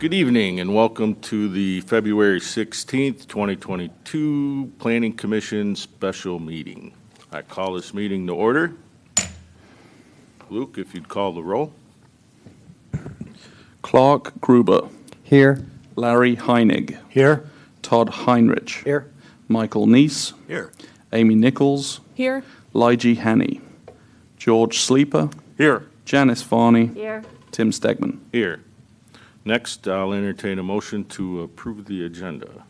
Good evening and welcome to the February 16th, 2022 Planning Commission special meeting. I call this meeting to order. Luke, if you'd call the roll. Clark Gruber. Here. Larry Heinig. Here. Todd Heinrich. Here. Michael Neese. Here. Amy Nichols. Here. Lygie Hanny. George Sleeper. Here. Janice Varney. Here. Tim Stegman. Here. Next, I'll entertain a motion to approve the agenda.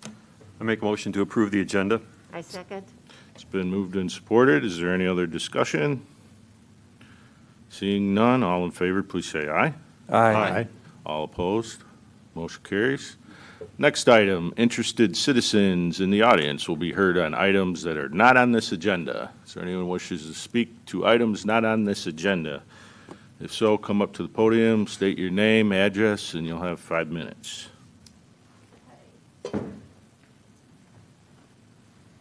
I make a motion to approve the agenda. I second. It's been moved and supported. Is there any other discussion? Seeing none, all in favor, please say aye. Aye. All opposed? Motion carries. Next item, interested citizens in the audience will be heard on items that are not on this agenda. Is there anyone who wishes to speak to items not on this agenda? If so, come up to the podium, state your name, address, and you'll have 5 minutes.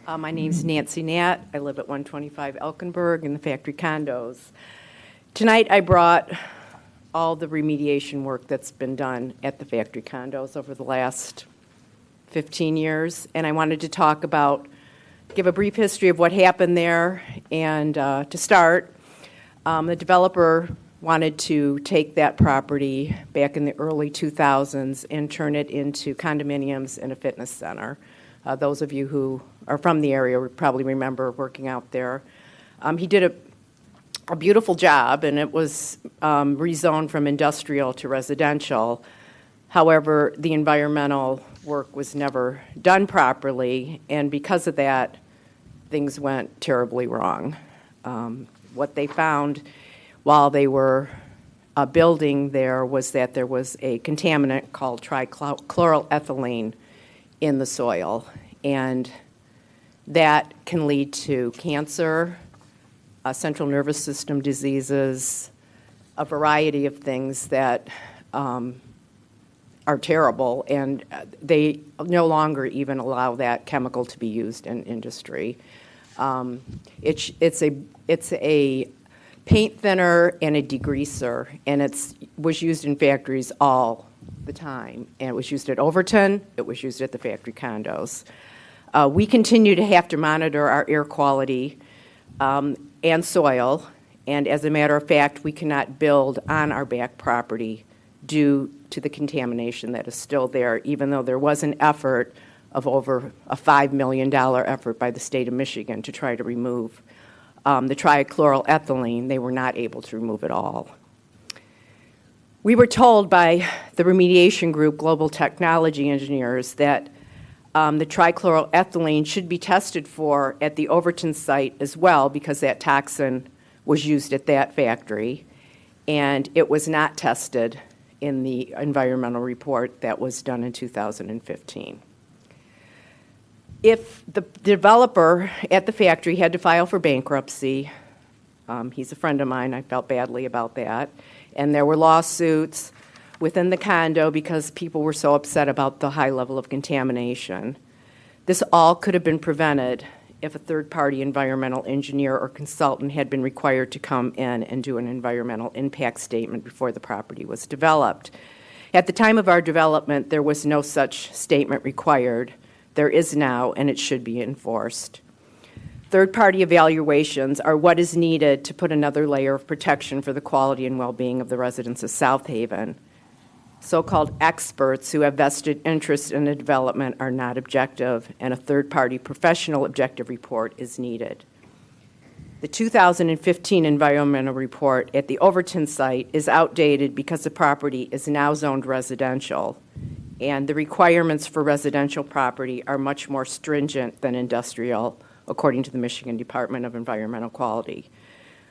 My name's Nancy Nat. I live at 125 Elkenberg in the factory condos. Tonight I brought all the remediation work that's been done at the factory condos over the last 15 years, and I wanted to give a brief history of what happened there. And to start, the developer wanted to take that property back in the early 2000s and turn it into condominiums and a fitness center. Those of you who are from the area would probably remember working out there. He did a beautiful job, and it was rezoned from industrial to residential. However, the environmental work was never done properly, and because of that, things went terribly wrong. What they found while they were building there was that there was a contaminant called trichloroethylene in the soil, and that can lead to cancer, central nervous system diseases, a variety of things that are terrible, and they no longer even allow that chemical to be used in industry. It's a paint thinner and a degreaser, and it was used in factories all the time. And it was used at Overton, it was used at the factory condos. We continue to have to monitor our air quality and soil, and as a matter of fact, we cannot build on our back property due to the contamination that is still there, even though there was an effort of over a $5 million effort by the state of Michigan to try to remove the trichloroethylene. They were not able to remove it all. We were told by the remediation group, Global Technology Engineers, that the trichloroethylene should be tested for at the Overton site as well, because that toxin was used at that factory, and it was not tested in the environmental report that was done in 2015. If the developer at the factory had to file for bankruptcy, he's a friend of mine, I felt badly about that, and there were lawsuits within the condo because people were so upset about the high level of contamination. This all could have been prevented if a third-party environmental engineer or consultant had been required to come in and do an environmental impact statement before the property was developed. At the time of our development, there was no such statement required. There is now, and it should be enforced. Third-party evaluations are what is needed to put another layer of protection for the quality and well-being of the residents of South Haven. So-called experts who have vested interest in the development are not objective, and a third-party professional objective report is needed. The 2015 environmental report at the Overton site is outdated because the property is now zoned residential, and the requirements for residential property are much more stringent than industrial, according to the Michigan Department of Environmental Quality,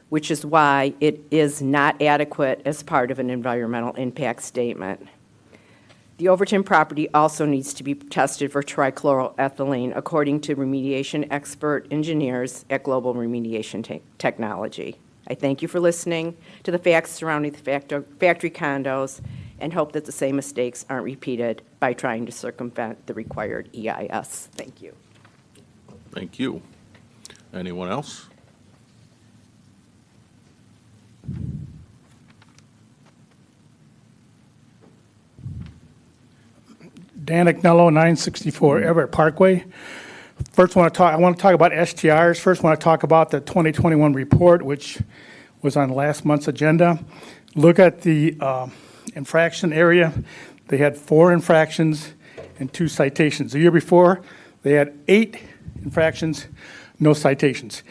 which is why it is not adequate as part of an environmental impact statement. The Overton property also needs to be tested for trichloroethylene, according to remediation expert engineers at Global Remediation Technology. I thank you for listening to the facts surrounding the factory condos and hope that the same mistakes aren't repeated by trying to circumvent the required EIS. Thank you. Thank you. Anyone else? Dan Agnello, 964 Everett Parkway. First, I want to talk about STRs. First, I want to talk about the 2021 report, which was on last month's agenda. Look at the infraction area. They had 4 infractions and 2 citations. The year before, they had 8 infractions, no citations.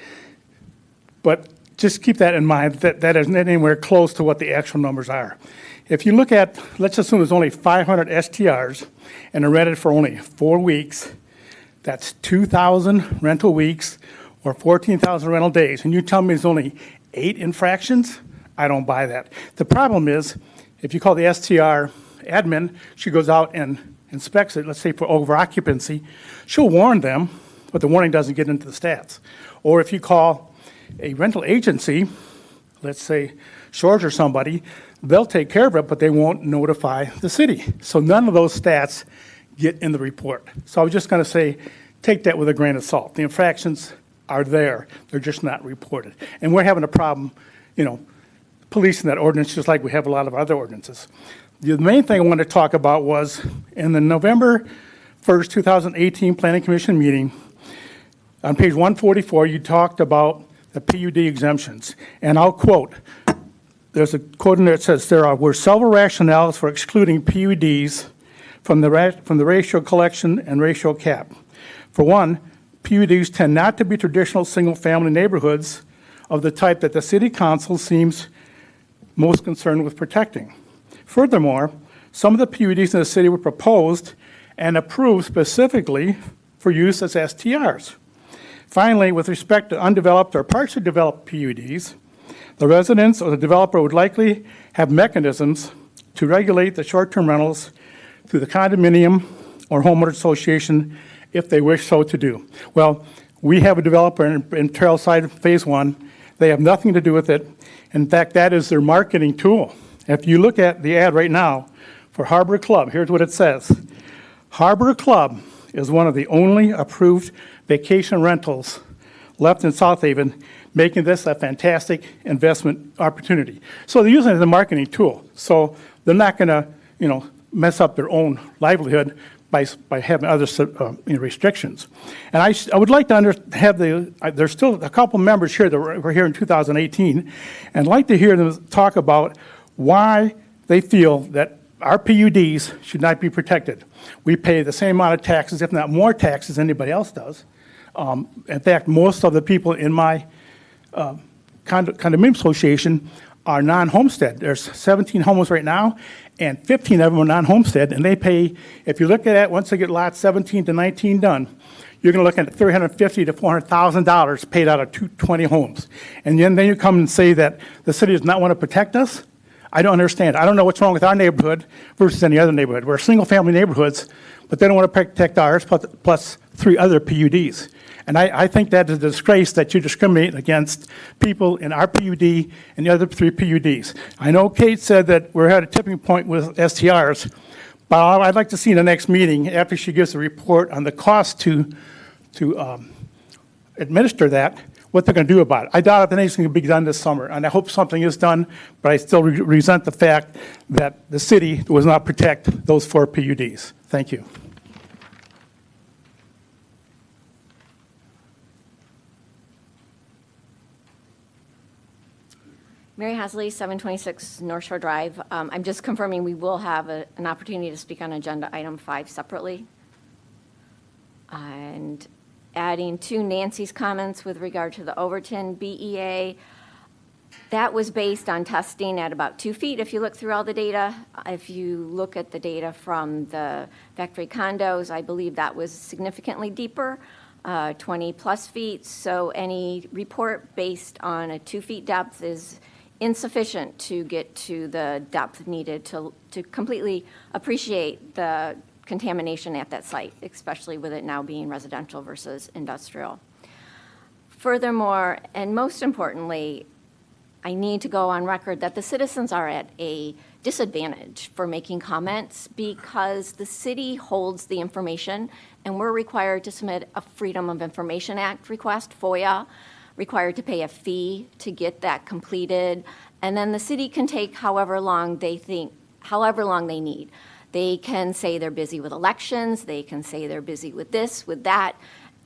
But just keep that in mind, that isn't anywhere close to what the actual numbers are. If you look at, let's assume there's only 500 STRs and they're rented for only 4 weeks, that's 2,000 rental weeks or 14,000 rental days. And you tell me there's only 8 infractions? I don't buy that. The problem is, if you call the STR admin, she goes out and inspects it, let's say for over occupancy, she'll warn them, but the warning doesn't get into the stats. Or if you call a rental agency, let's say Shores or somebody, they'll take care of it, but they won't notify the city. So none of those stats get in the report. So I was just going to say, take that with a grain of salt. The infractions are there. They're just not reported. And we're having a problem, policing that ordinance just like we have a lot of other ordinances. The main thing I wanted to talk about was in the November 1st, 2018 Planning Commission meeting, on page 144, you talked about the PUD exemptions. And I'll quote, there's a quote in there that says, there were several rationales for excluding PUDs from the ratio collection and ratio cap. For one, PUDs tend not to be traditional single-family neighborhoods of the type that the city council seems most concerned with protecting. Furthermore, some of the PUDs in the city were proposed and approved specifically for use as STRs. Finally, with respect to undeveloped or partially developed PUDs, the residents or the developer would likely have mechanisms to regulate the short-term rentals through the condominium or homeowner association if they wish so to do. Well, we have a developer in Trailside Phase 1. They have nothing to do with it. In fact, that is their marketing tool. If you look at the ad right now for Harbor Club, here's what it says. Harbor Club is one of the only approved vacation rentals left in South Haven, making this a fantastic investment opportunity. So they're using it as a marketing tool. So they're not going to, mess up their own livelihood by having other restrictions. And I would like to there's still a couple members here that were here in 2018, and I'd like to hear them talk about why they feel that our PUDs should not be protected. We pay the same amount of taxes, if not more taxes, than anybody else does. In fact, most of the people in my condominium association are non-homestead. There's 17 homes right now, and 15 of them are non-homestead, and they pay, if you look at it, once they get lots 17 to 19 done, you're going to look at $350,000 to $400,000 paid out of 220 homes. And then you come and say that the city does not want to protect us? I don't understand. I don't know what's wrong with our neighborhood versus any other neighborhood. We're single-family neighborhoods, but they don't want to protect ours, plus 3 other PUDs. And I think that is a disgrace that you discriminate against people in our PUD and the other 3 PUDs. I know Kate said that we're at a tipping point with STRs, but I'd like to see in the next meeting, after she gives a report on the cost to administer that, what they're going to do about it. I doubt if anything's going to be done this summer, and I hope something is done, but I still resent the fact that the city does not protect those 4 PUDs. Thank you. Mary Hasley, 726 North Shore Drive. I'm just confirming we will have an opportunity to speak on agenda item 5 separately. And adding to Nancy's comments with regard to the Overton BEA, that was based on testing at about 2 feet. If you look through all the data, if you look at the data from the factory condos, I believe that was significantly deeper, 20 plus feet. So any report based on a 2 feet depth is insufficient to get to the depth needed to completely appreciate the contamination at that site, especially with it now being residential versus industrial. Furthermore, and most importantly, I need to go on record that the citizens are at a disadvantage for making comments because the city holds the information and we're required to submit a Freedom of Information Act request, FOIA, required to pay a fee to get that completed, and then the city can take however long they need. They can say they're busy with elections, they can say they're busy with this, with that,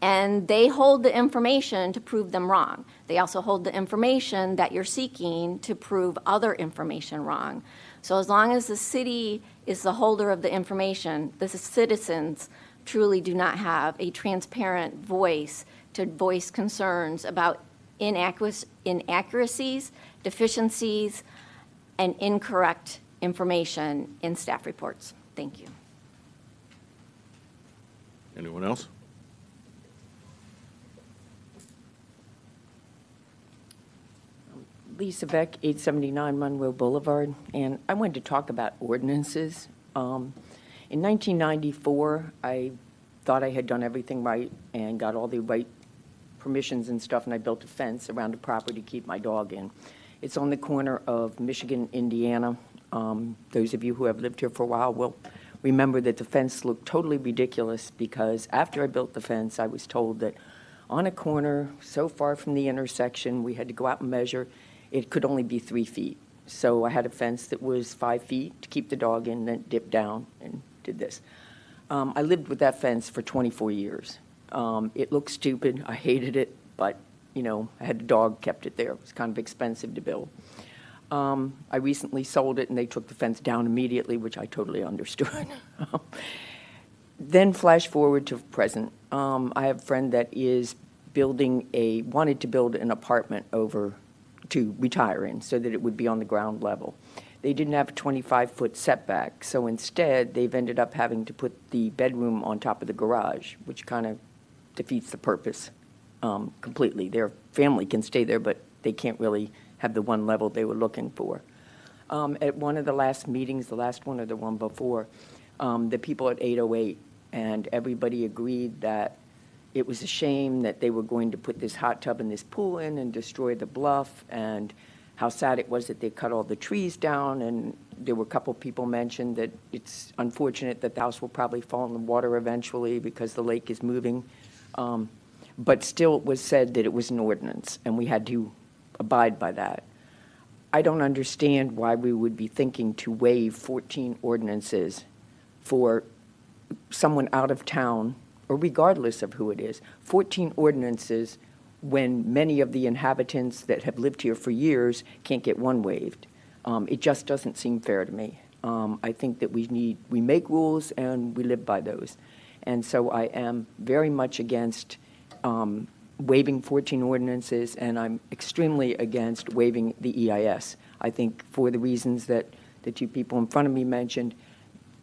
and they hold the information to prove them wrong. They also hold the information that you're seeking to prove other information wrong. So as long as the city is the holder of the information, the citizens truly do not have a transparent voice to voice concerns about inaccuracies, deficiencies, and incorrect information in staff reports. Thank you. Anyone else? Lisa Beck, 879 Monroe Boulevard, and I wanted to talk about ordinances. In 1994, I thought I had done everything right and got all the right permissions and stuff, and I built a fence around the property to keep my dog in. It's on the corner of Michigan, Indiana. Those of you who have lived here for a while will remember that the fence looked totally ridiculous because after I built the fence, I was told that on a corner so far from the intersection, we had to go out and measure. It could only be 3 feet. So I had a fence that was 5 feet to keep the dog in, then dipped down and did this. I lived with that fence for 24 years. It looked stupid. I hated it, but, you know, I had the dog, kept it there. It was kind of expensive to build. I recently sold it, and they took the fence down immediately, which I totally understood. Then flash forward to present. I have a friend that is wanted to build an apartment over to retire in so that it would be on the ground level. They didn't have a 25-foot setback, so instead they've ended up having to put the bedroom on top of the garage, which kind of defeats the purpose completely. Their family can stay there, but they can't really have the one level they were looking for. At one of the last meetings, the last one or the one before, the people at 808 and everybody agreed that it was a shame that they were going to put this hot tub and this pool in and destroy the bluff, and how sad it was that they cut all the trees down. And there were a couple people mentioned that it's unfortunate that the house will probably fall in the water eventually because the lake is moving. But still, it was said that it was an ordinance, and we had to abide by that. I don't understand why we would be thinking to waive 14 ordinances for someone out of town, or regardless of who it is, 14 ordinances when many of the inhabitants that have lived here for years can't get one waived. It just doesn't seem fair to me. I think that we make rules and we live by those. And so I am very much against waiving 14 ordinances, and I'm extremely against waiving the EIS. I think for the reasons that the two people in front of me mentioned,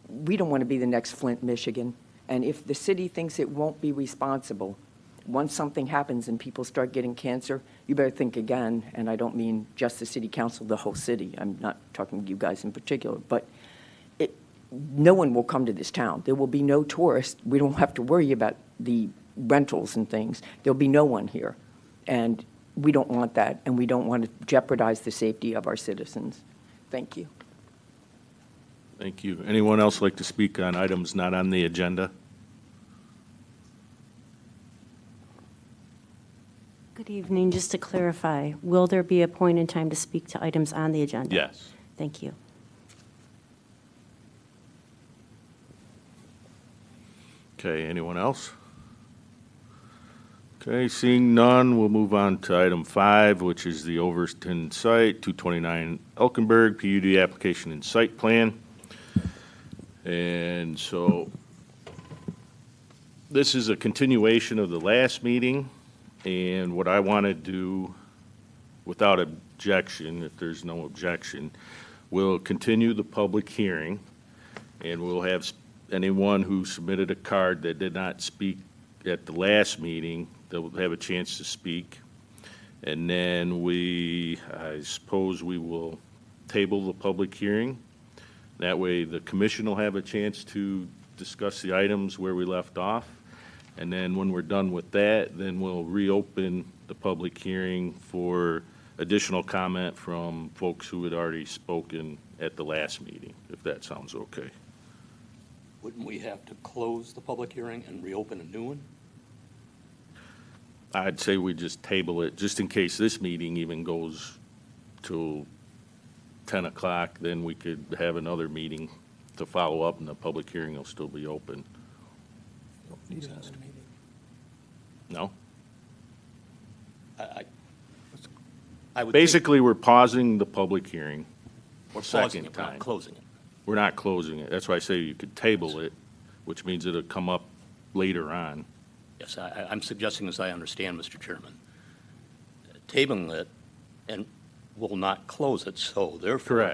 we don't want to be the next Flint, Michigan. And if the city thinks it won't be responsible, once something happens and people start getting cancer, you better think again. And I don't mean just the city council, the whole city. I'm not talking to you guys in particular. But no one will come to this town. There will be no tourists. We don't have to worry about the rentals and things. There'll be no one here. And we don't want that. And we don't want to jeopardize the safety of our citizens. Thank you. Thank you. Anyone else like to speak on items not on the agenda? Good evening. Just to clarify, will there be a point in time to speak to items on the agenda? Yes. Thank you. Okay, anyone else? Okay, seeing none, we'll move on to item 5, which is the Overton site, 229 Elkenberg, PUD application and site plan. And so this is a continuation of the last meeting, and what I want to do, without objection, if there's no objection, we'll continue the public hearing, and we'll have anyone who submitted a card that did not speak at the last meeting, they'll have a chance to speak. And then I suppose we will table the public hearing. That way, the commission will have a chance to discuss the items where we left off. And then when we're done with that, then we'll reopen the public hearing for additional comment from folks who had already spoken at the last meeting, if that sounds okay. Wouldn't we have to close the public hearing and reopen a new one? I'd say we just table it, just in case this meeting even goes till 10 o'clock, then we could have another meeting to follow up, and the public hearing will still be open. No? I would think Basically, we're pausing the public hearing. we're second pausing it, we're not time. closing it. We're not closing it. That's why I say you could table it, which means it'll come up later on. Yes, I'm suggesting, as I understand, Mr. Chairman, tabling it and will not close it, so therefore Correct.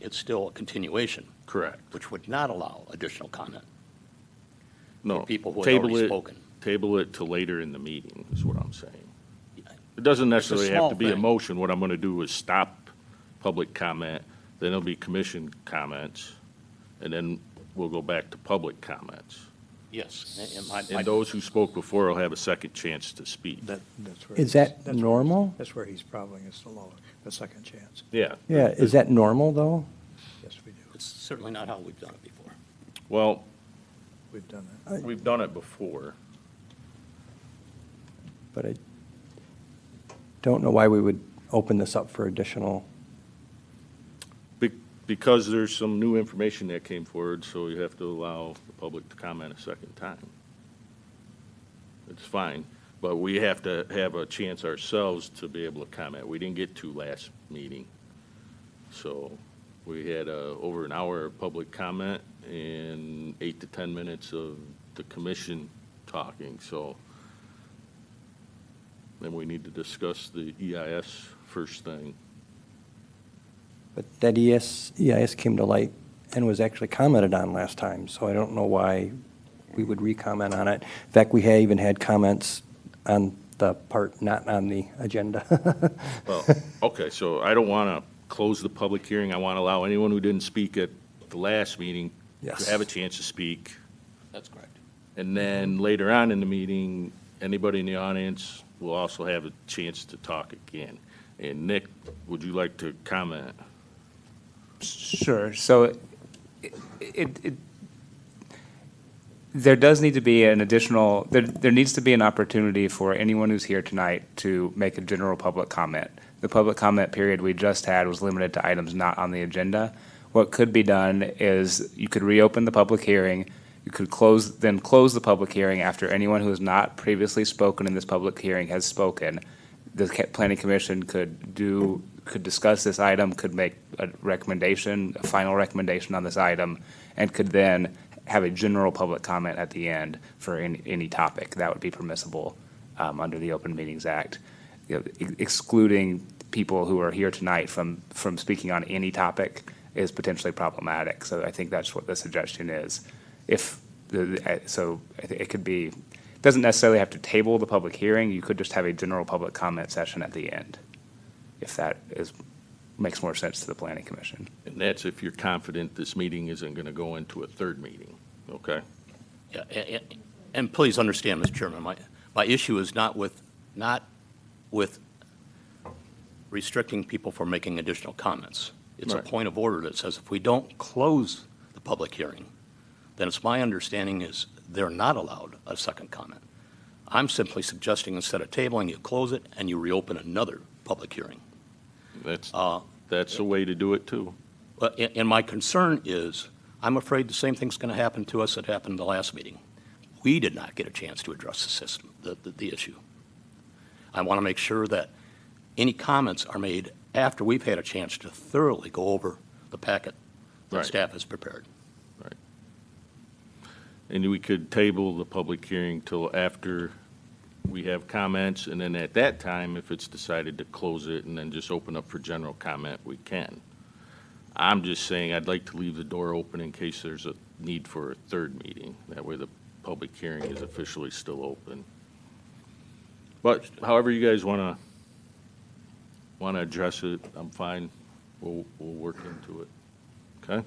it's still a continuation, Correct. which would not allow additional comment. No. people who had table already it- spoken. Table it to later in the meeting, is what I'm saying. It doesn't necessarily have small to be a thing. motion. What I'm going to do is stop public comment, then there'll be commission comments, and then we'll go back to public comments. Yes. And those who spoke before will have a second chance to speak. That's where Is he's- that that's where normal? he's- That's where he's probably is the lower, the second chance. Yeah. Yeah, is that normal, though? Yes, we do. It's certainly not how we've done it before. Well, We've done that. we've done it before. But I don't know why we would open this up for additional. Because there's some new information that came forward, so you have to allow the public to comment a second time. It's fine, but we have to have a chance ourselves to be able to comment. We didn't get to last meeting. So we had over an hour of public comment and 8 to 10 minutes of the commission talking, so then we need to discuss the EIS first thing. But that EIS came to light and was actually commented on last time, so I don't know why we would re-comment on it. In fact, we had even had comments on the part not on the agenda. Well, okay, so I don't want to close the public hearing. I want to allow anyone who didn't speak at the last meeting Yes. to have a chance to speak. That's correct. And then later on in the meeting, anybody in the audience will also have a chance to talk again. And Nick, would you like to comment? Sure. So there does need to be an additional, there needs to be an opportunity for anyone who's here tonight to make a general public comment. The public comment period we just had was limited to items not on the agenda. What could be done is you could reopen the public hearing. You could close the public hearing after anyone who has not previously spoken in this public hearing has spoken. The planning commission could discuss this item, could make a recommendation, a final recommendation on this item, and could then have a general public comment at the end for any topic. That would be permissible under the Open Meetings Act. Excluding people who are here tonight from speaking on any topic is potentially problematic. So I think that's what the suggestion is. So it could be, doesn't necessarily have to table the public hearing. You could just have a general public comment session at the end, if that makes more sense to the Planning Commission. And that's if you're confident this meeting isn't going to go into a third meeting, okay? Yeah, and please understand, Mr. Chairman, my issue is not with restricting people from making additional comments. It's a Right. point of order that says if we don't close the public hearing, then it's my understanding is they're not allowed a second comment. I'm simply suggesting instead of tabling, you close it and you reopen another public hearing. That's a way to do it, too. And my concern is, I'm afraid the same thing's going to happen to us that happened the last meeting. We did not get a chance to address the system, the issue. I want to make sure that any comments are made after we've had a chance to thoroughly go over the packet that Right. staff has prepared. Right. And we could table the public hearing till after we have comments, and then at that time, if it's decided to close it and then just open up for general comment, we can. I'm just saying I'd like to leave the door open in case there's a need for a third meeting. That way the public hearing is officially still open. But however you guys want to address it, I'm fine. We'll work into it. Okay?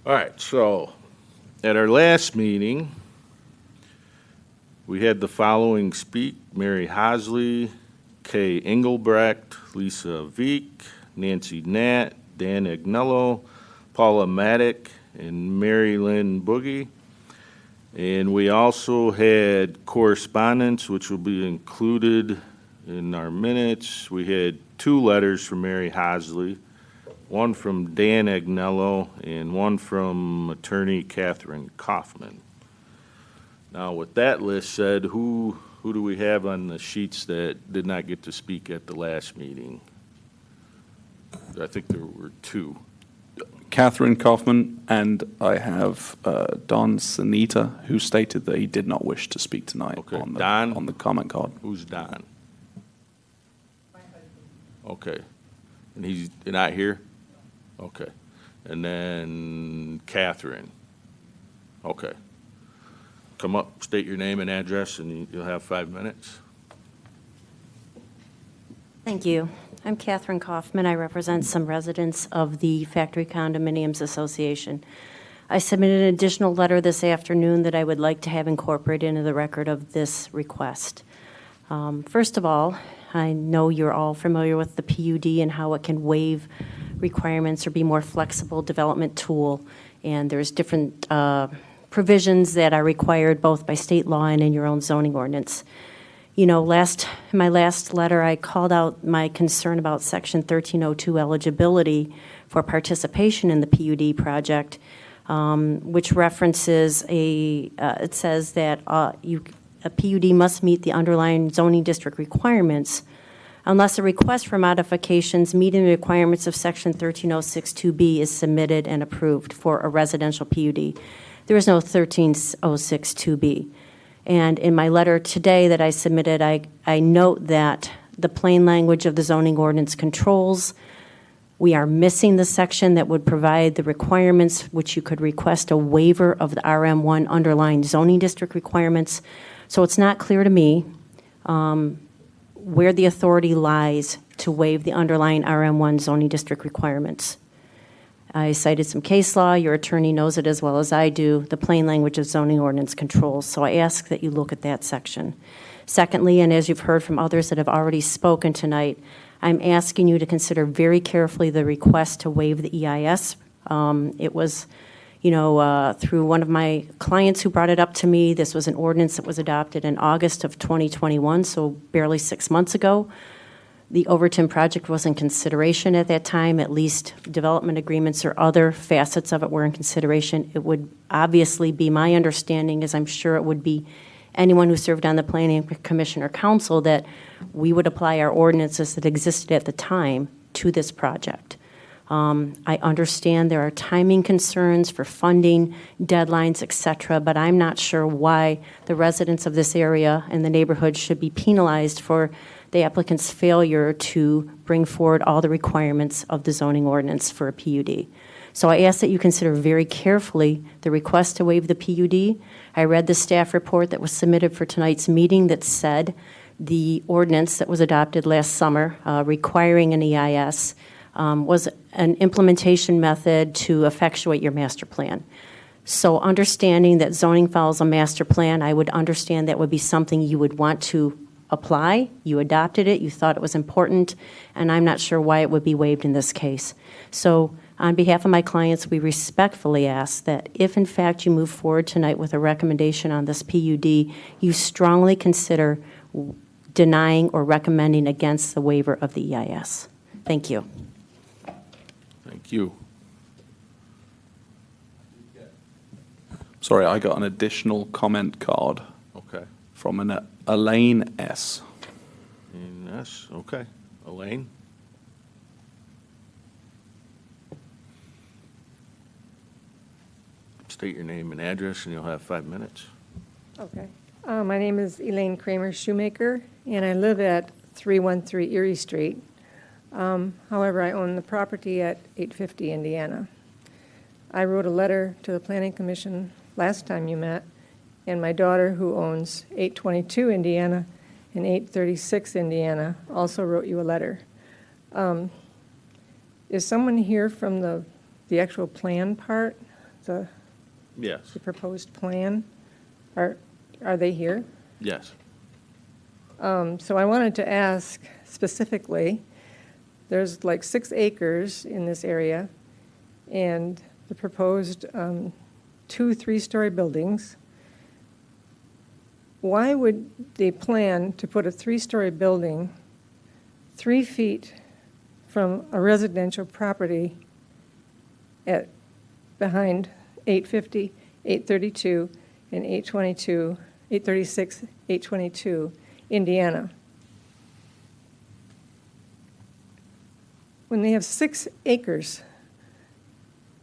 All right, so at our last meeting, we had the following speak: Mary Hosley, Kay Engelbrecht, Lisa Veek, Nancy Nat, Dan Agnello, Paula Maddock, and Mary Lynn Boogie. And we also had correspondence, which will be included in our minutes. We had 2 letters from Mary Hosley, one from Dan Agnello, and one from attorney Catherine Kaufman. Now, with that list said, who do we have on the sheets that did not get to speak at the last meeting? I think there were two. Catherine Kaufman, and I have Don Sanita, who stated that he did not wish to speak tonight Okay, on Don? the comment card. Who's Don? Okay. And he's not here? Okay. And then Catherine? Okay. Come up, state your name and address, and you'll have 5 minutes. Thank you. I'm Catherine Kaufman. I represent some residents of the Factory Condominiums Association. I submitted an additional letter this afternoon that I would like to have incorporated into the record of this request. First of all, I know you're all familiar with the PUD and how it can waive requirements or be more flexible development tool. And there's different provisions that are required both by state law and in your own zoning ordinance. You know, in my last letter, I called out my concern about Section 1302 eligibility for participation in the PUD project, which references it says that a PUD must meet the underlying zoning district requirements unless a request for modifications meeting the requirements of Section 13062B is submitted and approved for a residential PUD. There is no 13062B. And in my letter today that I submitted, I note that the plain language of the zoning ordinance controls. We are missing the section that would provide the requirements which you could request a waiver of the RM1 underlying zoning district requirements. So it's not clear to me where the authority lies to waive the underlying RM1 zoning district requirements. I cited some case law. Your attorney knows it as well as I do. The plain language of zoning ordinance controls. So I ask that you look at that section. Secondly, and as you've heard from others that have already spoken tonight, I'm asking you to consider very carefully the request to waive the EIS. It was, through one of my clients who brought it up to me. This was an ordinance that was adopted in August of 2021, so barely 6 months ago. The Overton project was in consideration at that time. At least development agreements or other facets of it were in consideration. It would obviously be my understanding, as I'm sure it would be anyone who served on the Planning Commission or Council, that we would apply our ordinances that existed at the time to this project. I understand there are timing concerns for funding, deadlines, et cetera, but I'm not sure why the residents of this area and the neighborhood should be penalized for the applicant's failure to bring forward all the requirements of the zoning ordinance for a PUD. So I ask that you consider very carefully the request to waive the PUD. I read the staff report that was submitted for tonight's meeting that said the ordinance that was adopted last summer requiring an EIS was an implementation method to effectuate your master plan. So understanding that zoning follows a master plan, I would understand that would be something you would want to apply. You adopted it, you thought it was important, and I'm not sure why it would be waived in this case. So on behalf of my clients, we respectfully ask that if in fact you move forward tonight with a recommendation on this PUD, you strongly consider denying or recommending against the waiver of the EIS. Thank you. Thank you. Sorry, I got an additional comment card Okay. from an Elaine S. Yes, okay. Elaine? State your name and address, and you'll have 5 minutes. Okay. My name is Elaine Kramer Shoemaker, and I live at 313 Erie Street. However, I own the property at 850 Indiana. I wrote a letter to the Planning Commission last time you met, and my daughter, who owns 822 Indiana and 836 Indiana, also wrote you a letter. Is someone here from the actual plan part, the Yes. proposed plan? Are they here? Yes. So I wanted to ask specifically, there's like 6 acres in this area, and the proposed 2 3-story buildings. Why would they plan to put a 3-story building 3 feet from a residential property at, behind 850, 832, and 822, 836, 822, Indiana. When they have 6 acres,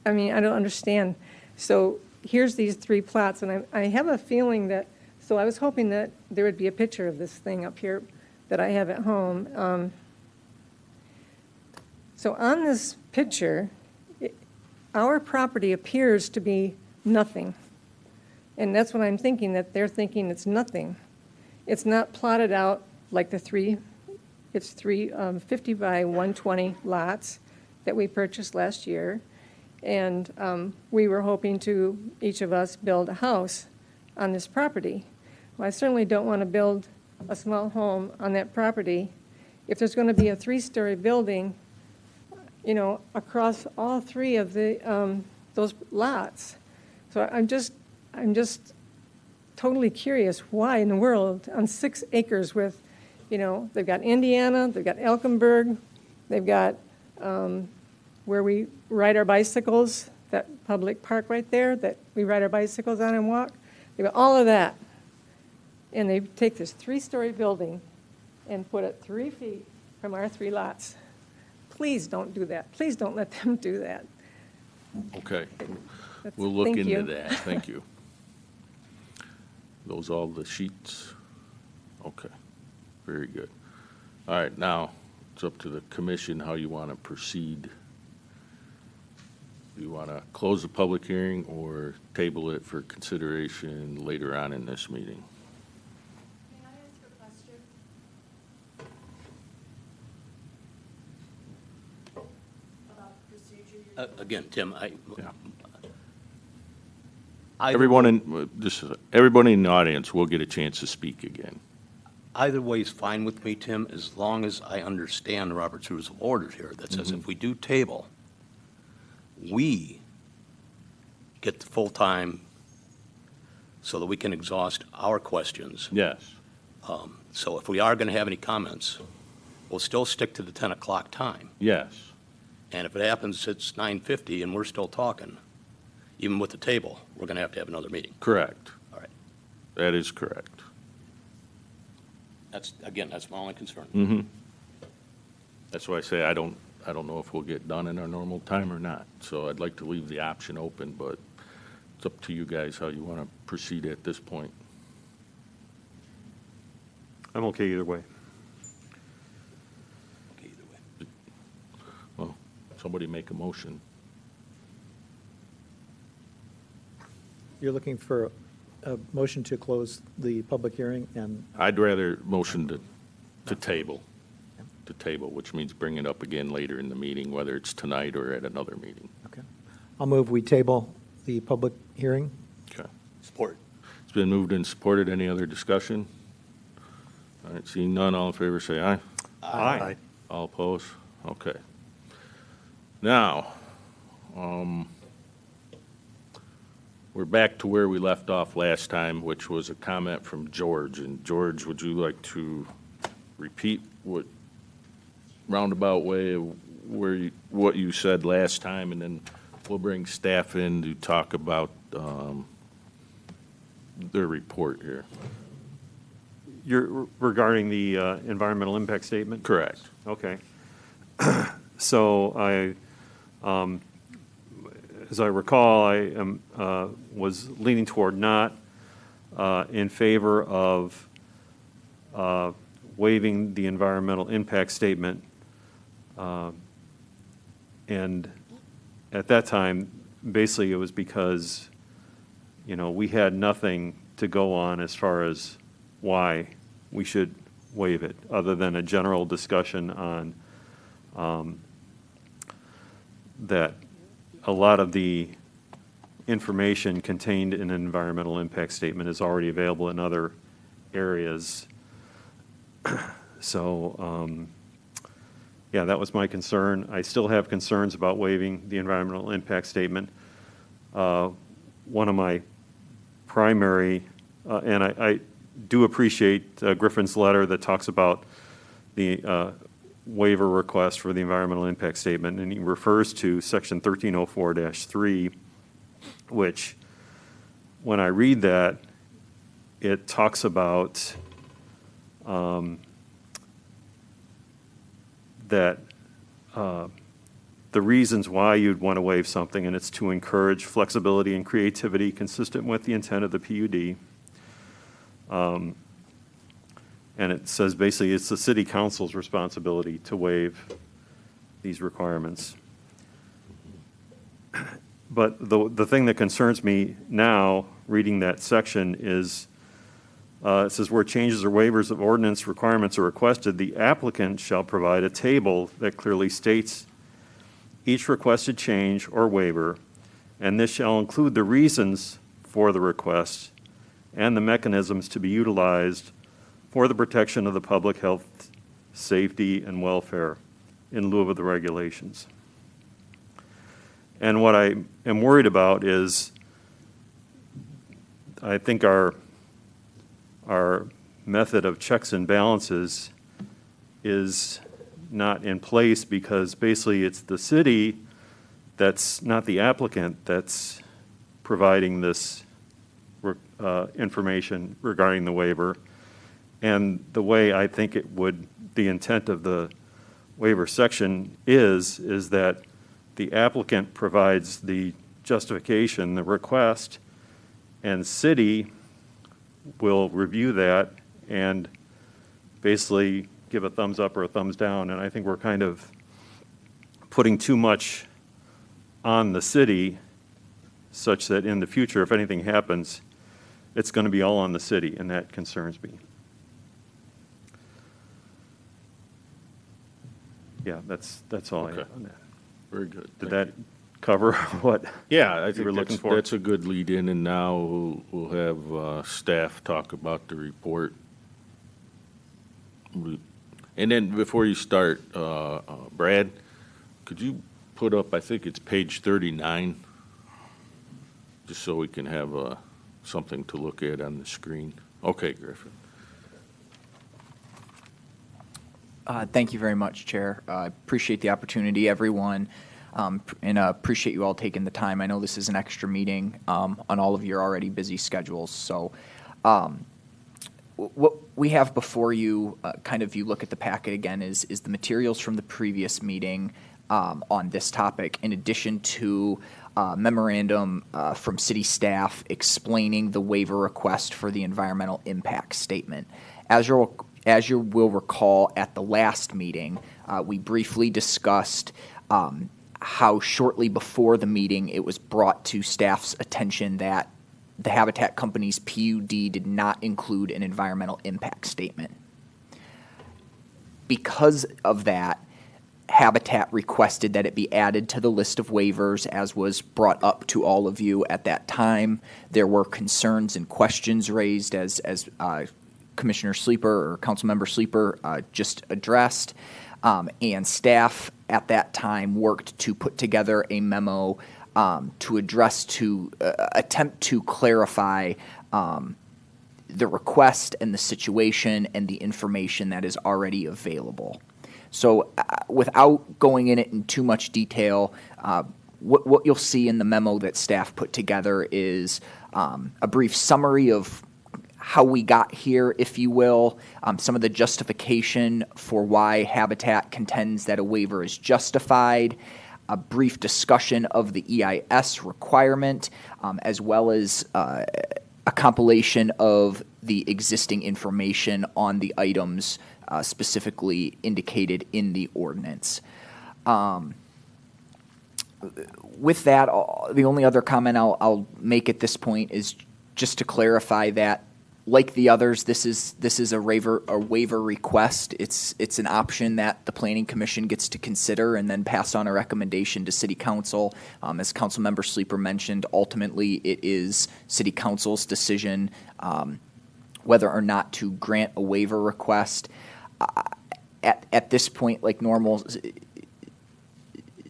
I mean, I don't understand. So here's these 3 plots, and I have a feeling that, so I was hoping that there would be a picture of this thing up here that I have at home. So on this picture, our property appears to be nothing. And that's what I'm thinking, that they're thinking it's nothing. It's not plotted out like the 3, it's 3 50 by 120 lots that we purchased last year. And we were hoping to, each of us, build a house on this property. Well, I certainly don't want to build a small home on that property. If there's going to be a 3-story building, you know, across all 3 of the those lots. So I'm just totally curious why in the world on 6 acres with, you know, they've got Indiana, they've got Elkenberg, they've got where we ride our bicycles, that public park right there that we ride our bicycles on and walk. They've got all of that. And they take this 3-story building and put it 3 feet from our 3 lots. Please don't do that. Please don't let them do that. Okay. That's- We'll look thank into you. that. Thank you. Those all the sheets? Okay. Very good. All right, now it's up to the commission how you want to proceed. Do you want to close the public hearing or table it for consideration later on in this meeting? May I ask a question? About procedure? Again, Tim, Yeah. either Everyone everybody in the audience will get a chance to speak again. either way is fine with me, Tim, as long as I understand Robert's Rules of Order here that says if we do table, we get the full time so that we can exhaust our questions. Yes. So if we are going to have any comments, we'll still stick to the 10 o'clock time. Yes. And if it happens it's 9:50 and we're still talking, even with the table, we're going to have another meeting. Correct. All right. That is correct. That's my only concern. Mm-hmm. That's why I say I don't know if we'll get done in our normal time or not. So I'd like to leave the option open, but it's up to you guys how you want to proceed at this point. I'm okay either way. Okay, either way. Well, somebody make a motion. You're looking for a motion to close the public hearing and I'd rather motion to table, which means bring it up again later in the meeting, whether it's tonight or at another meeting. okay. I'll move we table the public hearing. Okay. Support. It's been moved and supported. Any other discussion? All right, seeing none, all in favor say aye. Aye. All opposed? Okay. Now, we're back to where we left off last time, which was a comment from George. And George, would you like to repeat what roundabout way of what you said last time, and then we'll bring staff in to talk about their report here. You're regarding the environmental impact statement? Correct. Okay. So as I recall, I was leaning toward not in favor of waiving the environmental impact statement. And at that time, basically it was because, we had nothing to go on as far as why we should waive it, other than a general discussion on that a lot of the information contained in an environmental impact statement is already available in other areas. So, yeah, that was my concern. I still have concerns about waiving the environmental impact statement. One of my primary, and I do appreciate Griffin's letter that talks about the waiver request for the environmental impact statement, and he refers to section 1304-3, which, when I read that, it talks about that the reasons why you'd want to waive something, and it's to encourage flexibility and creativity consistent with the intent of the PUD. And it says basically it's the city council's responsibility to waive these requirements. But the thing that concerns me now, reading that section, is it says where changes or waivers of ordinance requirements are requested, the applicant shall provide a table that clearly states each requested change or waiver, and this shall include the reasons for the request and the mechanisms to be utilized for the protection of the public health, safety, and welfare in lieu of the regulations. And what I am worried about is I think our method of checks and balances is not in place, because basically it's the city that's not the applicant that's providing this information regarding the waiver. And the way I think the intent of the waiver section is that the applicant provides the justification, the request, and city will review that and basically give a thumbs up or a thumbs down. And I think we're kind of putting too much on the city, such that in the future, if anything happens, it's going to be all on the city, and that concerns me. Yeah, that's all I have on that. Very good. Did that cover what Yeah, I you think were looking for? that's a good lead in, and now we'll have staff talk about the report. And then before you start, Brad, could you put up, I think it's page 39, just so we can have something to look at on the screen? Okay, Griffin. Thank you very much, Chair. I appreciate the opportunity, everyone, and appreciate you all taking the time. I know this is an extra meeting on all of your already busy schedules. So what we have before you, kind of you look at the packet again, is the materials from the previous meeting on this topic, in addition to memorandum from city staff explaining the waiver request for the environmental impact statement. As you will recall, at the last meeting, we briefly discussed how shortly before the meeting it was brought to staff's attention that the Habitat Company's PUD did not include an environmental impact statement. Because of that, Habitat requested that it be added to the list of waivers, as was brought up to all of you at that time. There were concerns and questions raised, as Commissioner Sleeper or Councilmember Sleeper just addressed, and staff at that time worked to put together a memo to address, to attempt to clarify the request and the situation and the information that is already available. So without going in it in too much detail, what you'll see in the memo that staff put together is a brief summary of how we got here, if you will, some of the justification for why Habitat contends that a waiver is justified, a brief discussion of the EIS requirement, as well as a compilation of the existing information on the items specifically indicated in the ordinance. With that, the only other comment I'll make at this point is just to clarify that, like the others, this is a waiver request. It's an option that the Planning Commission gets to consider and then pass on a recommendation to City Council. As Councilmember Sleeper mentioned, ultimately it is City Council's decision whether or not to grant a waiver request. At this point, like normal,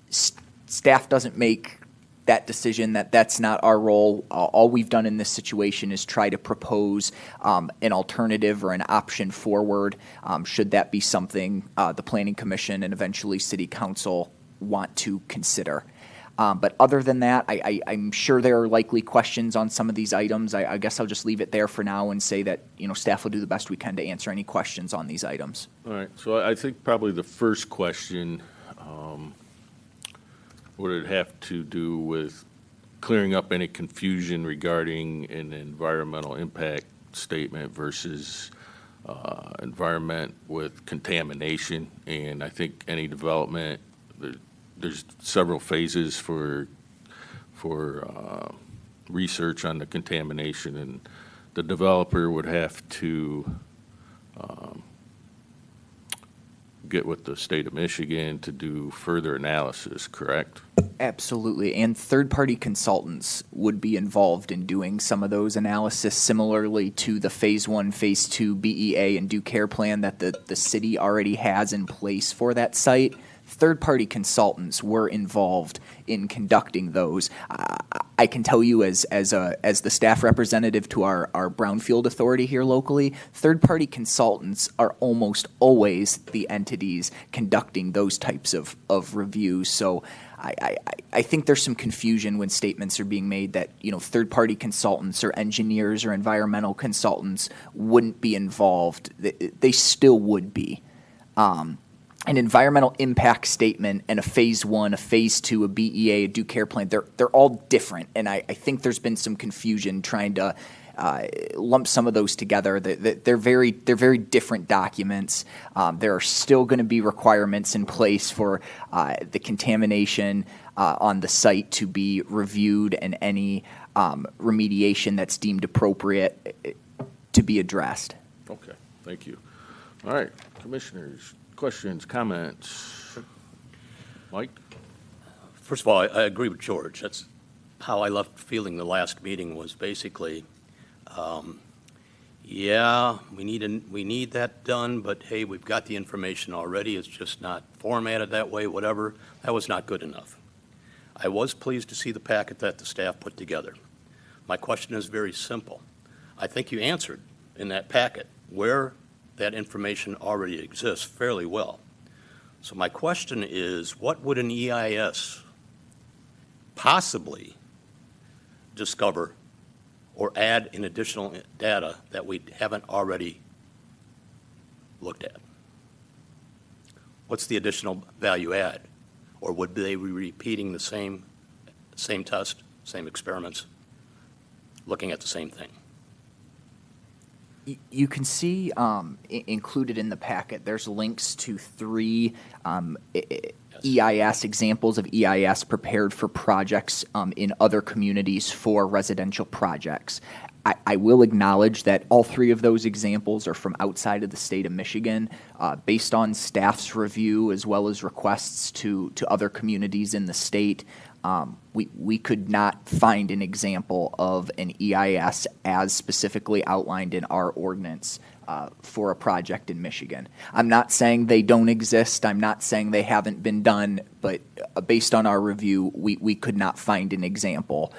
staff doesn't make that decision. That's not our role. All we've done in this situation is try to propose an alternative or an option forward, should that be something the Planning Commission and eventually City Council want to consider. But other than that, I'm sure there are likely questions on some of these items. I guess I'll just leave it there for now and say that, staff will do the best we can to answer any questions on these items. All right, so I think probably the first question would it have to do with clearing up any confusion regarding an environmental impact statement versus environment with contamination. And I think any development, there's several phases for research on the contamination, and the developer would have to get with the state of Michigan to do further analysis, correct? Absolutely, and third-party consultants would be involved in doing some of those analysis, similarly to the Phase 1, Phase 2 BEA and due care plan that the city already has in place for that site. Third-party consultants were involved in conducting those. I can tell you as the staff representative to our Brownfield Authority here locally, third-party consultants are almost always the entities conducting those types of reviews. So I think there's some confusion when statements are being made that, third-party consultants or engineers or environmental consultants wouldn't be involved. They still would be. An environmental impact statement and a Phase 1, a Phase 2, a BEA, a due care plan, they're all different. And I think there's been some confusion trying to lump some of those together. They're very different documents. There are still going to be requirements in place for the contamination on the site to be reviewed and any remediation that's deemed appropriate to be addressed. Okay, thank you. All right, commissioners. Questions, comments? Mike? First of all, I agree with George. That's how I left feeling the last meeting was basically, yeah, we need that done, but hey, we've got the information already. It's just not formatted that way, whatever. That was not good enough. I was pleased to see the packet that the staff put together. My question is very simple. I think you answered in that packet where that information already exists fairly well. So my question is, what would an EIS possibly discover or add in additional data that we haven't already looked at? What's the additional value add? Or would they be repeating the same test, same experiments, looking at the same thing? You can see included in the packet, there's links to 3 EIS examples of EIS prepared for projects in other communities for residential projects. I will acknowledge that all 3 of those examples are from outside of the state of Michigan. Based on staff's review as well as requests to other communities in the state, we could not find an example of an EIS as specifically outlined in our ordinance for a project in Michigan. I'm not saying they don't exist. I'm not saying they haven't been done, but based on our review, we could not find an example.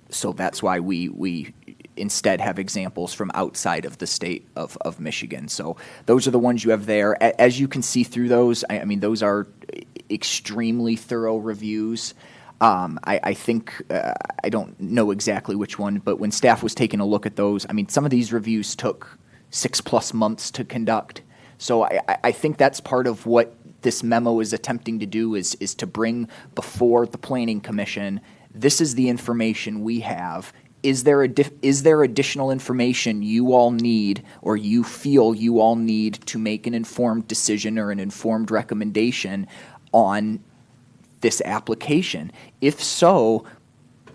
So that's why we instead have examples from outside of the state of Michigan. So those are the ones you have there. As you can see through those, I mean, those are extremely thorough reviews. I think, I don't know exactly which one, but when staff was taking a look at those, I mean, some of these reviews took 6+ months to conduct. So I think that's part of what this memo is attempting to do is to bring before the Planning Commission, this is the information we have. Is there additional information you all need or you feel you all need to make an informed decision or an informed recommendation on this application? If so,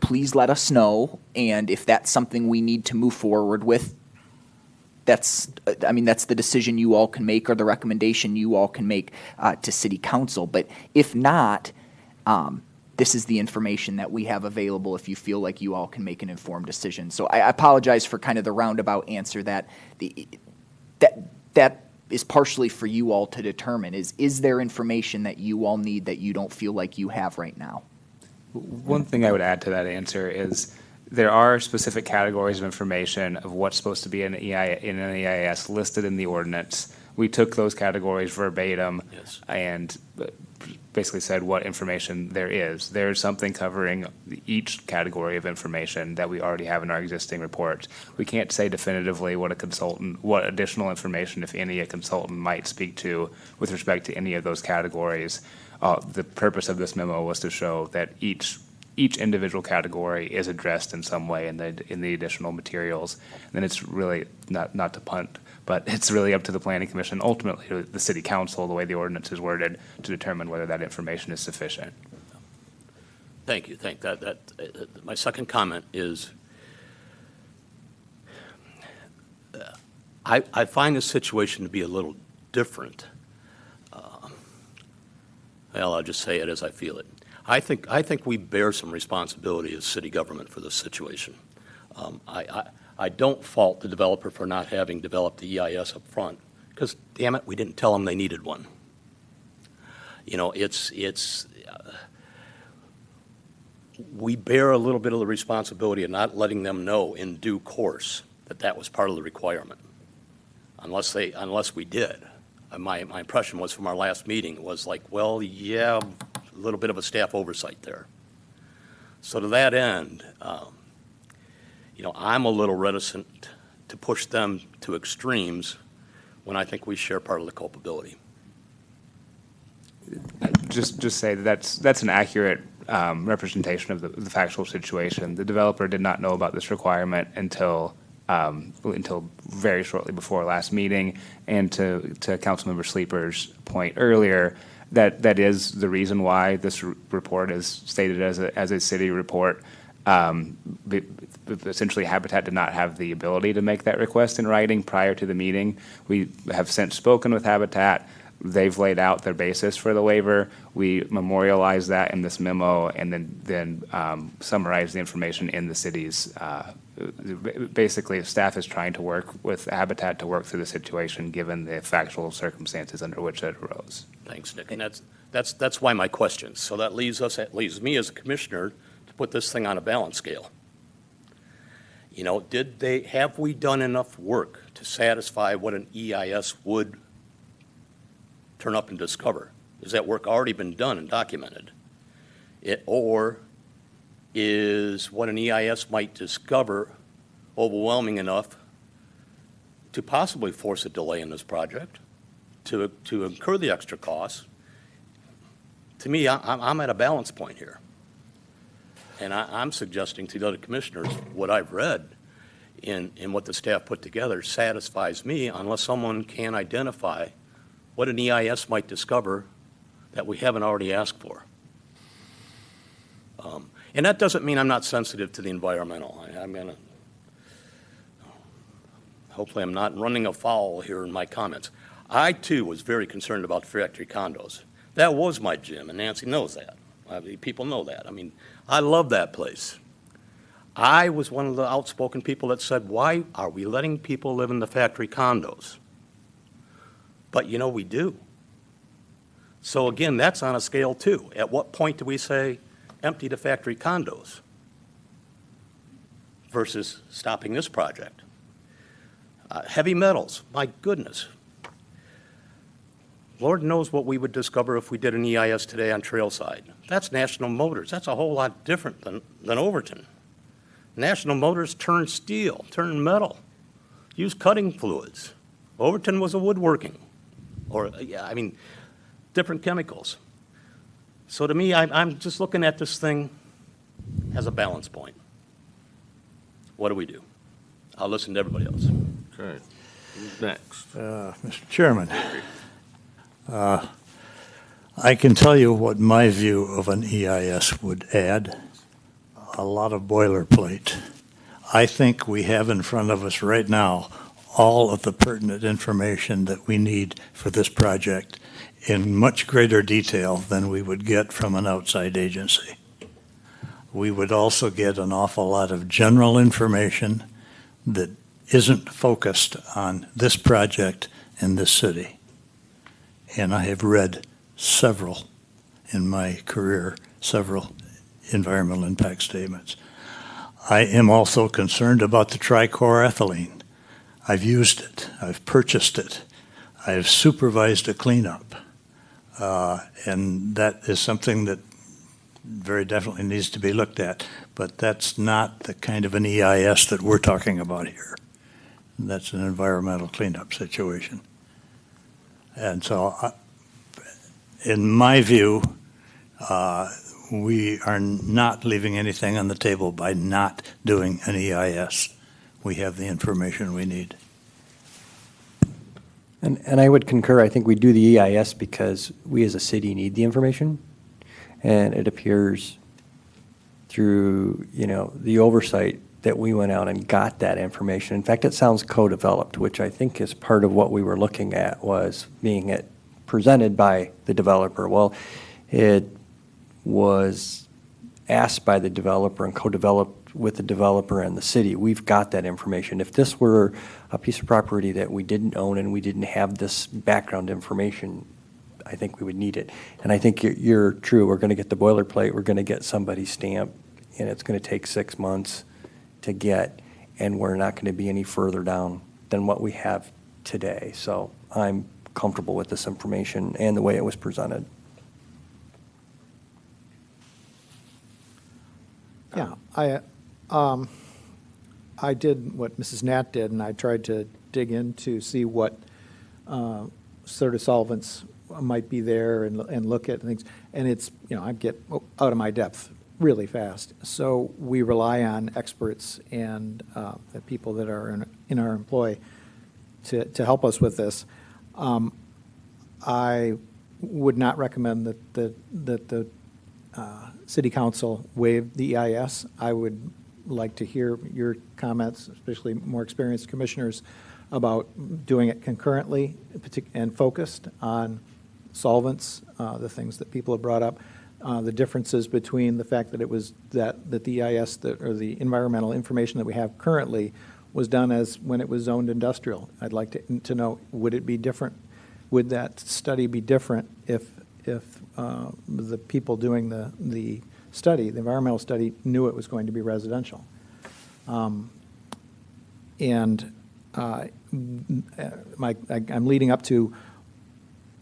please let us know, and if that's something we need to move forward with, that's the decision you all can make or the recommendation you all can make to City Council. But if not, this is the information that we have available if you feel like you all can make an informed decision. So I apologize for kind of the roundabout answer that is partially for you all to determine. Is there information that you all need that you don't feel like you have right now? One thing I would add to that answer is there are specific categories of information of what's supposed to be in an EIS listed in the ordinance. We took those categories verbatim and basically said what information there is. There's something covering each category of information that we already have in our existing report. We can't say definitively what additional information, if any, a consultant might speak to with respect to any of those categories. The purpose of this memo was to show that each individual category is addressed in some way in the additional materials. And then it's really not to punt, but it's really up to the Planning Commission, ultimately to the City Council, the way the ordinance is worded, to determine whether that information is sufficient. Thank you. My second comment is, I find this situation to be a little different. Well, I'll just say it as I feel it. I think we bear some responsibility as city government for this situation. I don't fault the developer for not having developed the EIS up front, because, damn it, we didn't tell them they needed one. You know, we bear a little bit of the responsibility of not letting them know in due course that that was part of the requirement, unless we did. My impression was from our last meeting was like, well, yeah, a little bit of a staff oversight there. So to that end, I'm a little reticent to push them to extremes when I think we share part of the culpability. Just say that's an accurate representation of the factual situation. The developer did not know about this requirement until very shortly before last meeting. And to Councilmember Sleeper's point earlier, that is the reason why this report is stated as a city report. Essentially, Habitat did not have the ability to make that request in writing prior to the meeting. We have since spoken with Habitat. They've laid out their basis for the waiver. We memorialize that in this memo and then summarize the information in the city's. Basically, staff is trying to work with Habitat to work through the situation given the factual circumstances under which it arose. Thanks, Nick. And that's why my question. So that leaves me as a commissioner to put this thing on a balance scale. You know, have we done enough work to satisfy what an EIS would turn up and discover? Has that work already been done and documented? Or is what an EIS might discover overwhelming enough to possibly force a delay in this project, to incur the extra costs? To me, I'm at a balance point here. And I'm suggesting to the other commissioners what I've read in what the staff put together satisfies me unless someone can identify what an EIS might discover that we haven't already asked for. And that doesn't mean I'm not sensitive to the environmental. Hopefully I'm not running afoul here in my comments. I, too, was very concerned about factory condos. That was my gym, and Nancy knows that. People know that. I mean, I love that place. I was one of the outspoken people that said, why are we letting people live in the factory condos? But, we do. So, again, that's on a scale, too. At what point do we say, empty the factory condos versus stopping this project? Heavy metals, my goodness. Lord knows what we would discover if we did an EIS today on Trailside. That's National Motors. That's a whole lot different than Overton. National Motors turned steel, turned metal, used cutting fluids. Overton was a woodworking, different chemicals. So to me, I'm just looking at this thing as a balance point. What do we do? I'll listen to everybody else. Okay. Who's next? Mr. Chairman, I can tell you what my view of an EIS would add. A lot of boilerplate. I think we have in front of us right now all of the pertinent information that we need for this project in much greater detail than we would get from an outside agency. We would also get an awful lot of general information that isn't focused on this project in this city. And I have read several in my career, several environmental impact statements. I am also concerned about the trichloroethylene. I've used it. I've purchased it. I've supervised a cleanup. And that is something that very definitely needs to be looked at. But that's not the kind of an EIS that we're talking about here. That's an environmental cleanup situation. And so, in my view, we are not leaving anything on the table by not doing an EIS. We have the information we need. And I would concur. I think we do the EIS because we as a city need the information. And it appears through, the oversight that we went out and got that information. In fact, it sounds co-developed, which I think is part of what we were looking at, was being it presented by the developer. Well, it was asked by the developer and co-developed with the developer and the city. We've got that information. If this were a piece of property that we didn't own and we didn't have this background information, I think we would need it. And I think you're true. We're going to get the boilerplate. We're going to get somebody's stamp, and it's going to take 6 months to get, and we're not going to be any further down than what we have today. So I'm comfortable with this information and the way it was presented. Yeah, I did what Mrs. Nat did, and I tried to dig in to see what sort of solvents might be there and look at things. And it's, I get out of my depth really fast. So we rely on experts and the people that are in our employ to help us with this. I would not recommend that the City Council waive the EIS. I would like to hear your comments, especially more experienced commissioners, about doing it concurrently and focused on solvents, the things that people have brought up, the differences between the fact that it was that the EIS or the environmental information that we have currently was done as when it was zoned industrial. I'd like to know, would it be different? Would that study be different if the people doing the study, the environmental study, knew it was going to be residential? I'm leading up to,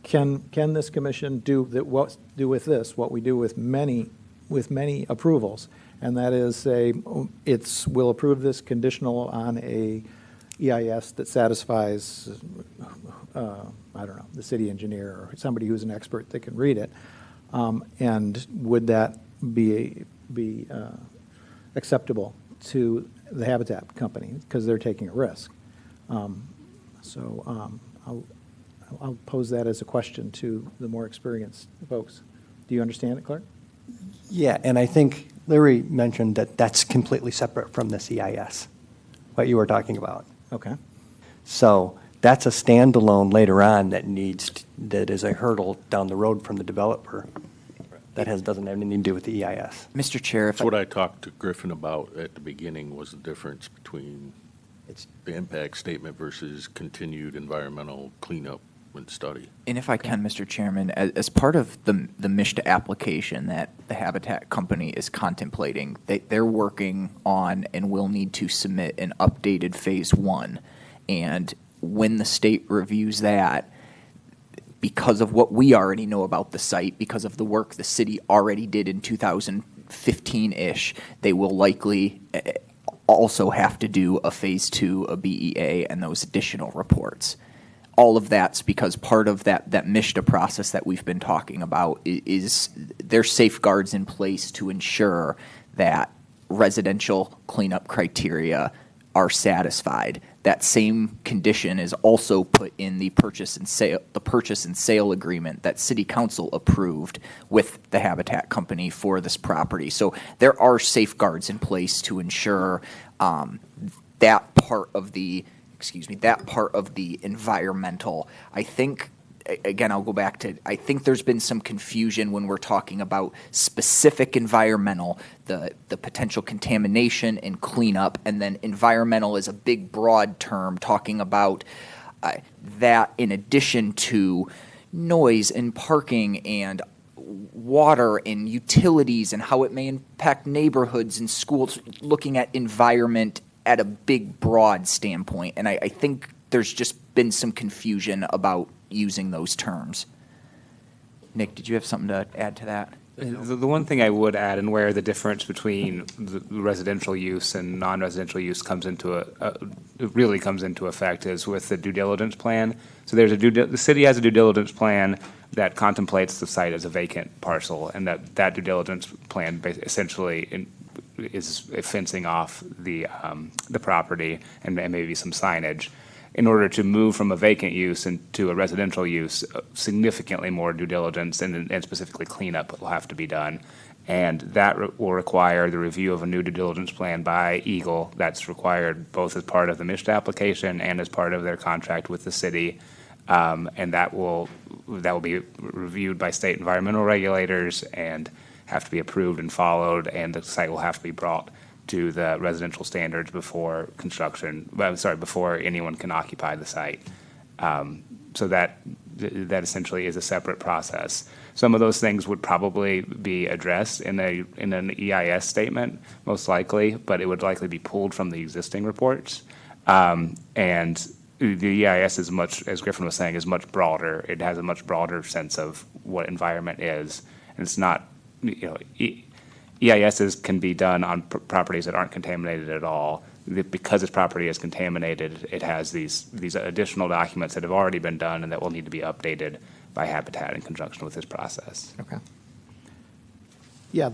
can this commission do with this what we do with many approvals, and that is say we'll approve this conditional on a EIS that satisfies I don't know, the city engineer or somebody who's an expert that can read it, and would that be acceptable to the Habitat company because they're taking a risk? I'll pose that as a question to the more experienced folks. Do you understand it, Clark? Yeah, and I think Larry mentioned that that's completely separate from this EIS, what you were talking about. Okay. So that's a standalone later on that is a hurdle down the road from the developer that doesn't have anything to do with the EIS. Mr. Chair, if That's what I talked to Griffin about at the beginning, was the difference between the impact statement versus continued environmental cleanup and study. And if I can, Mr. Chairman, as part of the MISHDA application that the Habitat company is contemplating, they're working on and will need to submit an updated Phase 1. And when the state reviews that, because of what we already know about the site, because of the work the city already did in 2015-ish, they will likely also have to do a Phase 2, a BEA, and those additional reports. All of that's because part of that MISHDA process that we've been talking about is there's safeguards in place to ensure that residential cleanup criteria are satisfied. That same condition is also put in the purchase and sale agreement that City Council approved with the Habitat company for this property. So there are safeguards in place to ensure that part of the environmental. I think, again, I'll go back to, I think there's been some confusion when we're talking about specific environmental, the potential contamination and cleanup, and then environmental is a big, broad term talking about that in addition to noise and parking and water and utilities and how it may impact neighborhoods and schools, looking at environment at a big, broad standpoint. And I think there's just been some confusion about using those terms. Nick, did you have something to add to that? The one thing I would add, and where the difference between the residential use and non-residential use comes into really comes into effect, is with the due diligence plan. So there's the city has a due diligence plan that contemplates the site as a vacant parcel, and that due diligence plan essentially is fencing off the property and maybe some signage. In order to move from a vacant use into a residential use, significantly more due diligence and specifically cleanup will have to be done. And that will require the review of a new due diligence plan by Eagle. That's required both as part of the MISHD application and as part of their contract with the city. And that will be reviewed by state environmental regulators and have to be approved and followed, and the site will have to be brought to the residential standards before before anyone can occupy the site. So that essentially is a separate process. Some of those things would probably be addressed in an EIS statement, most likely, but it would likely be pulled from the existing reports. And the EIS is much, as Griffin was saying, is much broader. It has a much broader sense of what environment is, and it's not, EISs can be done on properties that aren't contaminated at all. Because this property is contaminated, it has these additional documents that have already been done and that will need to be updated by Habitat in conjunction with this process. Okay. Yeah,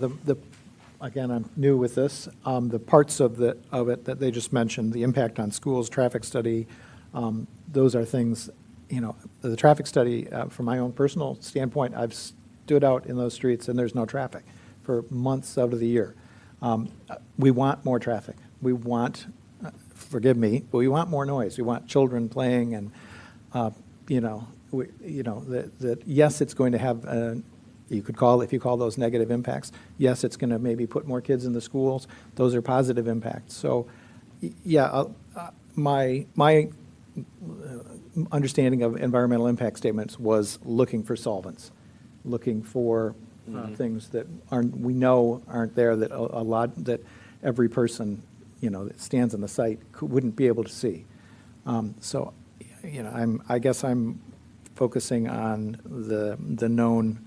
again, I'm new with this. The parts of it that they just mentioned, the impact on schools, traffic study, those are things, the traffic study, from my own personal standpoint, I've stood out in those streets and there's no traffic for months out of the year. We want more traffic. We want, forgive me, but we want more noise. We want children playing, and that yes, it's going to have you could call, if you call those negative impacts. Yes, it's going to maybe put more kids in the schools. Those are positive impacts. So, yeah, my understanding of environmental impact statements was looking for solvents, looking for things that we know aren't there, that a lot that every person that stands on the site wouldn't be able to see. So, I guess I'm focusing on the known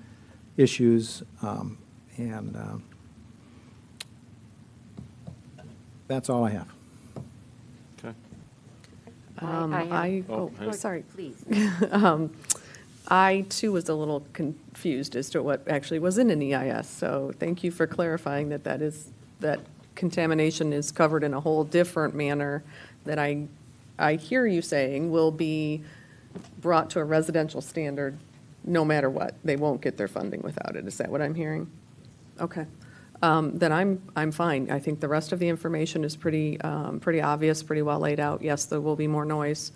issues, and that's all I have. Okay. Sorry. Please. I, too, was a little confused as to what actually was in an EIS, so thank you for clarifying that contamination is covered in a whole different manner that I hear you saying will be brought to a residential standard no matter what. They won't get their funding without it. Is that what I'm hearing? Okay. Then I'm fine. I think the rest of the information is pretty obvious, pretty well laid out. Yes, there will be more noise.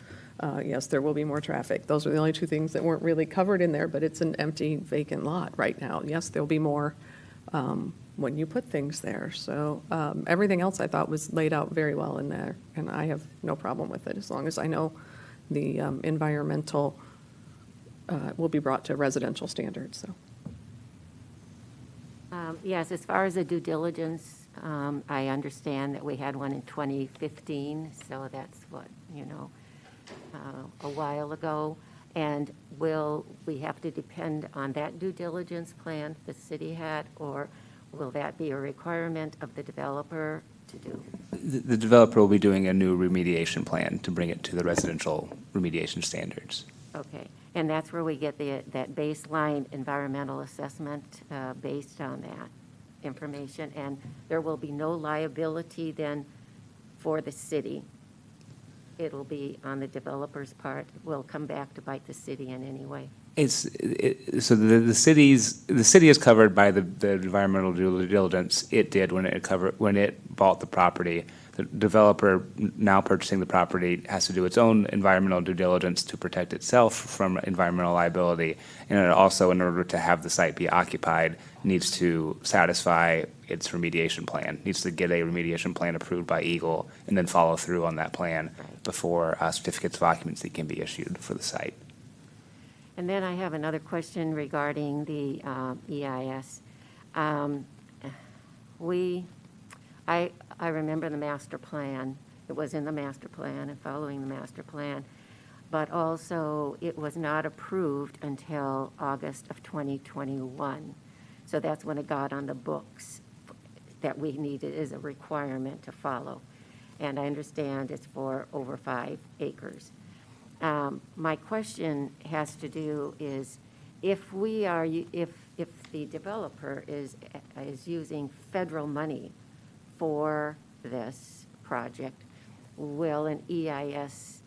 Yes, there will be more traffic. Those are the only two things that weren't really covered in there, but it's an empty, vacant lot right now. Yes, there'll be more when you put things there. So everything else I thought was laid out very well in there, and I have no problem with it as long as I know the environmental will be brought to residential standards. So. Yes, as far as the due diligence, I understand that we had one in 2015, so that's what, a while ago. And will we have to depend on that due diligence plan the city had, or will that be a requirement of the developer to do? The developer will be doing a new remediation plan to bring it to the residential remediation standards. Okay, and that's where we get that baseline environmental assessment based on that information, and there will be no liability then for the city. It'll be on the developer's part. Will come back to bite the city in any way. So the city is covered by the environmental due diligence it did when it bought the property. The developer now purchasing the property has to do its own environmental due diligence to protect itself from environmental liability, and it also, in order to have the site be occupied, needs to satisfy its remediation plan, needs to get a remediation plan approved by Eagle, and then follow through on that plan before certificates of occupancy can be issued for the site. And then I have another question regarding the EIS. I remember the master plan. It was in the master plan and following the master plan, but also it was not approved until August of 2021. So that's when it got on the books that we needed as a requirement to follow. And I understand it's for over 5 acres. My question has to do is, if the developer is using federal money for this project, will an EIS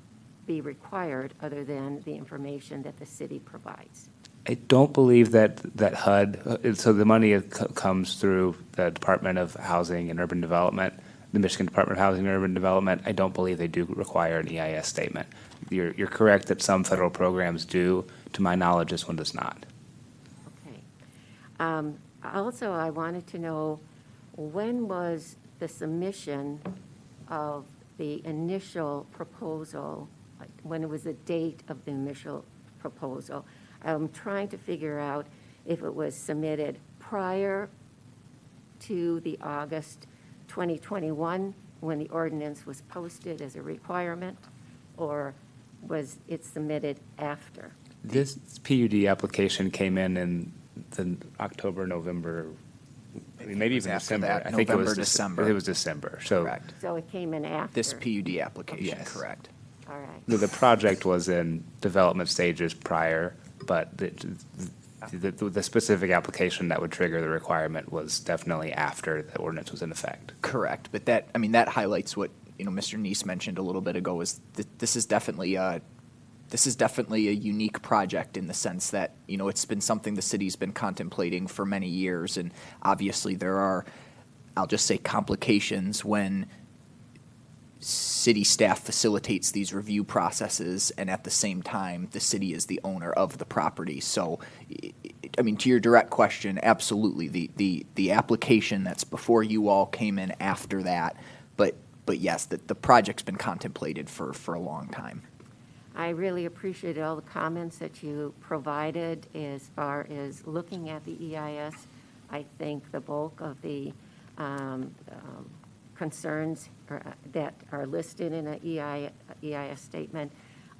be required other than the information that the city provides? I don't believe that HUD, so the money comes through the Department of Housing and Urban Development, the Michigan Department of Housing and Urban Development. I don't believe they do require an EIS statement. You're correct that some federal programs do. To my knowledge, this one does not. Okay. Also, I wanted to know, when was the submission of the initial proposal? Like, when was the date of the initial proposal? I'm trying to figure out if it was submitted prior to the August 2021, when the ordinance was posted as a requirement, or was it submitted after? This PUD application came in the October, November, maybe even December. That, I think November, it was December. It was December. So Correct. So it came in after? This PUD application, Yes. correct. All right. the project was in development stages prior, but the specific application that would trigger the requirement was definitely after the ordinance was in effect. Correct, but that highlights what, Mr. Neese mentioned a little bit ago, is this is definitely a unique project in the sense that, it's been something the city's been contemplating for many years, and obviously there are, I'll just say, complications when city staff facilitates these review processes, and at the same time, the city is the owner of the property. So, to your direct question, absolutely, the application that's before you all came in after that, but yes, the project's been contemplated for a long time. I really appreciated all the comments that you provided as far as looking at the EIS. I think the bulk of the concerns that are listed in an EIS statement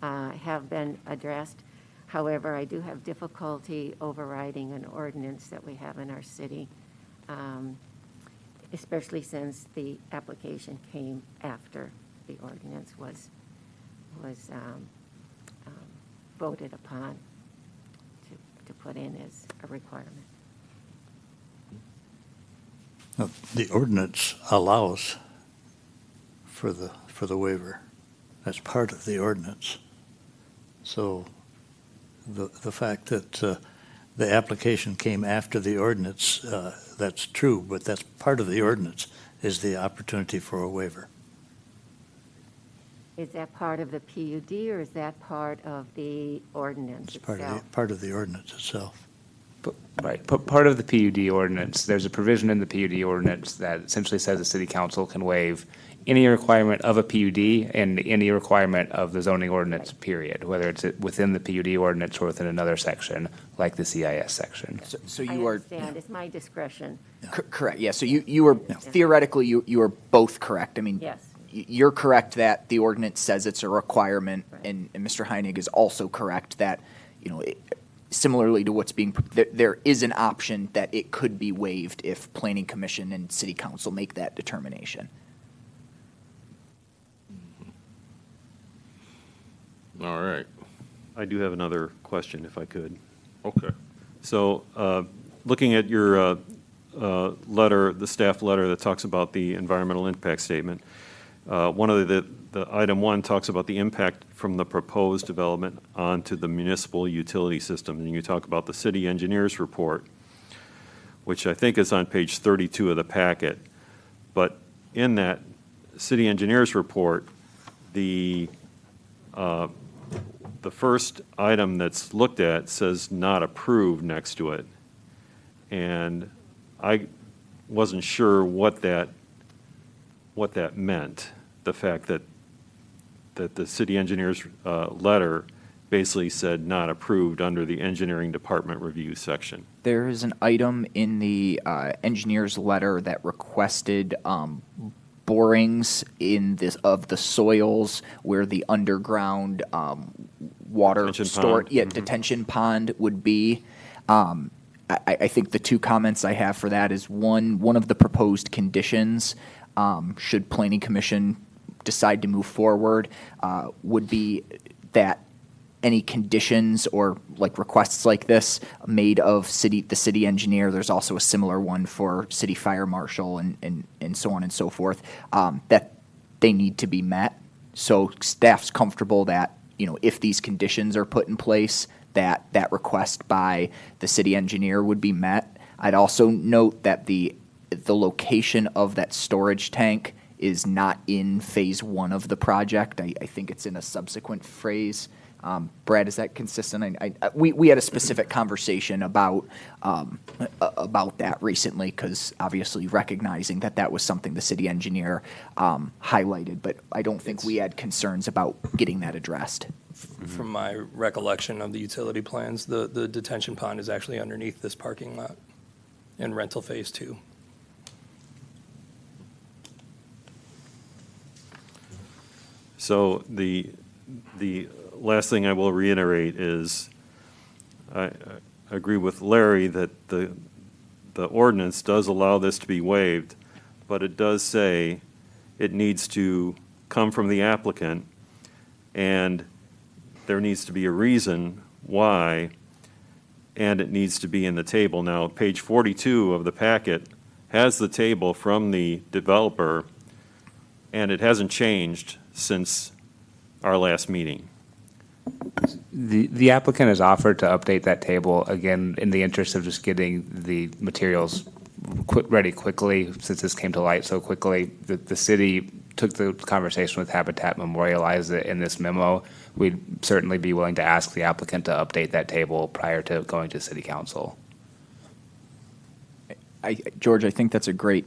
have been addressed. However, I do have difficulty overriding an ordinance that we have in our city, especially since the application came after the ordinance was voted upon to put in as a requirement. Now, the ordinance allows for the waiver. That's part of the ordinance. So the fact that the application came after the ordinance, that's true, but that's part of the ordinance, is the opportunity for a waiver. Is that part of the PUD, or is that part of the ordinance It's itself? part of the ordinance itself. Right. Part of the PUD ordinance, there's a provision in the PUD ordinance that essentially says the city council can waive any requirement of a PUD and any requirement of the zoning ordinance, period, whether it's within the PUD ordinance or within another section, like the CIS section. So I you are understand, it's my discretion. correct. Yeah. So you are theoretically you are both correct. Yes. You're correct that the ordinance says it's a requirement, and Mr. Heinig is also correct that, similarly to what's being, there is an option that it could be waived if Planning Commission and City Council make that determination. All right. I do have another question, if I could. Okay. So, looking at your letter, the staff letter that talks about the environmental impact statement, one of the item 1 talks about the impact from the proposed development onto the municipal utility system, and you talk about the city engineer's report, which I think is on page 32 of the packet. But in that city engineer's report, the first item that's looked at says not approved next to it. And I wasn't sure what that meant, the fact that the city engineer's letter basically said not approved under the engineering department review section. There is an item in the engineer's letter that requested borings in this of the soils where the underground water Detention store, pond. detention pond would be. I think the two comments I have for that is one of the proposed conditions, should Planning Commission decide to move forward, would be that any conditions or like requests like this made of the city engineer, there's also a similar one for city fire marshal and so on and so forth, that they need to be met. So staff's comfortable that, if these conditions are put in place, that request by the city engineer would be met. I'd also note that the location of that storage tank is not in phase 1 of the project. I think it's in a subsequent phase. Brad, is that consistent? We had a specific conversation about that recently, because obviously recognizing that was something the city engineer highlighted, but I don't think we had concerns about getting that addressed. From my recollection of the utility plans, the detention pond is actually underneath this parking lot in rental phase 2. So the last thing I will reiterate is I agree with Larry that the ordinance does allow this to be waived, but it does say it needs to come from the applicant, and there needs to be a reason why, and it needs to be in the table. Now, page 42 of the packet has the table from the developer, and it hasn't changed since our last meeting. The applicant has offered to update that table, again, in the interest of just getting the materials ready quickly, since this came to light so quickly. The city took the conversation with Habitat, memorialized it in this memo. We'd certainly be willing to ask the applicant to update that table prior to going to city council. George, I think that's a great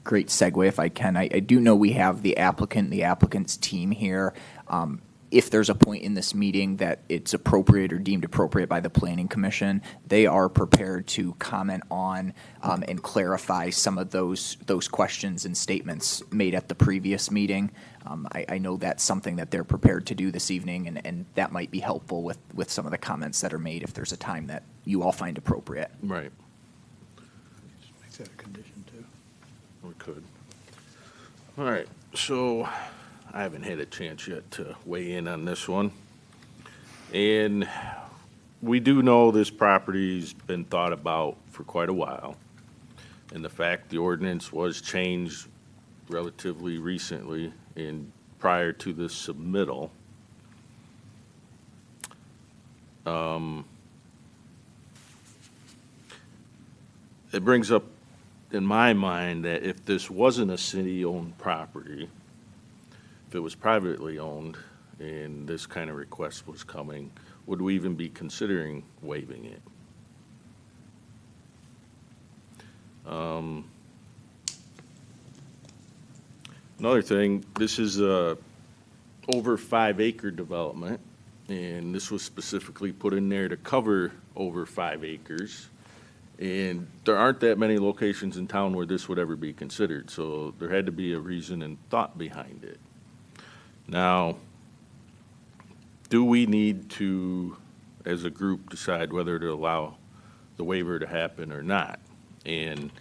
segue, if I can. I do know we have the applicant's team here. If there's a point in this meeting that it's appropriate or deemed appropriate by the Planning Commission, they are prepared to comment on and clarify some of those questions and statements made at the previous meeting. I know that's something that they're prepared to do this evening, and that might be helpful with some of the comments that are made if there's a time that you all find appropriate. Right. Make that a condition, too. We could. All right, so I haven't had a chance yet to weigh in on this one. And we do know this property's been thought about for quite a while. And the fact the ordinance was changed relatively recently prior to the submittal. It brings up in my mind that if this wasn't a city-owned property, if it was privately owned and this kind of request was coming, would we even be considering waiving it? Another thing, this is a over 5 acre development, and this was specifically put in there to cover over 5 acres. And there aren't that many locations in town where this would ever be considered, so there had to be a reason and thought behind it. Now, do we need to, as a group, decide whether to allow the waiver to happen or not? And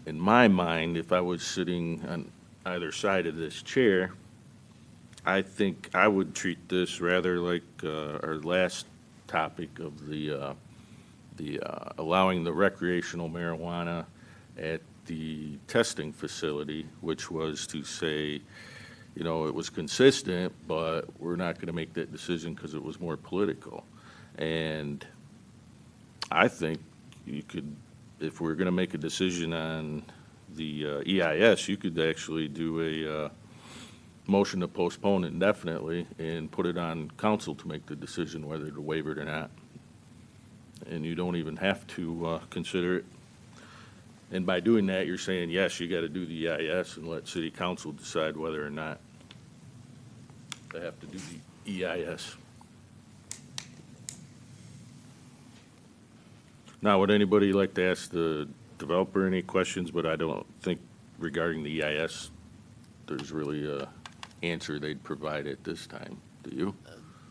in my mind, if I was sitting on either side of this chair, I think I would treat this rather like our last topic of the allowing the recreational marijuana at the testing facility, which was to say, you know, it was consistent, but we're not going to make that decision because it was more political. And I think you could, if we're going to make a decision on the EIS, you could actually do a motion to postpone indefinitely and put it on council to make the decision whether to waive it or not. And you don't even have to consider it. And by doing that, you're saying, yes, you got to do the EIS and let city council decide whether or not they have to do the EIS. Now, would anybody like to ask the developer any questions? But I don't think regarding the EIS, there's really a answer they'd provide at this time. Do you?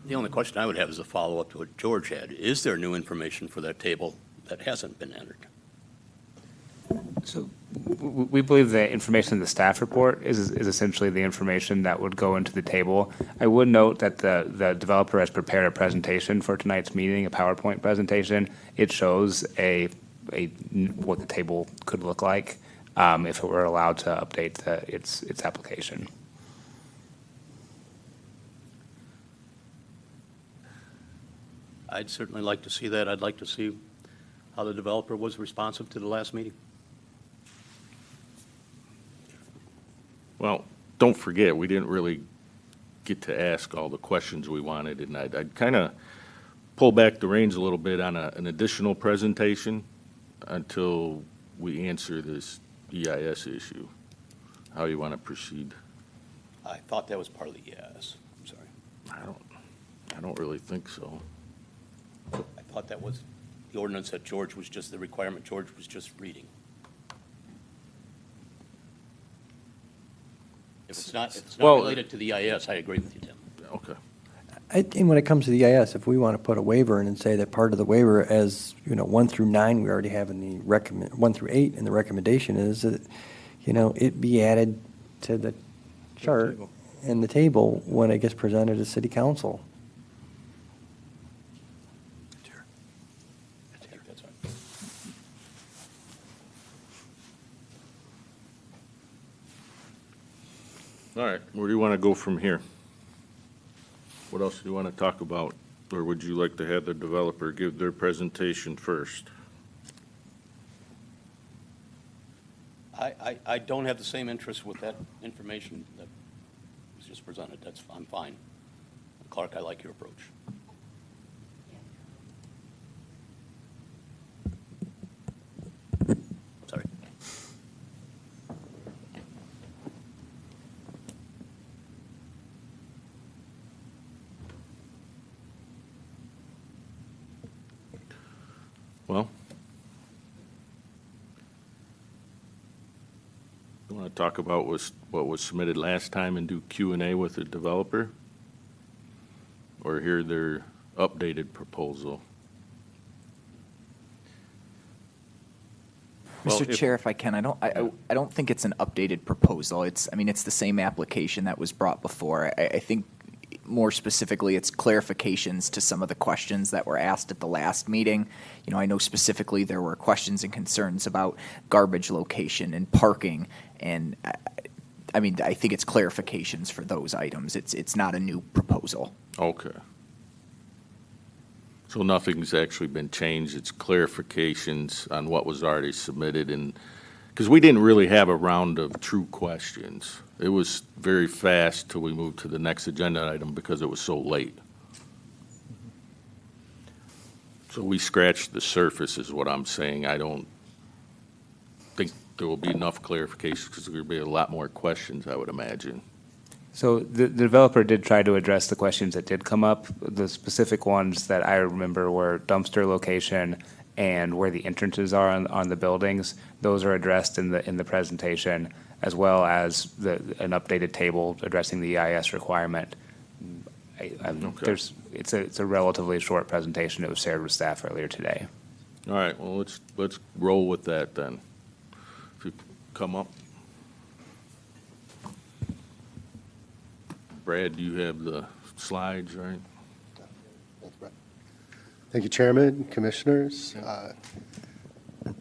The only question I would have is a follow-up to what George had. Is there new information for that table that hasn't been entered? So we believe the information in the staff report is essentially the information that would go into the table. I would note that the developer has prepared a presentation for tonight's meeting, a PowerPoint presentation. It shows what the table could look like if it were allowed to update its application. I'd certainly like to see that. I'd like to see how the developer was responsive to the last meeting. Well, don't forget, we didn't really get to ask all the questions we wanted, and I'd kind of pull back the reins a little bit on an additional presentation until we answer this EIS issue. How you want to proceed? I thought that was part of the EIS. I'm sorry. I don't really think so. I thought that was the ordinance that George was just, the requirement George was just reading. If it's not related to the EIS, I agree with you, Tim. Okay. And when it comes to the EIS, if we want to put a waiver in and say that part of the waiver, as, 1 through 9, we already have in the 1 through 8, and the recommendation is that, it be added to the chart and the table when it gets presented to city council. I think that's right. All right, where do you want to go from here? What else do you want to talk about? Or would you like to have the developer give their presentation first? I don't have the same interest with that information that was just presented. I'm fine. Clark, I like your approach. Sorry. Well, you want to talk about what was submitted last time and do Q&A with the developer? Or hear their updated proposal? Mr. Chair, if I can, I don't think it's an updated proposal. It's the same application that was brought before. I think more specifically, it's clarifications to some of the questions that were asked at the last meeting. I know specifically there were questions and concerns about garbage location and parking, and I think it's clarifications for those items. It's not a new proposal. Okay. So nothing's actually been changed, it's clarifications on what was already submitted, and, because we didn't really have a round of true questions. It was very fast till we moved to the next agenda item because it was so late. So we scratched the surface is what I'm saying. I don't think there will be enough clarifications because there will be a lot more questions, I would imagine. So the developer did try to address the questions that did come up. The specific ones that I remember were dumpster location and where the entrances are on the buildings. Those are addressed in the presentation, as well as an updated table addressing the EIS requirement. It's a relatively short presentation. It was shared with staff earlier today. All right, well, let's roll with that then. If you come up. Brad, do you have the slides, right? Thank you, Chairman, Commissioners.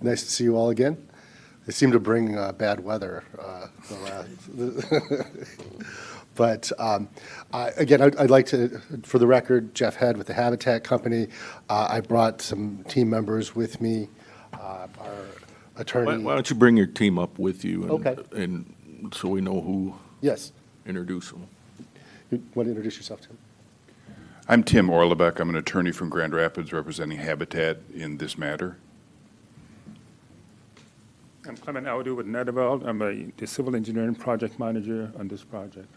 Nice to see you all again. They seem to bring bad weather. But again, I'd like to, for the record, Jeff Head with the Habitat Company. I brought some team members with me. Our attorney. Why don't you bring your team up with you? And, Okay. And so we know who. Yes. Introduce them. You want to introduce yourself, Tim? I'm Tim Orlebeck. I'm an attorney from Grand Rapids representing Habitat in this matter. I'm Clement Audu with Netherveld. I'm the civil engineering project manager on this project.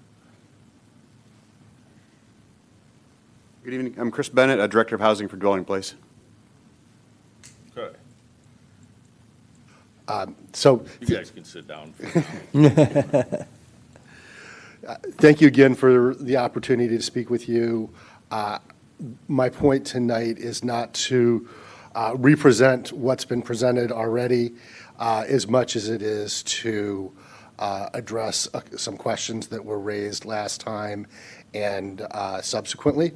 Good evening. I'm Chris Bennett, a director of housing for Dwelling Place. Okay. So You guys can sit down. for now. thank you again for the opportunity to speak with you. My point tonight is not to represent what's been presented already as much as it is to address some questions that were raised last time and subsequently,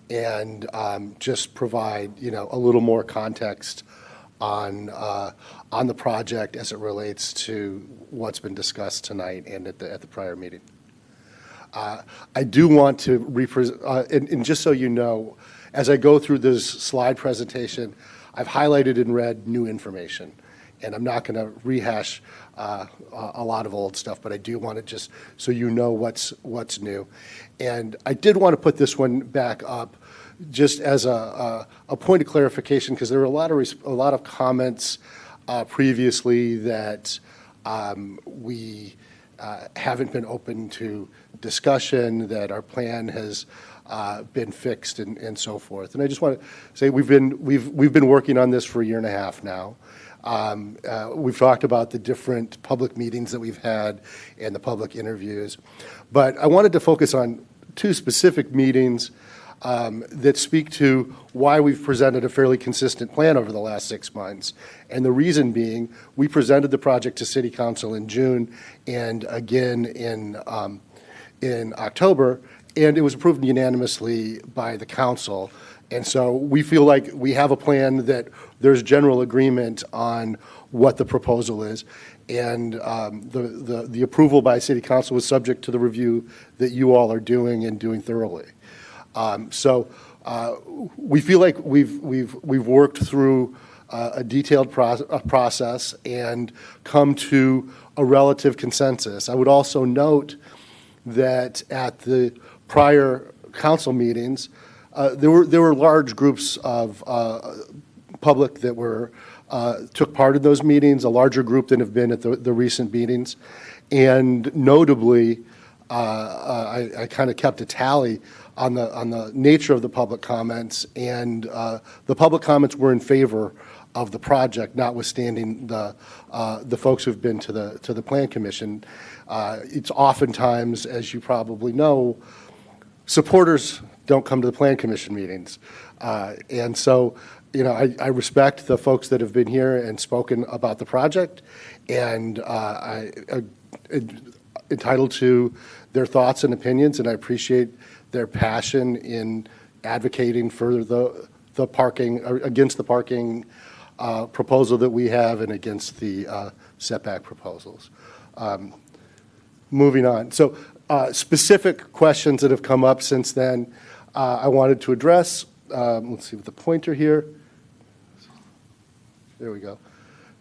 and just provide, a little more context on the project as it relates to what's been discussed tonight and at the prior meeting. I do want to and just so you know, as I go through this slide presentation, I've highlighted in red new information, and I'm not going to rehash a lot of old stuff, but I do want to just so you know what's new. And I did want to put this one back up just as a point of clarification, because there were a lot of comments previously that we haven't been open to discussion, that our plan has been fixed and so forth. And I just want to say we've been working on this for a year and a half now. We've talked about the different public meetings that we've had and the public interviews, but I wanted to focus on two specific meetings that speak to why we've presented a fairly consistent plan over the last 6 months. And the reason being, we presented the project to City Council in June and again in October, and it was approved unanimously by the council. And so we feel like we have a plan that there's general agreement on what the proposal is. And the approval by City Council was subject to the review that you all are doing and doing thoroughly. So we feel like we've worked through a detailed process and come to a relative consensus. I would also note that at the prior council meetings, there were large groups of public that took part in those meetings, a larger group than have been at the recent meetings. And notably, I kind of kept a tally on the nature of the public comments, and the public comments were in favor of the project, notwithstanding the folks who've been to the Plan Commission. It's oftentimes, as you probably know, supporters don't come to the Plan Commission meetings. And so, I respect the folks that have been here and spoken about the project, and I'm entitled to their thoughts and opinions, and I appreciate their passion in advocating for the parking, or against the parking proposal that we have and against the setback proposals. Moving on. So specific questions that have come up since then, I wanted to address. Let's see with the pointer here. There we go.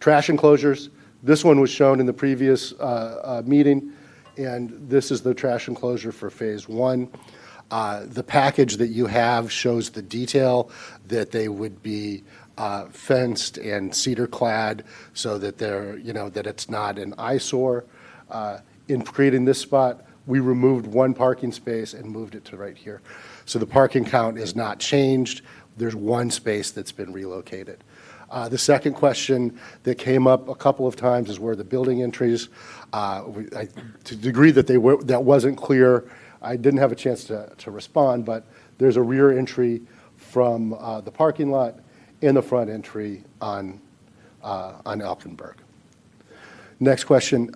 Trash enclosures. This one was shown in the previous meeting, and this is the trash enclosure for Phase 1. The package that you have shows the detail that they would be fenced and cedar clad so that that it's not an eyesore. In creating this spot, we removed one parking space and moved it to right here. So the parking count is not changed. There's one space that's been relocated. The second question that came up a couple of times is where the building entries. To the degree that that wasn't clear, I didn't have a chance to respond, but there's a rear entry from the parking lot and the front entry on Elkenberg. Next question.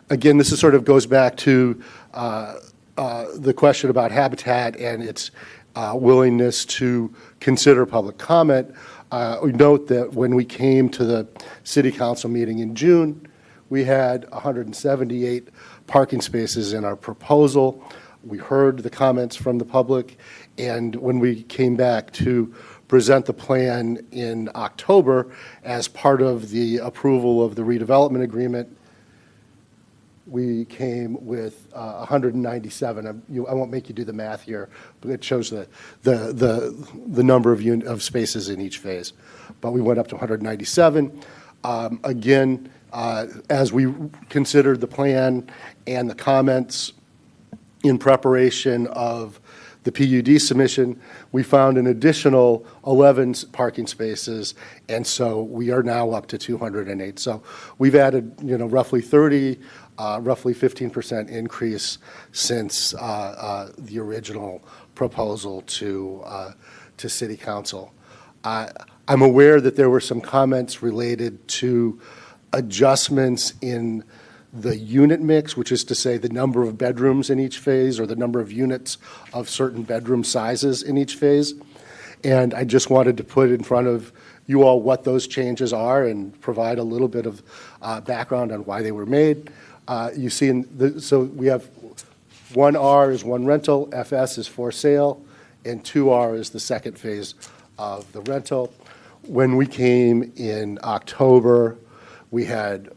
Again, this is sort of goes back to the question about Habitat and its willingness to consider public comment. We note that when we came to the City Council meeting in June, we had 178 parking spaces in our proposal. We heard the comments from the public, and when we came back to present the plan in October as part of the approval of the redevelopment agreement, we came with 197. I won't make you do the math here, but it shows the number of spaces in each phase. But we went up to 197. Again, as we considered the plan and the comments in preparation of the PUD submission, we found an additional 11 parking spaces, and so we are now up to 208. So we've added, roughly 30, roughly 15% increase since the original proposal to City Council. I'm aware that there were some comments related to adjustments in the unit mix, which is to say the number of bedrooms in each phase or the number of units of certain bedroom sizes in each phase. And I just wanted to put in front of you all what those changes are and provide a little bit of background on why they were made. You see, so we have 1R is one rental, FS is for sale, and 2R is the second phase of the rental. When we came in October, we had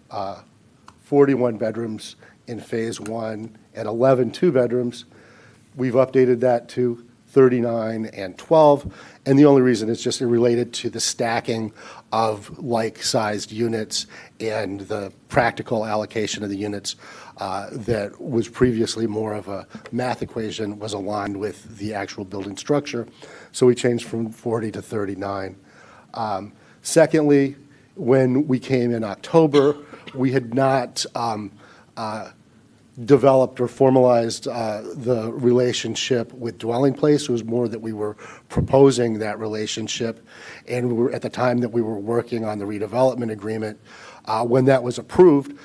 41 bedrooms in phase 1 and 11 two-bedrooms. We've updated that to 39 and 12, and the only reason is just related to the stacking of like-sized units and the practical allocation of the units that was previously more of a math equation was aligned with the actual building structure. So we changed from 40 to 39. Secondly, when we came in October, we had not developed or formalized the relationship with Dwelling Place. It was more that we were proposing that relationship, and we were, at the time that we were working on the redevelopment agreement, when that was approved,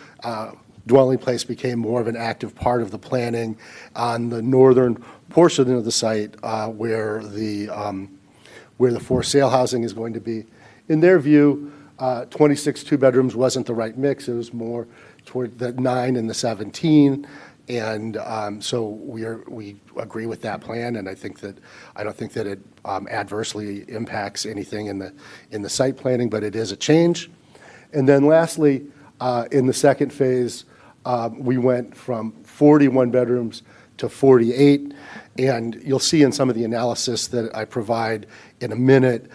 Dwelling Place became more of an active part of the planning on the northern portion of the site where the for sale housing is going to be. In their view, 26 two-bedrooms wasn't the right mix. It was more toward the 9 and the 17, and so we agree with that plan. And I don't think that it adversely impacts anything in the site planning, but it is a change. And then lastly, in the second phase, we went from 41 bedrooms to 48, and you'll see in some of the analysis that I provide in a minute.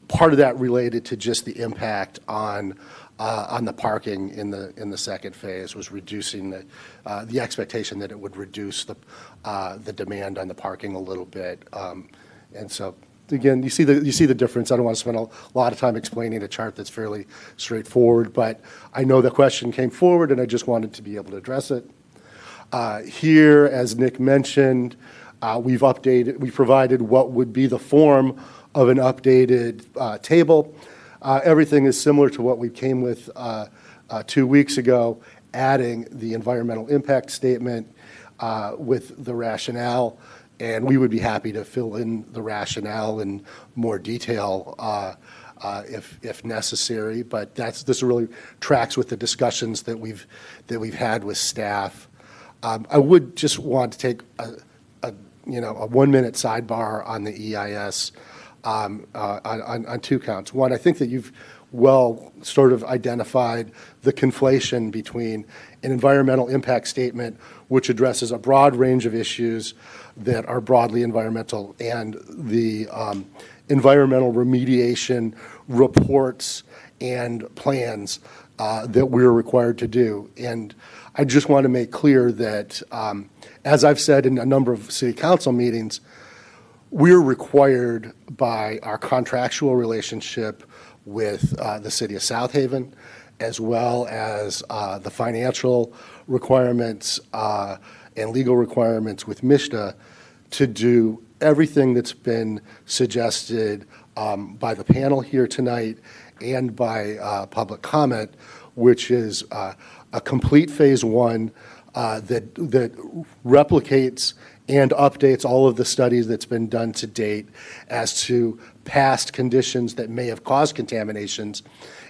Part of that related to just the impact on the parking in the second phase was reducing the expectation that it would reduce the demand on the parking a little bit, and so again you see the difference. I don't want to spend a lot of time explaining a chart that's fairly straightforward, but I know the question came forward and I just wanted to be able to address it. Here, as Nick mentioned, we provided what would be the form of an updated table. Everything is similar to what we came with 2 weeks ago, adding the environmental impact statement with the rationale, and we would be happy to fill in the rationale in more detail if necessary. But this really tracks with the discussions that we've had with staff. I would just want to take a 1-minute sidebar on the EIS. On two counts. One, I think that you've well sort of identified the conflation between an environmental impact statement, which addresses a broad range of issues that are broadly environmental, and the environmental remediation reports and plans that we're required to do. And I just want to make clear that, as I've said in a number of city council meetings, we're required by our contractual relationship with the city of South Haven, as well as the financial requirements and legal requirements with MSHDA, to do everything that's been suggested by the panel here tonight and by public comment, which is a complete phase 1 that replicates and updates all of the studies that's been done to date as to past conditions that may have caused contaminations.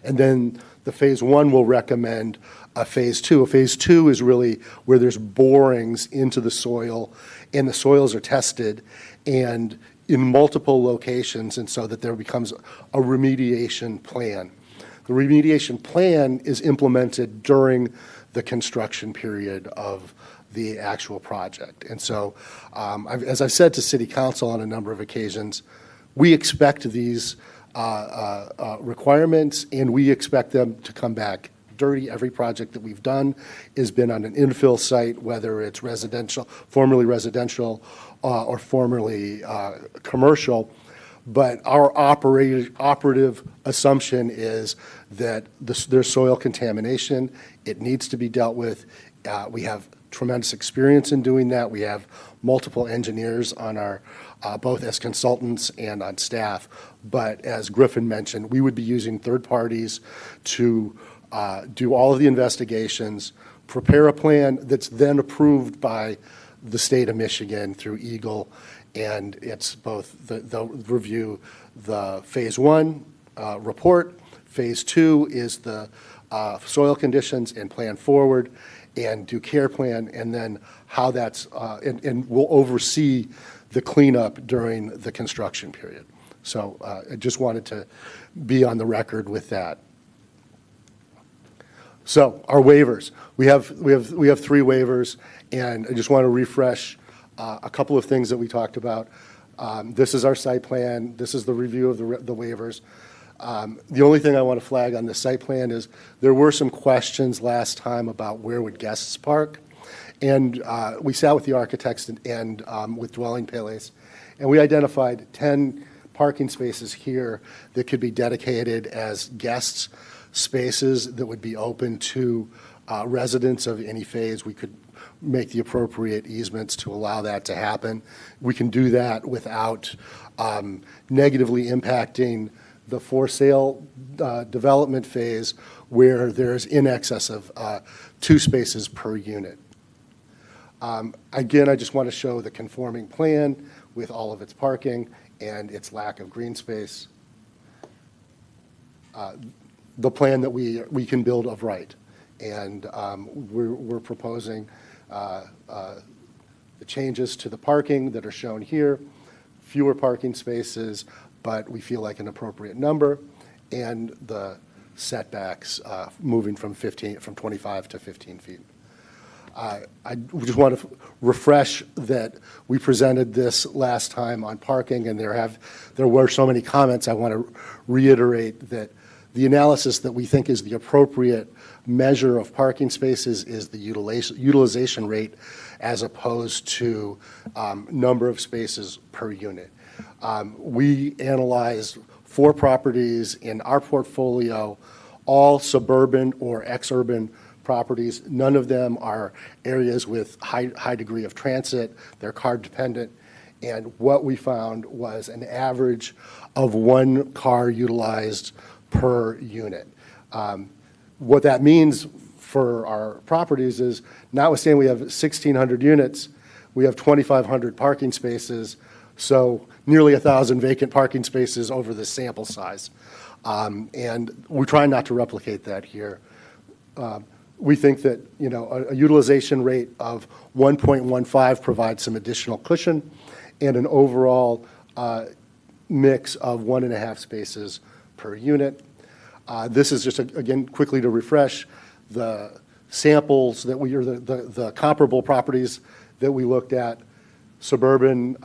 And then the phase 1 will recommend a phase 2. A phase 2 is really where there's borings into the soil, and the soils are tested and in multiple locations, and so that there becomes a remediation plan. The remediation plan is implemented during the construction period of the actual project. And so, as I've said to City Council on a number of occasions, we expect these requirements, and we expect them to come back dirty. Every project that we've done has been on an infill site, whether it's residential, formerly residential, or formerly commercial. But our operative assumption is that there's soil contamination. It needs to be dealt with. We have tremendous experience in doing that. We have multiple engineers on our, both as consultants and on staff. But as Griffin mentioned, we would be using third parties to do all of the investigations, prepare a plan that's then approved by the state of Michigan through Eagle. And it's both, they'll review the Phase 1 report. Phase 2 is the soil conditions and plan forward and do care plan, and then how that's, and we'll oversee the cleanup during the construction period. So I just wanted to be on the record with that. So our waivers, we have 3 waivers, and I just want to refresh a couple of things that we talked about. This is our site plan. This is the review of the waivers. The only thing I want to flag on the site plan is there were some questions last time about where would guests park. And we sat with the architects and with Dwelling Palace, and we identified 10 parking spaces here that could be dedicated as guests spaces that would be open to residents of any phase. We could make the appropriate easements to allow that to happen. We can do that without negatively impacting the for sale development phase where there's in excess of 2 spaces per unit. Again, I just want to show the conforming plan with all of its parking and its lack of green space. The plan that we can build of right. And we're proposing the changes to the parking that are shown here, fewer parking spaces, but we feel like an appropriate number, and the setbacks moving from 25 to 15 feet. I just want to refresh that we presented this last time on parking, and there were so many comments. I want to reiterate that the analysis that we think is the appropriate measure of parking spaces is the utilization rate as opposed to number of spaces per unit. We analyzed 4 properties in our portfolio, all suburban or ex-urban properties. None of them are areas with high degree of transit. They're car dependent. And what we found was an average of 1 car utilized per unit. What that means for our properties is, notwithstanding we have 1,600 units, we have 2,500 parking spaces, so nearly 1,000 vacant parking spaces over the sample size. And we're trying not to replicate that here. We think that a utilization rate of 1.15 provides some additional cushion and an overall mix of 1.5 spaces per unit. This is just, again, quickly to refresh the samples that the comparable properties that we looked at: suburban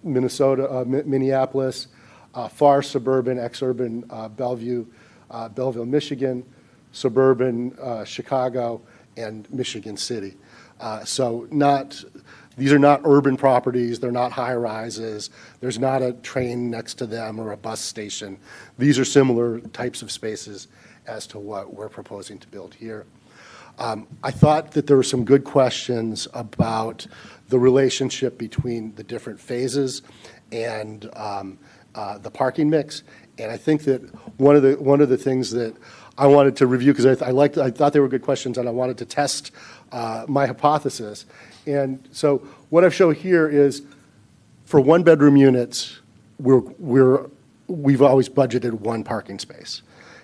Minneapolis, far suburban, ex-urban Belleville, Michigan, suburban Chicago, and Michigan City. So these are not urban properties. They're not high-rises. There's not a train next to them or a bus station. These are similar types of spaces as to what we're proposing to build here. I thought that there were some good questions about the relationship between the different phases and the parking mix. And I think that one of the things that I wanted to review, because I thought they were good questions, and I wanted to test my hypothesis. And so what I've shown here is, for 1-bedroom units, we've always budgeted 1 parking space.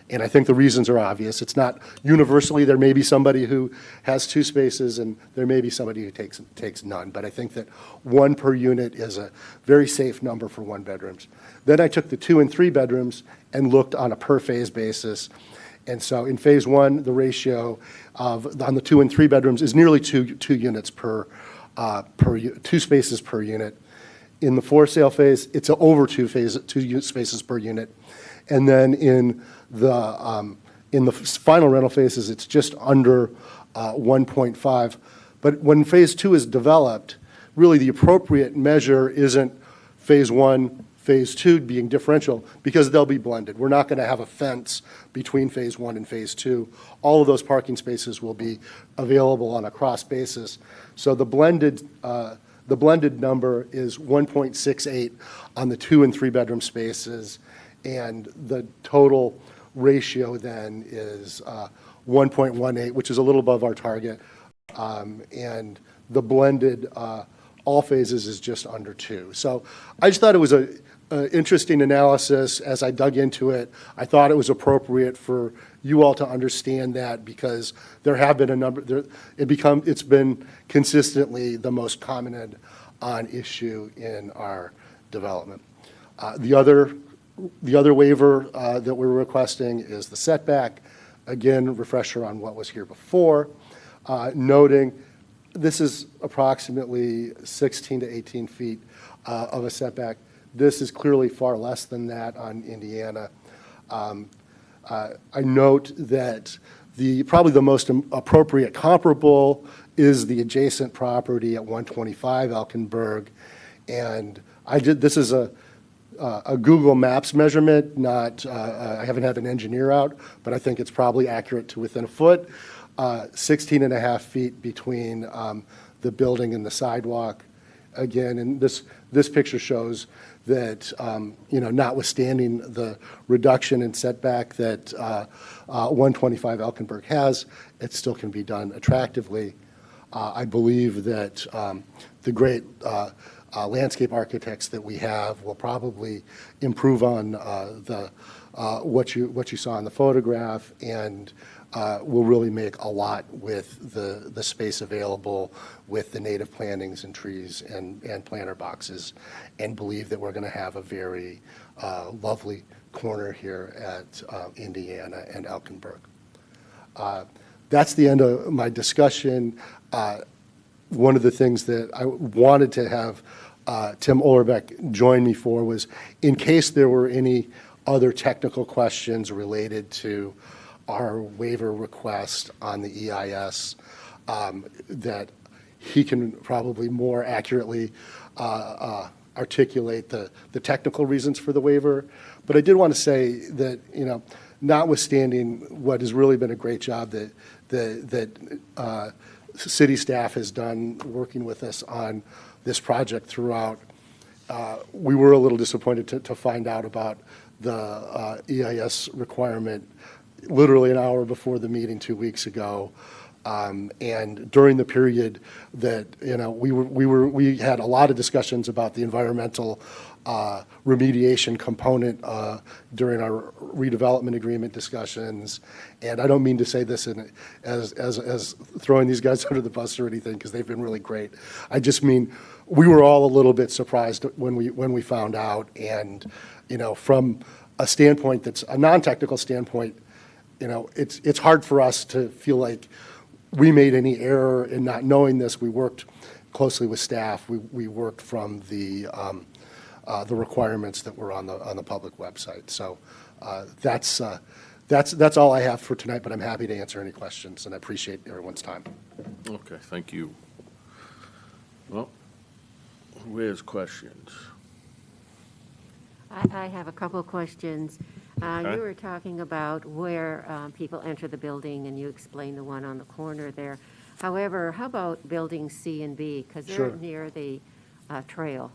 And I think the reasons are obvious. It's not universally. There may be somebody who has 2 spaces, and there may be somebody who takes none. But I think that 1 per unit is a very safe number for 1-bedrooms. Then I took the 2 and 3 bedrooms and looked on a per phase basis. And so in phase 1, the ratio on the 2 and 3 bedrooms is nearly 2 units per 2 spaces per unit. In the for sale phase, it's over 2 spaces per unit. And then in the In the final rental phases, it's just under 1.5. But when Phase 2 is developed, really the appropriate measure isn't Phase 1, Phase 2 being differential, because they'll be blended. We're not going to have a fence between Phase 1 and Phase 2. All of those parking spaces will be available on a cross basis. So the blended number is 1.68 on the 2 and 3 bedroom spaces, and the total ratio then is 1.18, which is a little above our target. And the blended all phases is just under 2. So I just thought it was an interesting analysis. As I dug into it, I thought it was appropriate for you all to understand that, because there have been a number, it's been consistently the most commented on issue in our development. The other waiver that we're requesting is the setback. Again, refresher on what was here before, noting this is approximately 16 to 18 feet of a setback. This is clearly far less than that on Indiana. I note that probably the most appropriate comparable is the adjacent property at 125 Elkinberg. And this is a Google Maps measurement, not, I haven't had an engineer out, but I think it's probably accurate to within a foot. 16 and a half feet between the building and the sidewalk. Again, and this picture shows that, notwithstanding the reduction in setback that 125 Elkinberg has, it still can be done attractively. I believe that the great landscape architects that we have will probably improve on what you saw in the photograph, and will really make a lot with the space available with the native plantings and trees and planter boxes, and believe that we're going to have a very lovely corner here at Indiana and Elkinberg. That's the end of my discussion. One of the things that I wanted to have Tim Ollerbeck join me for was, in case there were any other technical questions related to our waiver request on the EIS, that he can probably more accurately articulate the technical reasons for the waiver. But I did want to say that, notwithstanding what has really been a great job that city staff has done working with us on this project throughout, we were a little disappointed to find out about the EIS requirement literally an hour before the meeting 2 weeks ago. And during the period that, we had a lot of discussions about the environmental remediation component during our redevelopment agreement discussions. And I don't mean to say this as throwing these guys under the bus or anything, because they've been really great. I just mean, we were all a little bit surprised when we found out. And, from a standpoint that's a non-technical standpoint, it's hard for us to feel like we made any error in not knowing this. We worked closely with staff. We worked from the requirements that were on the public website. So that's all I have for tonight, but I'm happy to answer any questions, and I appreciate everyone's time. Okay, thank you. Well, who has questions? I have a couple of questions. You were talking about where people enter the building, and you explained the one on the corner there. However, how about buildings C and B? Because they're Sure. near the trail.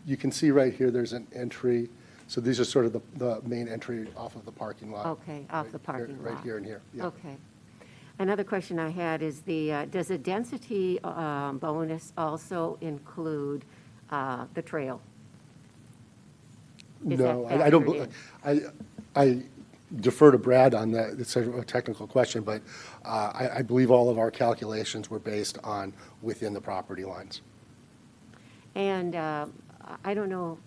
You can see right here, there's an entry. So these are sort of the main entry off of the parking lot. Okay, off the parking lot. Right here and here. Yeah. Okay. Another question I had is does the density bonus also include the trail? Is No, that I don't, factored in? I defer to Brad on that. It's a technical question, but I believe all of our calculations were based on within the property lines. And I don't know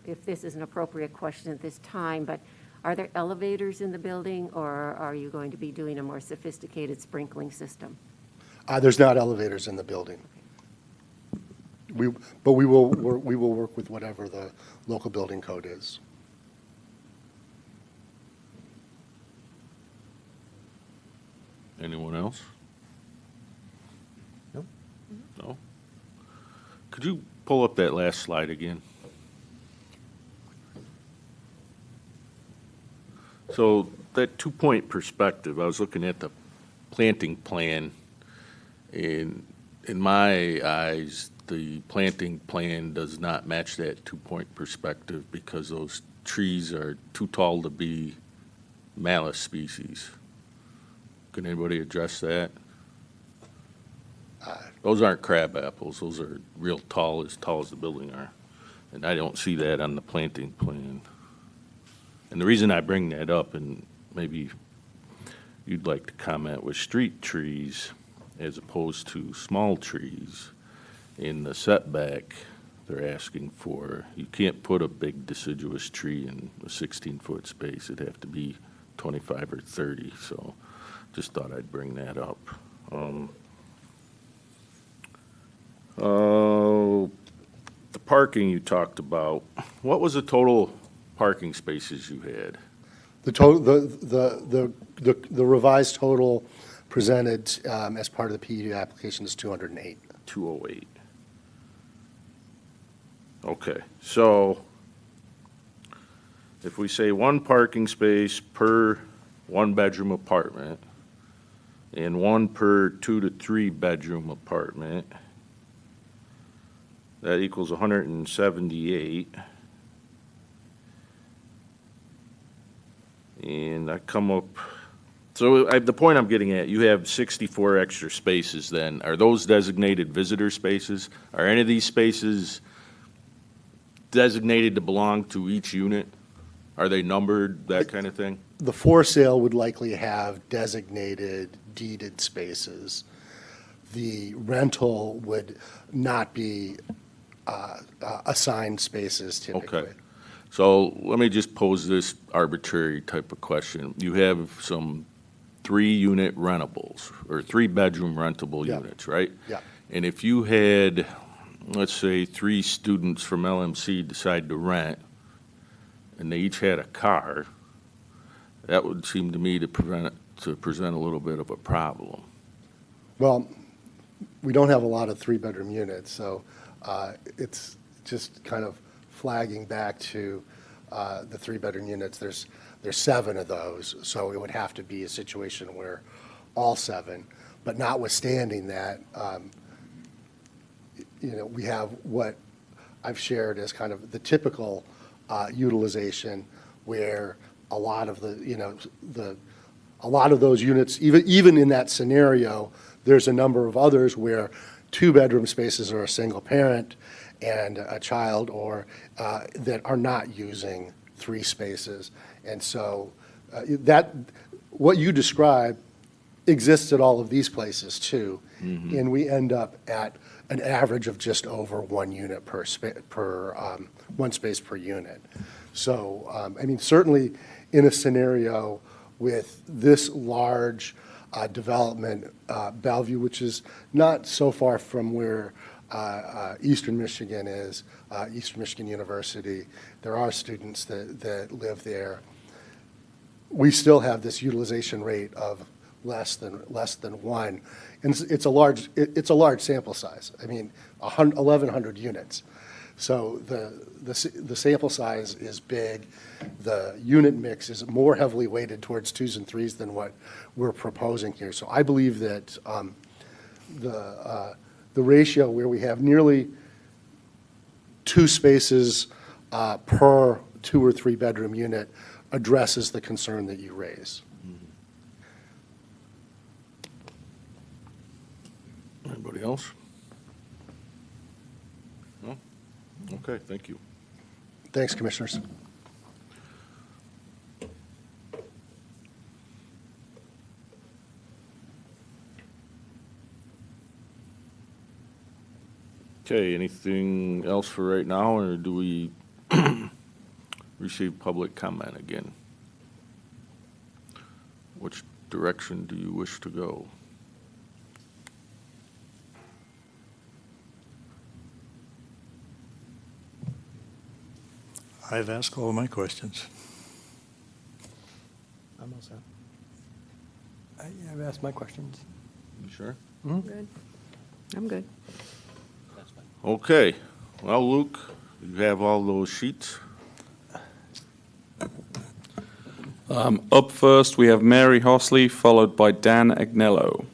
if this is an appropriate question at this time, but are there elevators in the building, or are you going to be doing a more sophisticated sprinkling system? There's not elevators in the building. But we will work with whatever the local building code is. Anyone else? No. No? Could you pull up that last slide again? So that two-point perspective, I was looking at the planting plan, and in my eyes, the planting plan does not match that two-point perspective because those trees are too tall to be malus species. Can anybody address that? Those aren't crab apples. Those are real tall as the building are. And I don't see that on the planting plan. And the reason I bring that up, and maybe you'd like to comment, with street trees as opposed to small trees, in the setback they're asking for, you can't put a big deciduous tree in a 16-foot space. It'd have to be 25 or 30, so just thought I'd bring that up. The parking you talked about, what was the total parking spaces you had? The total, the revised total presented as part of the PUD application is 208. 208. Okay, so if we say one parking space per one-bedroom apartment and one per 2 to 3 bedroom apartment, that equals 178. And I come up, so the point I'm getting at, you have 64 extra spaces then. Are those designated visitor spaces? Are any of these spaces designated to belong to each unit? Are they numbered, that kind of thing? The for sale would likely have designated deeded spaces. The rental would not be assigned spaces typically. Okay. So let me just pose this arbitrary type of question. You have some 3-unit rentables, or 3-bedroom rentable Yeah. units, right? Yeah. And if you had, let's say, 3 students from LMC decide to rent, and they each had a car, that would seem to me to present a little bit of a problem. Well, we don't have a lot of 3-bedroom units, so it's just kind of flagging back to the 3-bedroom units. There's 7 of those, so it would have to be a situation where all 7. But notwithstanding that, we have what I've shared as kind of the typical utilization, where a lot of a lot of those units, even in that scenario, there's a number of others where 2-bedroom spaces are a single parent and a child, or that are not using 3 spaces. And so that, what you describe exists at all of these places too. Mm-hmm. And we end up at an average of just over 1 unit per 1 space per unit. So, I mean, certainly in a scenario with this large development, Bellevue, which is not so far from where Eastern Michigan is, Eastern Michigan University. There are students that live there. We still have this utilization rate of less than 1, and it's a large sample size. I mean, 1,100 units. So the sample size is big. The unit mix is more heavily weighted towards 2s and 3s than what we're proposing here. So I believe that the ratio where we have nearly 2 spaces per 2 or 3 bedroom unit addresses the concern that you raise. Anybody else? No? Okay, thank you. Thanks, Commissioners. Okay, anything else for right now, or do we receive public comment again? Which direction do you wish to go? I've asked all my questions. I'm all set. I've asked my questions. You sure? Good. I'm good. Okay. Well, Luke, you have all those sheets? Up first, we have Mary Horsley, followed by Dan Agnello.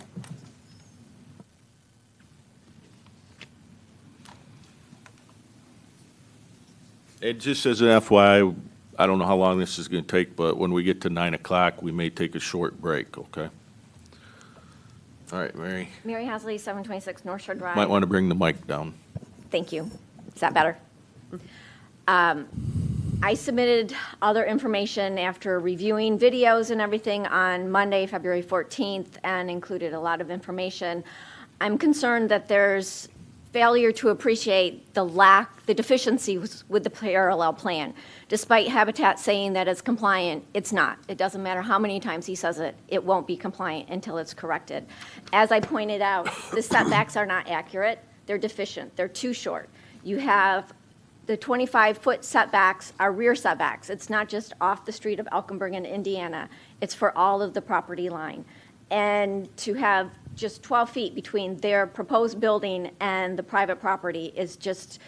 It just as an FYI, I don't know how long this is going to take, but when we get to 9 o'clock, we may take a short break, okay? All right, Mary, Mary Hasley, 726 North Shore Drive. might want to bring the mic down. Thank you. Is that better? I submitted other information after reviewing videos and everything on Monday, February 14th, and included a lot of information. I'm concerned that there's failure to appreciate the deficiency with the parallel plan. Despite Habitat saying that it's compliant, it's not. It doesn't matter how many times he says it, it won't be compliant until it's corrected. As I pointed out, the setbacks are not accurate. They're deficient. They're too short. You have the 25-foot setbacks are rear setbacks. It's not just off the street of Elkenberg in Indiana. It's for all of the property line. And to have just 12 feet between their proposed building and the private property is just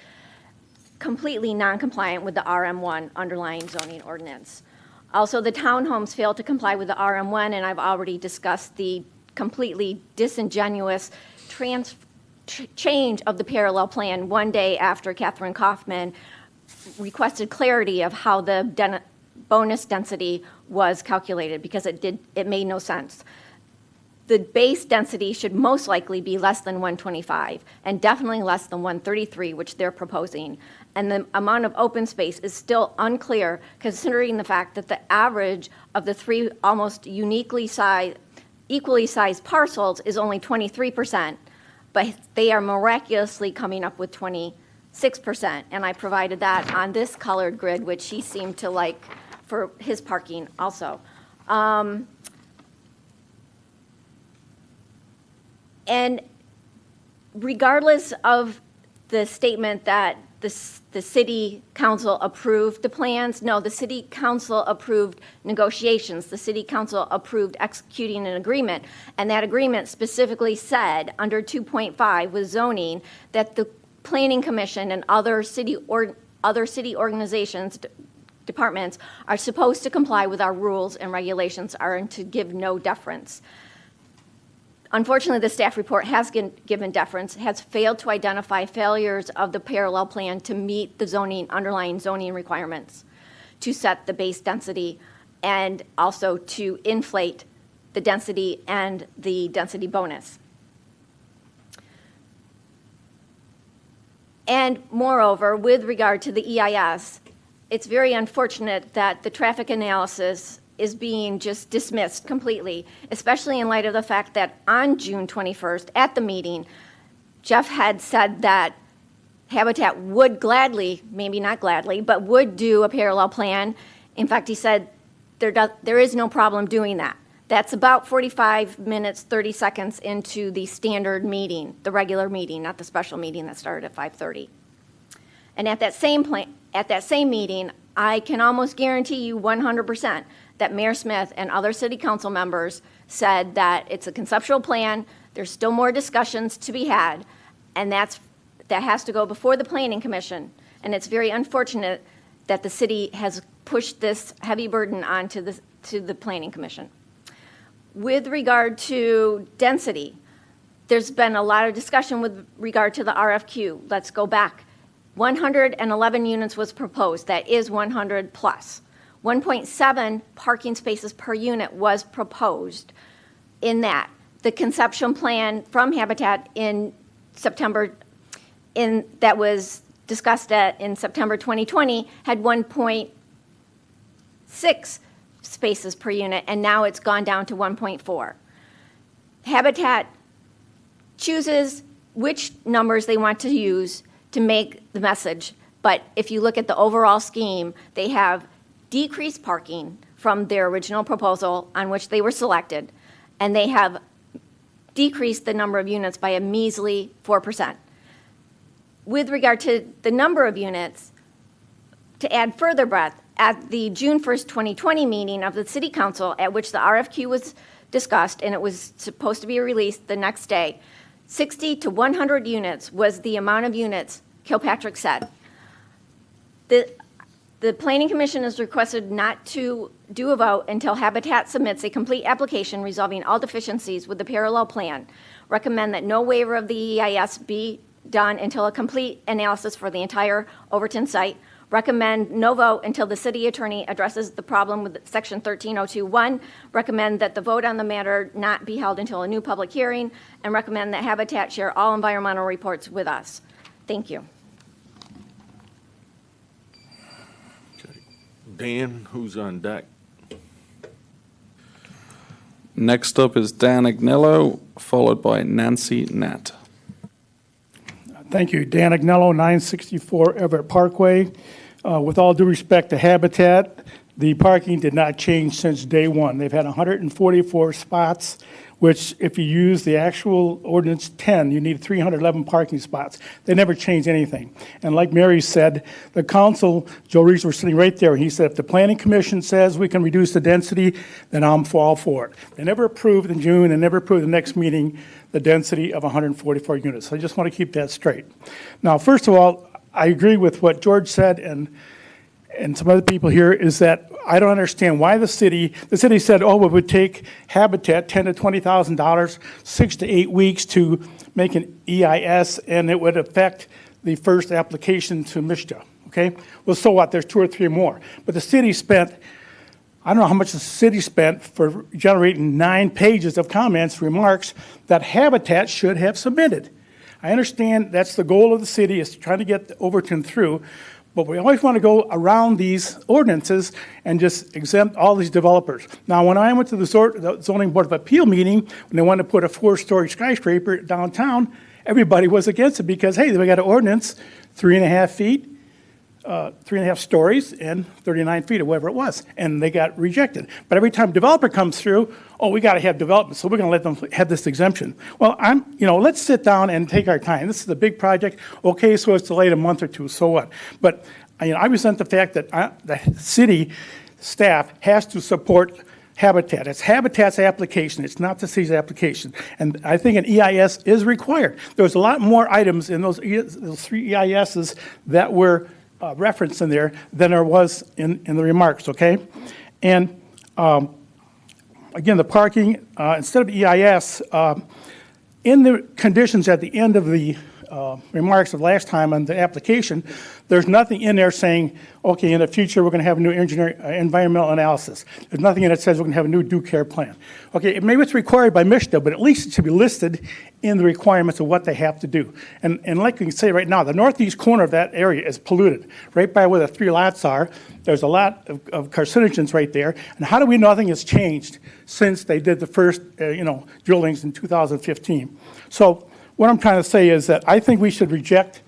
completely non-compliant with the RM1 underlying zoning ordinance. Also, the townhomes fail to comply with the RM1, and I've already discussed the completely disingenuous change of the parallel plan one day after Catherine Kaufman requested clarity of how the bonus density was calculated, because it made no sense. The base density should most likely be less than 125 and definitely less than 133, which they're proposing. And the amount of open space is still unclear, considering the fact that the average of the three almost equally sized parcels is only 23%, but they are miraculously coming up with 26%. And I provided that on this colored grid, which he seemed to like for his parking also. And regardless of the statement that the city council approved the plans, no, the city council approved negotiations. The city council approved executing an agreement, and that agreement specifically said under 2.5 with zoning that the planning commission and other city organizations, departments are supposed to comply with our rules and regulations, are to give no deference. Unfortunately, the staff report has given deference, has failed to identify failures of the parallel plan to meet the underlying zoning requirements, to set the base density, and also to inflate the density and the density bonus. And moreover, with regard to the EIS, it's very unfortunate that the traffic analysis is being just dismissed completely, especially in light of the fact that on June 21st at the meeting, Jeff had said that Habitat would gladly, maybe not gladly, but would do a parallel plan. In fact, he said there is no problem doing that. That's about 45 minutes, 30 seconds into the standard meeting, the regular meeting, not the special meeting that started at 5:30. And at that same meeting, I can almost guarantee you 100% that Mayor Smith and other city council members said that it's a conceptual plan, there's still more discussions to be had, and that has to go before the Planning Commission. And it's very unfortunate that the city has pushed this heavy burden onto the Planning Commission. With regard to density, there's been a lot of discussion with regard to the RFQ. Let's go back. 111 units was proposed. That is 100 plus. 1.7 parking spaces per unit was proposed in that. The conception plan from Habitat in September, that was discussed in September 2020, had 1.6 spaces per unit, and now it's gone down to 1.4. Habitat chooses which numbers they want to use to make the message, but if you look at the overall scheme, they have decreased parking from their original proposal on which they were selected, and they have decreased the number of units by a measly 4%. With regard to the number of units, To add further breadth, at the June 1st, 2020 meeting of the City Council, at which the RFQ was discussed and it was supposed to be released the next day, 60 to 100 units was the amount of units Kilpatrick said. The Planning Commission is requested not to do a vote until Habitat submits a complete application resolving all deficiencies with the parallel plan. Recommend that no waiver of the EIS be done until a complete analysis for the entire Overton site. Recommend no vote until the city attorney addresses the problem with section 13021. Recommend that the vote on the matter not be held until a new public hearing, and recommend that Habitat share all environmental reports with us. Thank you. Dan, who's on deck? Next up is Dan Agnello, followed by Nancy Nat. Thank you. Dan Agnello, 964 Everett Parkway. With all due respect to Habitat, the parking did not change since day one. They've had 144 spots, which if you use the actual ordinance 10, you need 311 parking spots. They never changed anything. And like Mary said, the council, Joe Reese was sitting right there, and he said, if the Planning Commission says we can reduce the density, then I'm all for it. They never approved in June and never approved the next meeting the density of 144 units. So I just want to keep that straight. Now, first of all, I agree with what George said and some other people here is that I don't understand why the city said, oh, it would take Habitat $10,000 to $20,000, 6 to 8 weeks to make an EIS, and it would affect the first application to MSHDA, okay? Well, so what? There's 2 or 3 more. But the city spent, I don't know how much the city spent for generating 9 pages of comments, remarks that Habitat should have submitted. I understand that's the goal of the city is to try to get Overton through, but we always want to go around these ordinances and just exempt all these developers. Now, when I went to the Zoning Board of Appeal meeting, when they wanted to put a 4-story skyscraper downtown, everybody was against it because, hey, we got an ordinance, 3.5 feet, 3.5 stories and 39 feet or whatever it was, and they got rejected. But every time a developer comes through, oh, we got to have development, so we're going to let them have this exemption. Well, let's sit down and take our time. This is a big project. Okay, so it's delayed a month or 2, so what? But I resent the fact that the city staff has to support Habitat. It's Habitat's application. It's not the city's application. And I think an EIS is required. There's a lot more items in those 3 EISs that were referenced in there than there was in the remarks, okay? And again, the parking, instead of EIS, in the conditions at the end of the remarks of last time on the application, there's nothing in there saying, okay, in the future, we're going to have a new environmental analysis. There's nothing in it that says we're going to have a new due care plan. Okay, maybe it's required by MSHDA, but at least it should be listed in the requirements of what they have to do. And like we can say right now, the northeast corner of that area is polluted. Right by where the 3 lots are, there's a lot of carcinogens right there. And how do we know nothing has changed since they did the first, drillings in 2015? So what I'm trying to say is that I think we should reject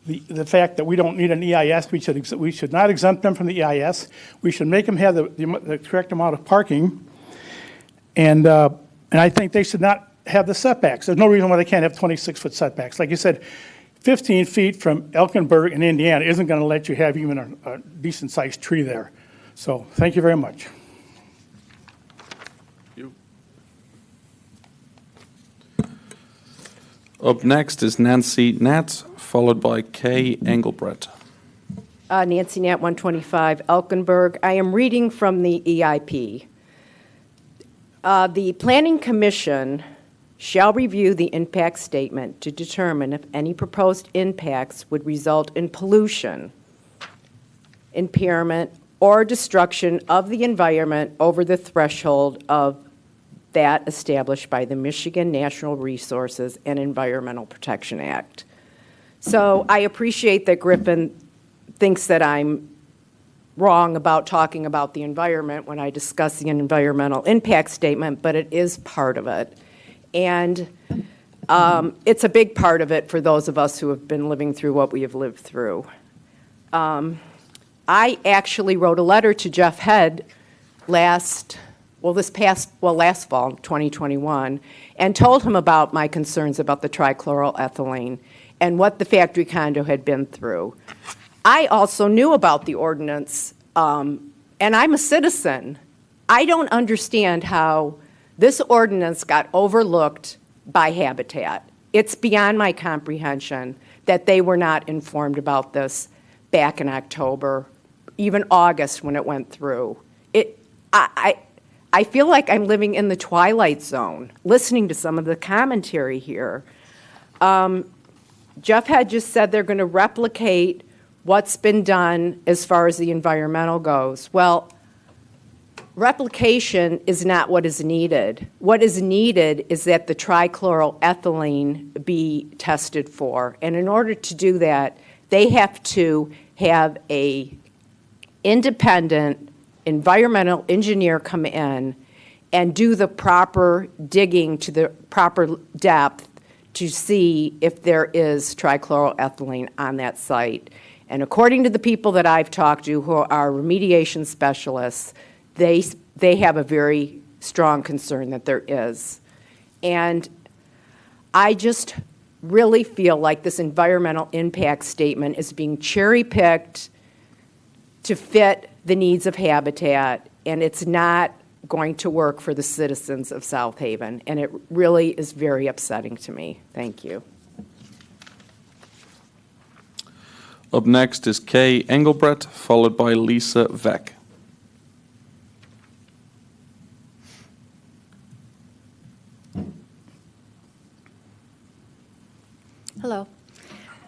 the fact that we don't need an EIS. We should not exempt them from the EIS. We should make them have the correct amount of parking. And I think they should not have the setbacks. There's no reason why they can't have 26-foot setbacks. Like you said, 15 feet from Elkinburg in Indiana isn't going to let you have even a decent-sized tree there. So thank you very much. Up next is Nancy Nat, followed by Kay Engelbrett. Nancy Nat, 125 Elkinburg. I am reading from the EIP. The Planning Commission shall review the impact statement to determine if any proposed impacts would result in pollution, impairment, or destruction of the environment over the threshold of that established by the Michigan Natural Resources and Environmental Protection Act. So I appreciate that Griffin thinks that I'm wrong about talking about the environment when I discuss the environmental impact statement, but it is part of it. And it's a big part of it for those of us who have been living through what we have lived through. I actually wrote a letter to Jeff Head last fall, 2021, and told him about my concerns about the trichloroethylene and what the factory condo had been through. I also knew about the ordinance, and I'm a citizen. I don't understand how this ordinance got overlooked by Habitat. It's beyond my comprehension that they were not informed about this back in October, even August when it went through. I feel like I'm living in the twilight zone, listening to some of the commentary here. Jeff had just said they're going to replicate what's been done as far as the environmental goes. Well, replication is not what is needed. What is needed is that the trichloroethylene be tested for. And in order to do that, they have to have a independent environmental engineer come in and do the proper digging to the proper depth to see if there is trichloroethylene on that site. And according to the people that I've talked to who are remediation specialists, they have a very strong concern that there is. And I just really feel like this environmental impact statement is being cherry-picked to fit the needs of Habitat, and it's not going to work for the citizens of South Haven, and it really is very upsetting to me. Thank you. Up next is Kay Engelbrecht, followed by Lisa Veck. Hello.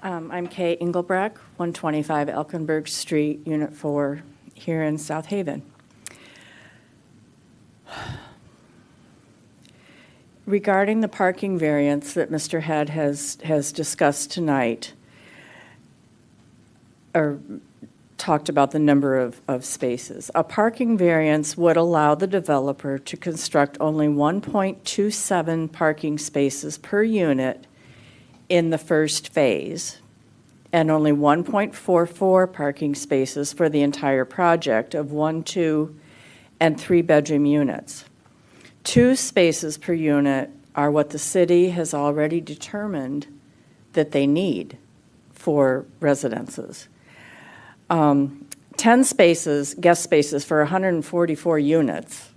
I'm Kay Engelbrecht, 125 Elkenberg Street, Unit 4, here in South Haven. Regarding the parking variance that Mr. Head has discussed tonight, or talked about the number of spaces, a parking variance would allow the developer to construct only 1.27 parking spaces per unit in the first phase, and only 1.44 parking spaces for the entire project of 1, 2, and 3-bedroom units. 2 spaces per unit are what the city has already determined that they need for residences. 10 spaces, guest spaces for 144 units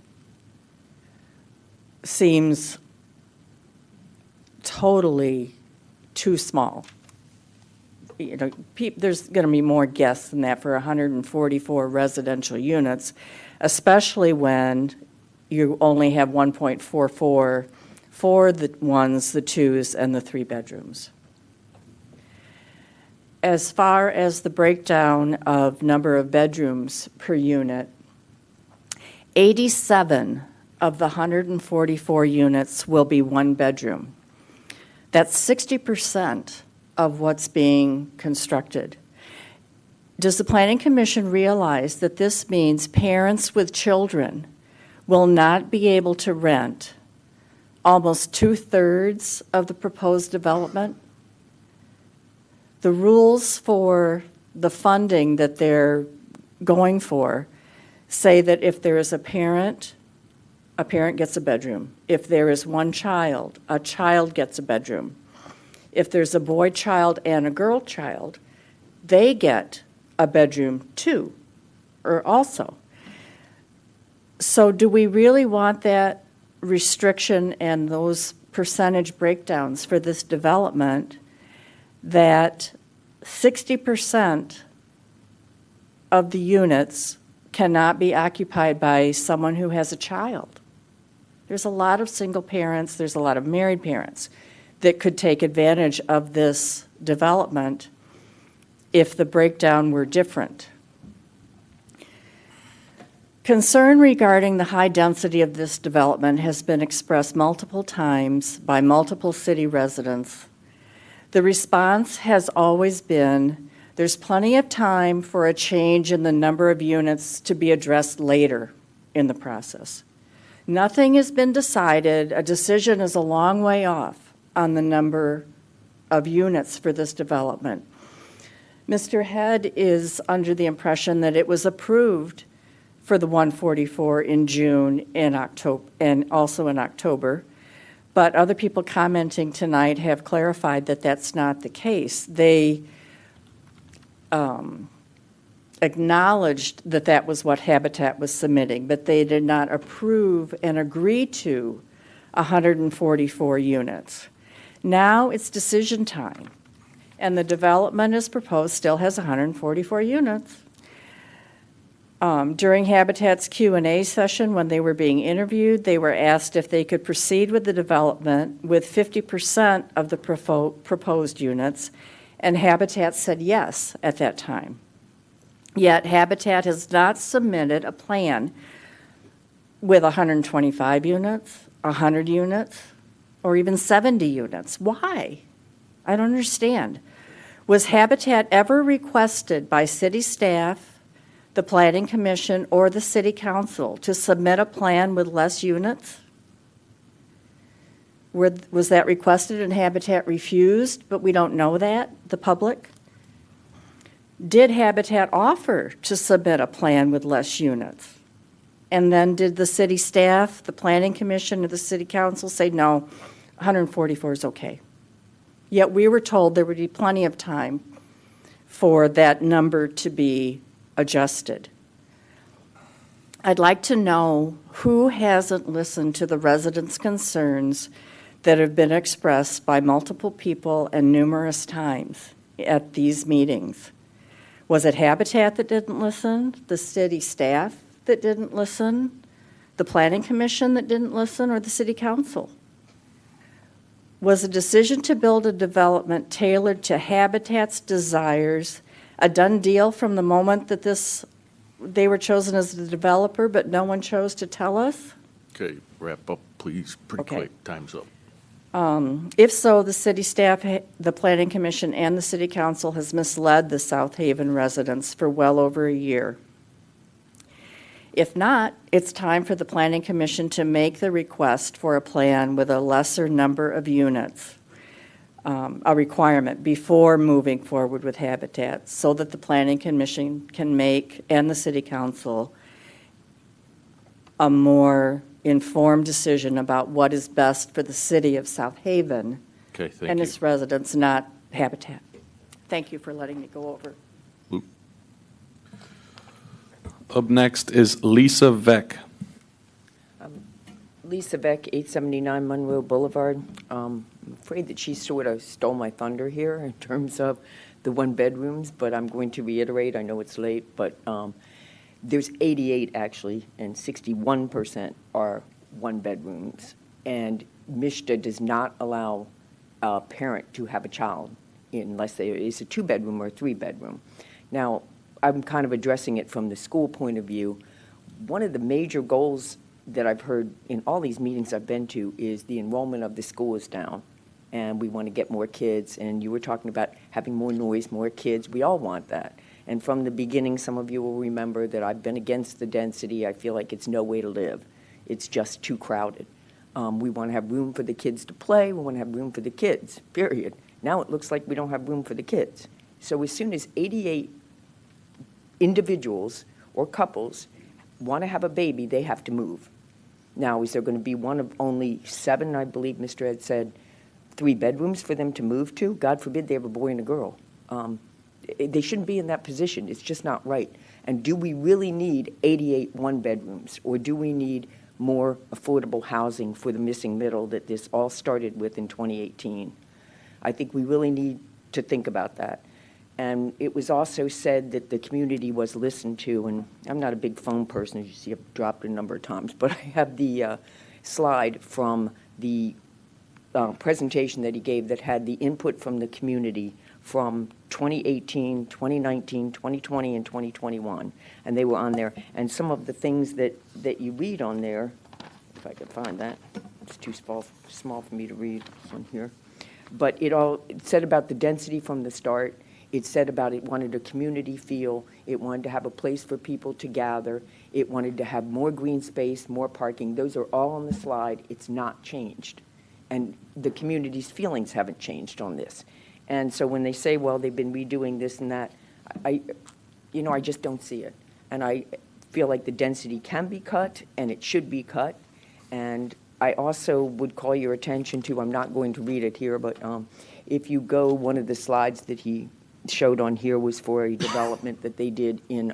seems totally too small. You know, there's going to be more guests than that for 144 residential units, especially when you only have 1.44 for the 1s, the 2s, and the 3 bedrooms. As far as the breakdown of number of bedrooms per unit, 87 of the 144 units will be 1 bedroom. That's 60% of what's being constructed. Does the Planning Commission realize that this means parents with children will not be able to rent almost 2/3 of the proposed development? The rules for the funding that they're going for say that if there is a parent gets a bedroom. If there is 1 child, a child gets a bedroom. If there's a boy child and a girl child, they get a bedroom too, or also. So do we really want that restriction and those percentage breakdowns for this development that 60% of the units cannot be occupied by someone who has a child? There's a lot of single parents, there's a lot of married parents that could take advantage of this development if the breakdown were different. Concern regarding the high density of this development has been expressed multiple times by multiple city residents. The response has always been, there's plenty of time for a change in the number of units to be addressed later in the process. Nothing has been decided. A decision is a long way off on the number of units for this development. Mr. Head is under the impression that it was approved for the 144 in June and October, and also in October. But other people commenting tonight have clarified that that's not the case. acknowledged that that was what Habitat was submitting, but they did not approve and agree to 144 units. Now it's decision time, and the development as proposed still has 144 units. During Habitat's Q&A session, when they were being interviewed, they were asked if they could proceed with the development with 50% of the proposed units, and Habitat said yes at that time. Yet Habitat has not submitted a plan with 125 units, 100 units, or even 70 units. Why? I don't understand. Was Habitat ever requested by city staff, the Planning Commission, or the City Council to submit a plan with less units? Was that requested and Habitat refused, but we don't know that, the public? Did Habitat offer to submit a plan with less units? And then did the city staff, the Planning Commission, or the City Council say, no, 144 is okay? Yet we were told there would be plenty of time for that number to be adjusted. I'd like to know who hasn't listened to the residents' concerns that have been expressed by multiple people and numerous times at these meetings. Was it Habitat that didn't listen, the city staff that didn't listen, the Planning Commission that didn't listen, or the City Council? Was a decision to build a development tailored to Habitat's desires a done deal from the moment that they were chosen as the developer, but no one chose to tell us? Okay, wrap up, please, pretty Okay. quick. Time's up. If so, the city staff, the Planning Commission, and the City Council has misled the South Haven residents for well over a year. If not, it's time for the Planning Commission to make the request for a plan with a lesser number of units, a requirement before moving forward with Habitat, so that the Planning Commission can make, and the City Council, a more informed decision about what is best for the city of South Haven Okay, thank and you. its residents, not Habitat. Thank you for letting me go over. Up next is Lisa Veck. Lisa Beck, 879 Monroe Boulevard. I'm afraid that she sort of stole my thunder here in terms of the one-bedrooms, but I'm going to reiterate, I know it's late, but there's 88 actually, and 61% are one-bedrooms. And MISHDA does not allow a parent to have a child unless it's a two-bedroom or a three-bedroom. Now, I'm kind of addressing it from the school point of view. One of the major goals that I've heard in all these meetings I've been to is the enrollment of the school is down, and we want to get more kids. And you were talking about having more noise, more kids. We all want that. And from the beginning, some of you will remember that I've been against the density. I feel like it's no way to live. It's just too crowded. We want to have room for the kids to play. We want to have room for the kids, period. Now it looks like we don't have room for the kids. So as soon as 88 individuals or couples want to have a baby, they have to move. Now, is there going to be one of only 7, I believe Mr. Ed said, 3 bedrooms for them to move to? God forbid they have a boy and a girl. They shouldn't be in that position. It's just not right. And do we really need 88 one-bedrooms, or do we need more affordable housing for the missing middle that this all started with in 2018? I think we really need to think about that. And it was also said that the community was listened to, and I'm not a big phone person, as you see, I've dropped it a number of times, but I have the slide from the presentation that he gave that had the input from the community from 2018, 2019, 2020, and 2021, and they were on there. And some of the things that you read on there, if I could find that, it's too small for me to read on here, but it said about the density from the start. It said about it wanted a community feel. It wanted to have a place for people to gather. It wanted to have more green space, more parking. Those are all on the slide. It's not changed. And the community's feelings haven't changed on this. And so when they say, well, they've been redoing this and that, I just don't see it. And I feel like the density can be cut, and it should be cut. And I also would call your attention to, I'm not going to read it here, but if you go one of the slides that he showed on here was for a development that they did in,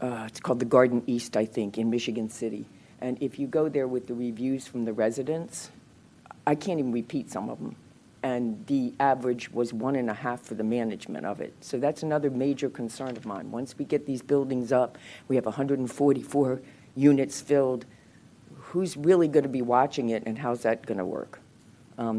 it's called the Garden East, I think, in Michigan City. And if you go there with the reviews from the residents, I can't even repeat some of them. And the average was 1.5 for the management of it. So that's another major concern of mine. Once we get these buildings up, we have 144 units filled. Who's really going to be watching it, and how's that going to work?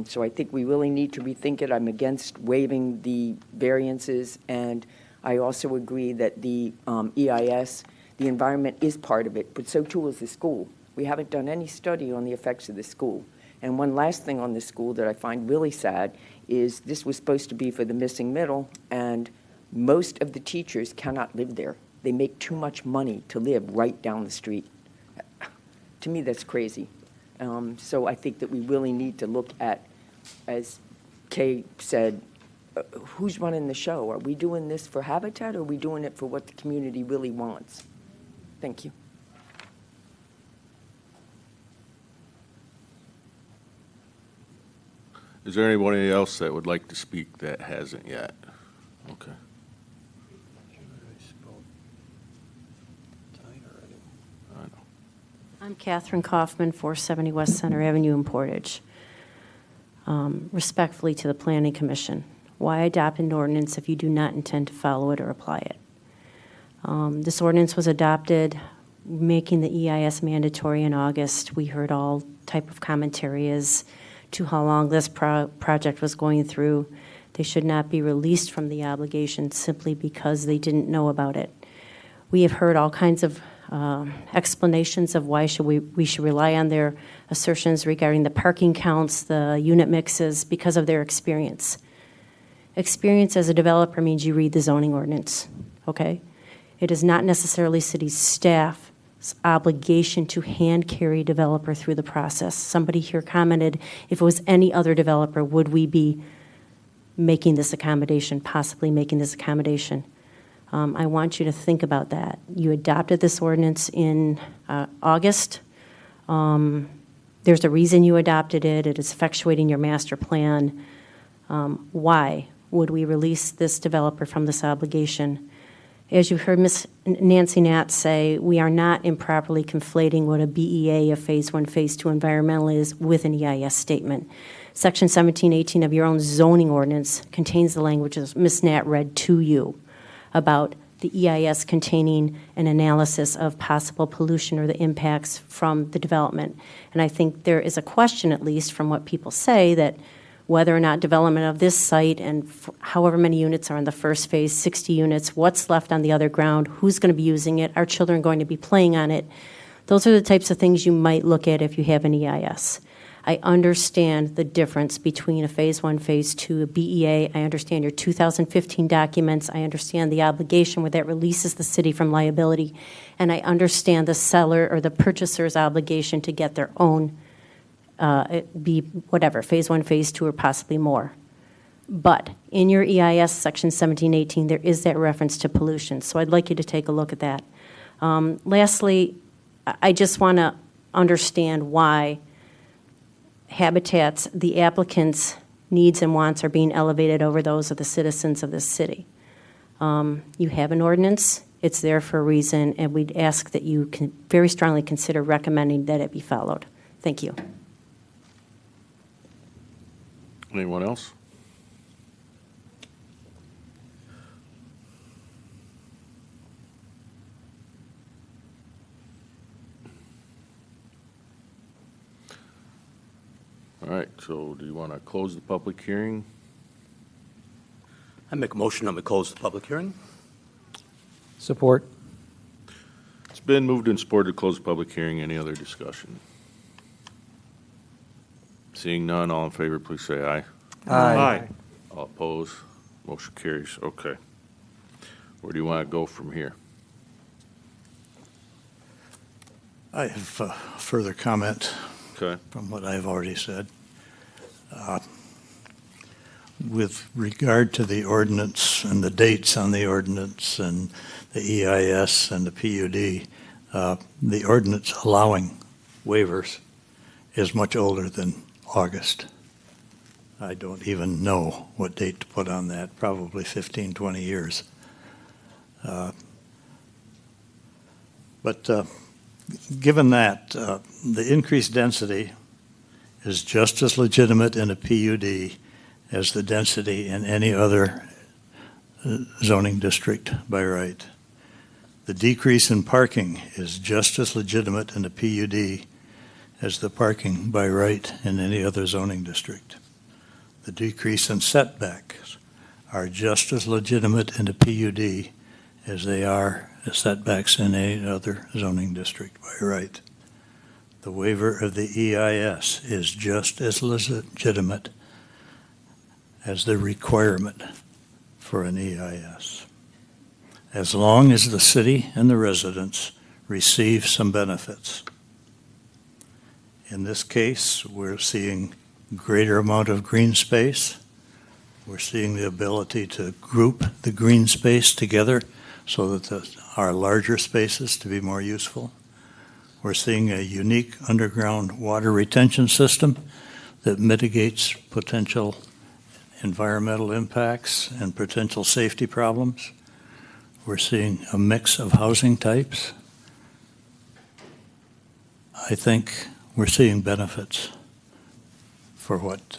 So I think we really need to rethink it. I'm against waiving the variances, and I also agree that the EIS, the environment is part of it, but so too is the school. We haven't done any study on the effects of the school. And one last thing on the school that I find really sad is this was supposed to be for the missing middle, and most of the teachers cannot live there. They make too much money to live right down the street. To me, that's crazy. So I think that we really need to look at, as Kay said, who's running the show? Are we doing this for Habitat, or are we doing it for what the community really wants? Thank you. Is there anybody else that would like to speak that hasn't yet? Okay. I'm Catherine Kaufman, 470 West Center Avenue in Portage. Respectfully to the Planning Commission, why adopt an ordinance if you do not intend to follow it or apply it? This ordinance was adopted making the EIS mandatory in August. We heard all type of commentary as to how long this project was going through. They should not be released from the obligation simply because they didn't know about it. We have heard all kinds of explanations of why we should rely on their assertions regarding the parking counts, the unit mixes, because of their experience. Experience as a developer means you read the zoning ordinance, okay? It is not necessarily city staff's obligation to hand carry developer through the process. Somebody here commented, if it was any other developer, would we be making this accommodation, possibly making this accommodation? I want you to think about that. You adopted this ordinance in August. There's a reason you adopted it. It is effectuating your master plan. Why would we release this developer from this obligation? As you heard Ms. Nancy Nat say, we are not improperly conflating what a BEA, a Phase 1, Phase 2 environmental is with an EIS statement. Section 1718 of your own zoning ordinance contains the language that Ms. Nat read to you about the EIS containing an analysis of possible pollution or the impacts from the development. And I think there is a question, at least from what people say, that whether or not development of this site and however many units are in the first phase, 60 units, what's left on the other ground, who's going to be using it, are children going to be playing on it? Those are the types of things you might look at if you have an EIS. I understand the difference between a Phase 1, Phase 2, a BEA. I understand your 2015 documents. I understand the obligation where that releases the city from liability. And I understand the seller or the purchaser's obligation to get their own, be whatever, Phase 1, Phase 2, or possibly more. But in your EIS, Section 1718, there is that reference to pollution. So I'd like you to take a look at that. Lastly, I just want to understand why Habitat's, the applicants' needs and wants are being elevated over those of the citizens of this city. You have an ordinance, it's there for a reason, and we'd ask that you can very strongly consider recommending that it be followed. Thank you. Anyone else? All right, so do you want to close the public hearing? I make a motion that we close the public hearing. Support. It's been moved and supported to close the public hearing. Any other discussion? Seeing none, all in favor, please say aye. Aye. All opposed? Motion carries. Okay. Where do you want to go from here? I have a further comment Okay. from what I've already said. With regard to the ordinance and the dates on the ordinance and the EIS and the PUD, the ordinance allowing waivers is much older than August. I don't even know what date to put on that, probably 15, 20 years. But given that, the increased density is just as legitimate in a PUD as the density in any other zoning district by right. The decrease in parking is just as legitimate in a PUD as the parking by right in any other zoning district. The decrease in setbacks are just as legitimate in a PUD as they are setbacks in any other zoning district by right. The waiver of the EIS is just as legitimate as the requirement for an EIS, as long as the city and the residents receive some benefits. In this case, we're seeing greater amount of green space. We're seeing the ability to group the green space together so that our larger spaces to be more useful. We're seeing a unique underground water retention system that mitigates potential environmental impacts and potential safety problems. We're seeing a mix of housing types. I think we're seeing benefits for what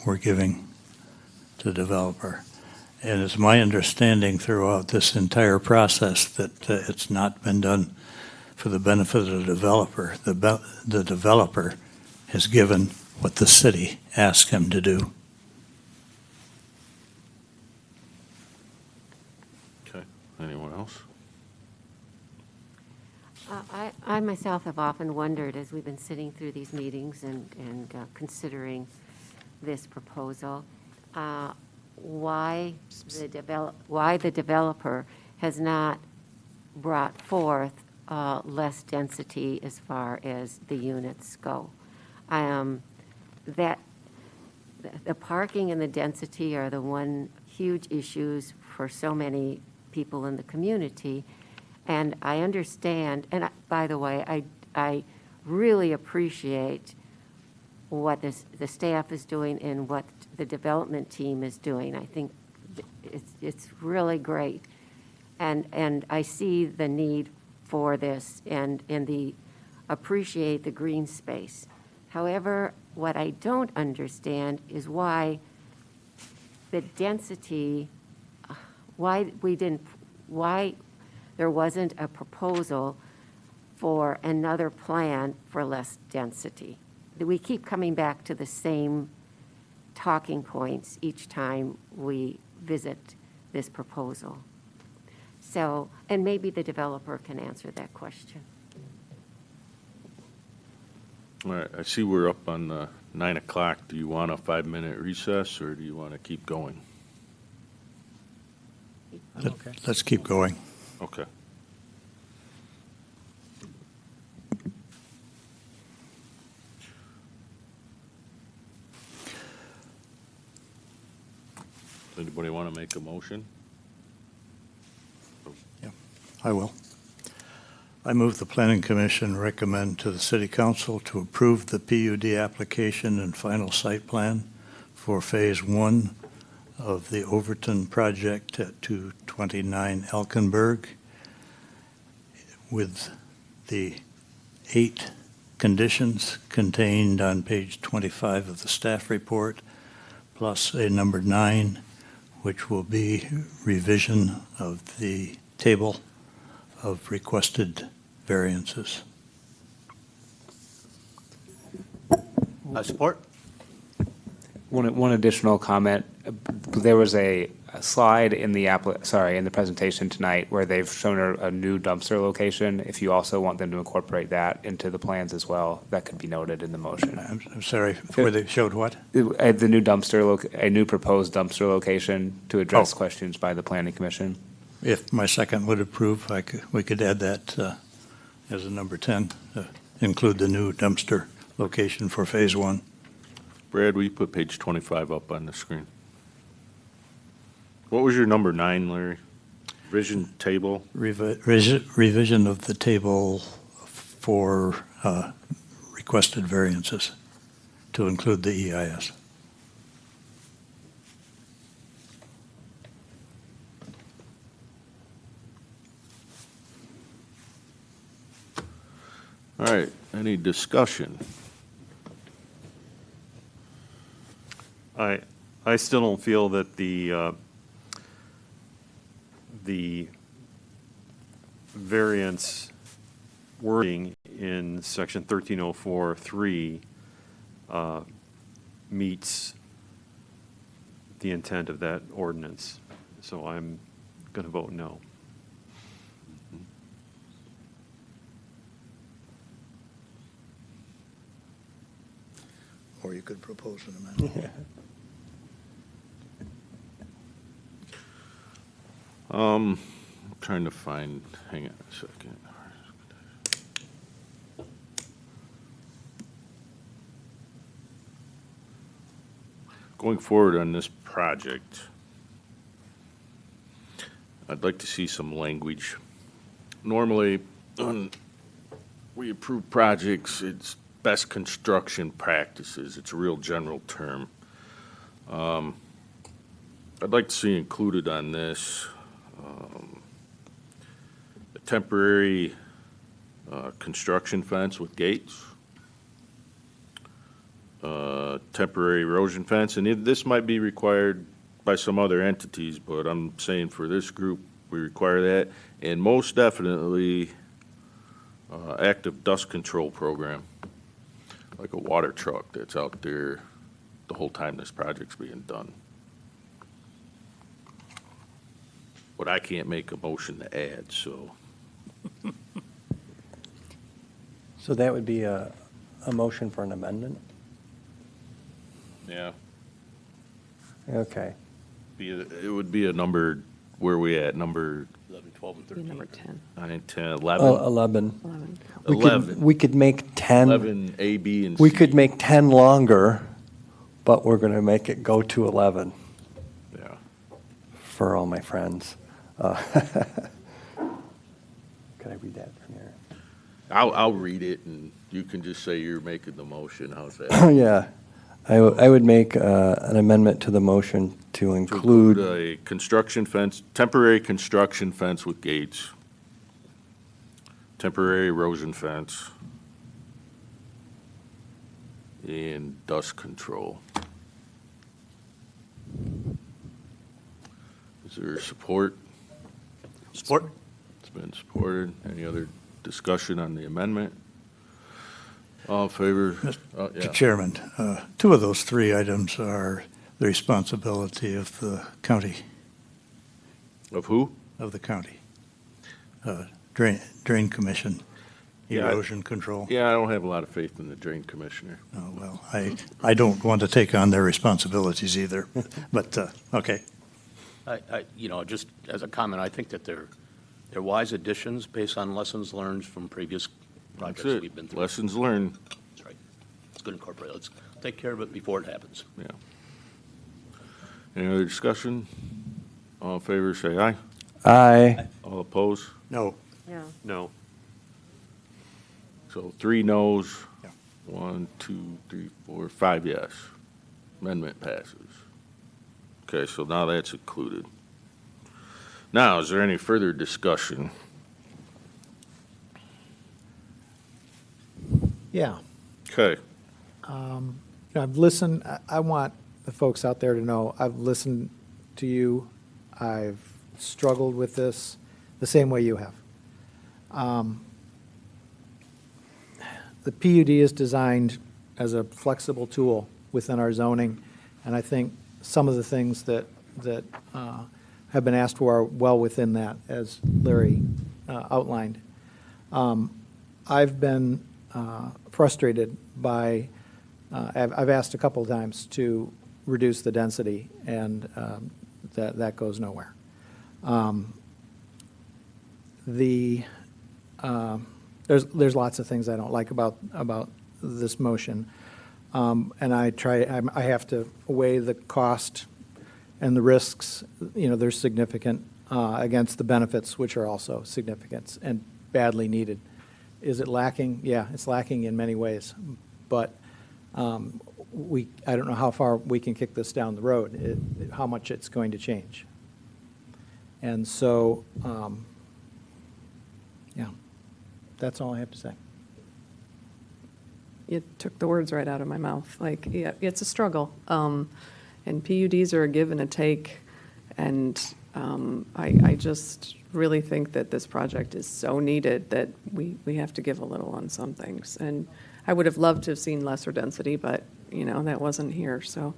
we're giving to the developer. And it's my understanding throughout this entire process that it's not been done for the benefit of the developer. The developer has given what the city asked him to do. Okay, anyone else? I myself have often wondered, as we've been sitting through these meetings and considering this proposal, why the developer has not brought forth less density as far as the units go. That the parking and the density are the one huge issues for so many people in the community. And I understand, and by the way, I really appreciate what the staff is doing and what the development team is doing. I think it's really great. And I see the need for this and appreciate the green space. However, what I don't understand is why the density, why there wasn't a proposal for another plan for less density. We keep coming back to the same talking points each time we visit this proposal. So, and maybe the developer can answer that question. All right, I see we're up on 9 o'clock. Do you want a 5-minute recess, or do you want to keep going? Let's keep going. Okay. Anybody want to make a motion? Yeah, I will. I move the Planning Commission recommend to the City Council to approve the PUD application and final site plan for Phase 1 of the Overton project at 229 Elkenberg with the 8 conditions contained on page 25 of the staff report, plus a number 9, which will be revision of the table of requested variances. Support? One additional comment. There was a slide in the in the presentation tonight where they've shown a new dumpster location. If you also want them to incorporate that into the plans as well, that could be noted in the motion. I'm sorry, where they showed what? The new a new proposed dumpster location to address questions by the Planning Commission. If my second would approve, we could add that as a number 10, include the new dumpster location for Phase 1. Brad, will you put page 25 up on the screen? What was your number 9, Larry? Revision table? Revision of the table for requested variances to include the EIS. Any discussion? I still don't feel that the variance wording in section 1304.3 meets the intent of that ordinance. So I'm going to vote no. Or you could propose an amendment. I'm trying to find, hang on a second. Going forward on this project, I'd like to see some language. Normally, when we approve projects, it's best construction practices. It's a real general term. I'd like to see included on this a temporary construction fence with gates, temporary erosion fence, and this might be required by some other entities, but I'm saying for this group, we require that, and most definitely active dust control program, like a water truck that's out there the whole time this project's being done. But I can't make a motion to add, so. So that would be a motion for an amendment? Yeah. Okay. It would be a number, where are we at, number 11, 12, and Be 13. number 10. 9, 10, 11? 11. 11. We could, we could make 10. 11, A, B, and C. We could make 10 longer, but we're going to make it go to 11 Yeah. for all my friends. Could I read that from here? I'll read it, and you can just say you're making the motion, how's that? Yeah. I would make an amendment to the motion to To include, a construction fence, temporary construction fence with gates, temporary erosion fence, and dust control. Is there support? Support. It's been supported. Any other discussion on the amendment? All in favor? Oh, yeah. Mr. Chairman, two of those three items are the responsibility of the county, Of who? of the county. Drain Commission, Yeah, erosion control. Yeah, I don't have a lot of faith in the drain commissioner. Oh, well, I don't want to take on their responsibilities either, but, okay. Just as a comment, I think that they're wise additions based on lessons learned from previous That's projects it. we've been through. Lessons learned. That's right. It's good incorporate. Let's take care of it before it happens. Yeah. Any other discussion? All in favor, say aye. aye. All opposed? No. No. No. So 3 noes. Yeah. 1, 2, 3, 4, 5 yes. Amendment passes. Okay, so now that's included. Now, is there any further discussion? Yeah. Okay. I've listened, I want the folks out there to know, I've listened to you. I've struggled with this the same way you have. The PUD is designed as a flexible tool within our zoning, and I think some of the things that have been asked for are well within that, as Larry outlined. I've been frustrated by, I've asked a couple of times to reduce the density, and that goes nowhere. There's lots of things I don't like about this motion, and I have to weigh the cost and the risks. They're significant against the benefits, which are also significant and badly needed. Is it lacking? Yeah, it's lacking in many ways, but I don't know how far we can kick this down the road, how much it's going to change. And so, yeah, that's all I have to say. you took the words right out of my mouth. Like, yeah, it's a struggle. And PUDs are a give and a take. And I just really think that this project is so needed that we have to give a little on some things. And I would have loved to have seen lesser density, but, that wasn't here. So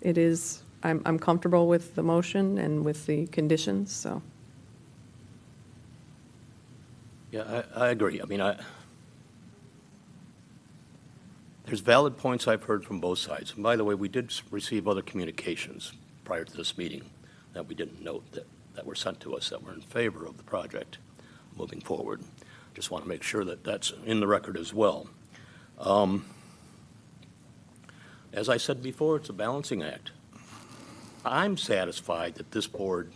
it is, I'm comfortable with the motion and with the conditions, so. Yeah, I agree. I mean, there's valid points I've heard from both sides. And by the way, we did receive other communications prior to this meeting that we didn't note that were sent to us that were in favor of the project moving forward. Just want to make sure that that's in the record as well. As I said before, it's a balancing act. I'm satisfied that this board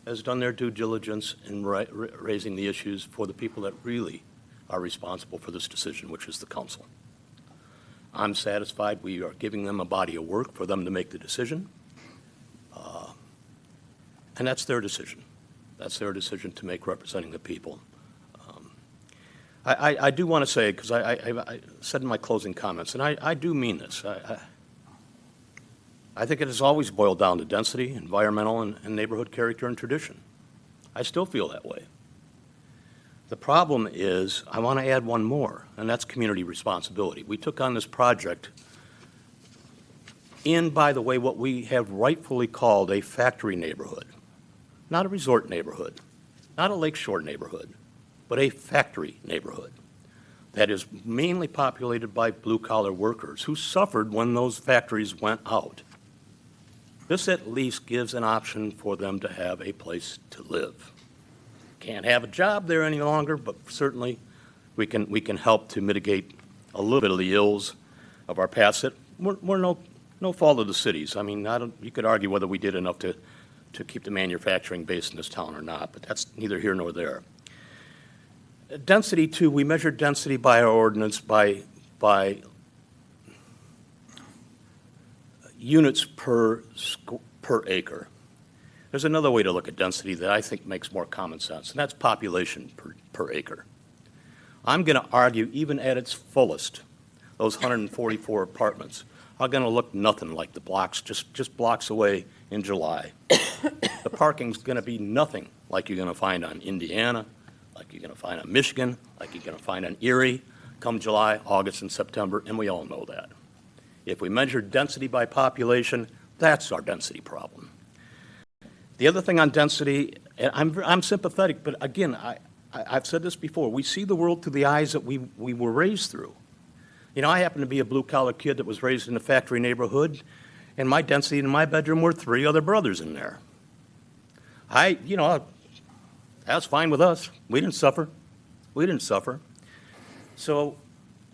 has done their due diligence in raising the issues for the people that really are responsible for this decision, which is the council. I'm satisfied we are giving them a body of work for them to make the decision. And that's their decision. That's their decision to make representing the people. I do want to say, because I said in my closing comments, and I do mean this, I think it has always boiled down to density, environmental, and neighborhood character and tradition. I still feel that way. The problem is, I want to add one more, and that's community responsibility. We took on this project in, by the way, what we have rightfully called a factory neighborhood. Not a resort neighborhood, not a lakeshore neighborhood, but a factory neighborhood that is mainly populated by blue-collar workers who suffered when those factories went out. This at least gives an option for them to have a place to live. Can't have a job there any longer, but certainly we can help to mitigate a little bit of the ills of our past that were no fault of the cities. I mean, you could argue whether we did enough to keep the manufacturing base in this town or not, but that's neither here nor there. Density, too, we measure density by our ordinance by units per acre. There's another way to look at density that I think makes more common sense, and that's population per acre. I'm going to argue, even at its fullest, those 144 apartments are going to look nothing like the blocks, just blocks away in July. The parking's going to be nothing like you're going to find on Indiana, like you're going to find on Michigan, like you're going to find on Erie, come July, August, and September, and we all know that. If we measure density by population, that's our density problem. The other thing on density, and I'm sympathetic, but again, I've said this before, we see the world through the eyes that we were raised through. I happen to be a blue-collar kid that was raised in a factory neighborhood, and my density in my bedroom were 3 other brothers in there. That's fine with us. We didn't suffer. So,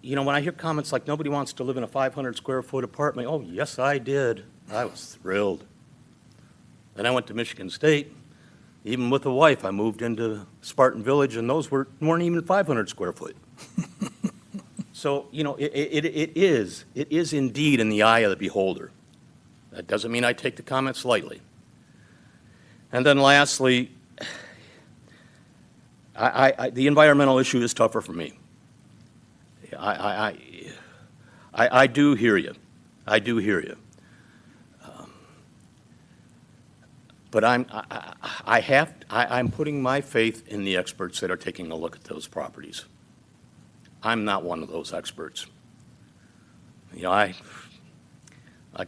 when I hear comments like nobody wants to live in a 500-square-foot apartment, oh, yes, I did. I was thrilled. Then I went to Michigan State. Even with a wife, I moved into Spartan Village, and those weren't even 500 square foot. So, it is indeed in the eye of the beholder. That doesn't mean I take the comments lightly. And then lastly, the environmental issue is tougher for me. I do hear you. But I'm putting my faith in the experts that are taking a look at those properties. I'm not one of those experts. Like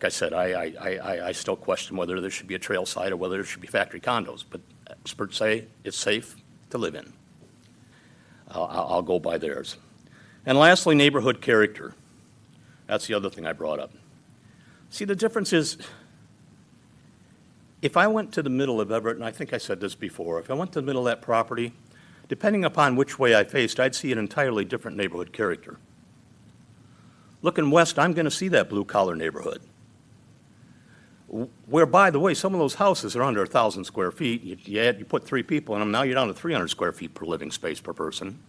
I said, I still question whether there should be a trail site or whether there should be factory condos, but experts say it's safe to live in. I'll go by theirs. And lastly, neighborhood character. That's the other thing I brought up. See, the difference is, if I went to the middle of Everett, and I think I said this before, if I went to the middle of that property, depending upon which way I faced, I'd see an entirely different neighborhood character. Looking west, I'm going to see that blue-collar neighborhood, where, by the way, some of those houses are under 1,000 square feet. You put 3 people in them, now you're down to 300 square feet per living space per person.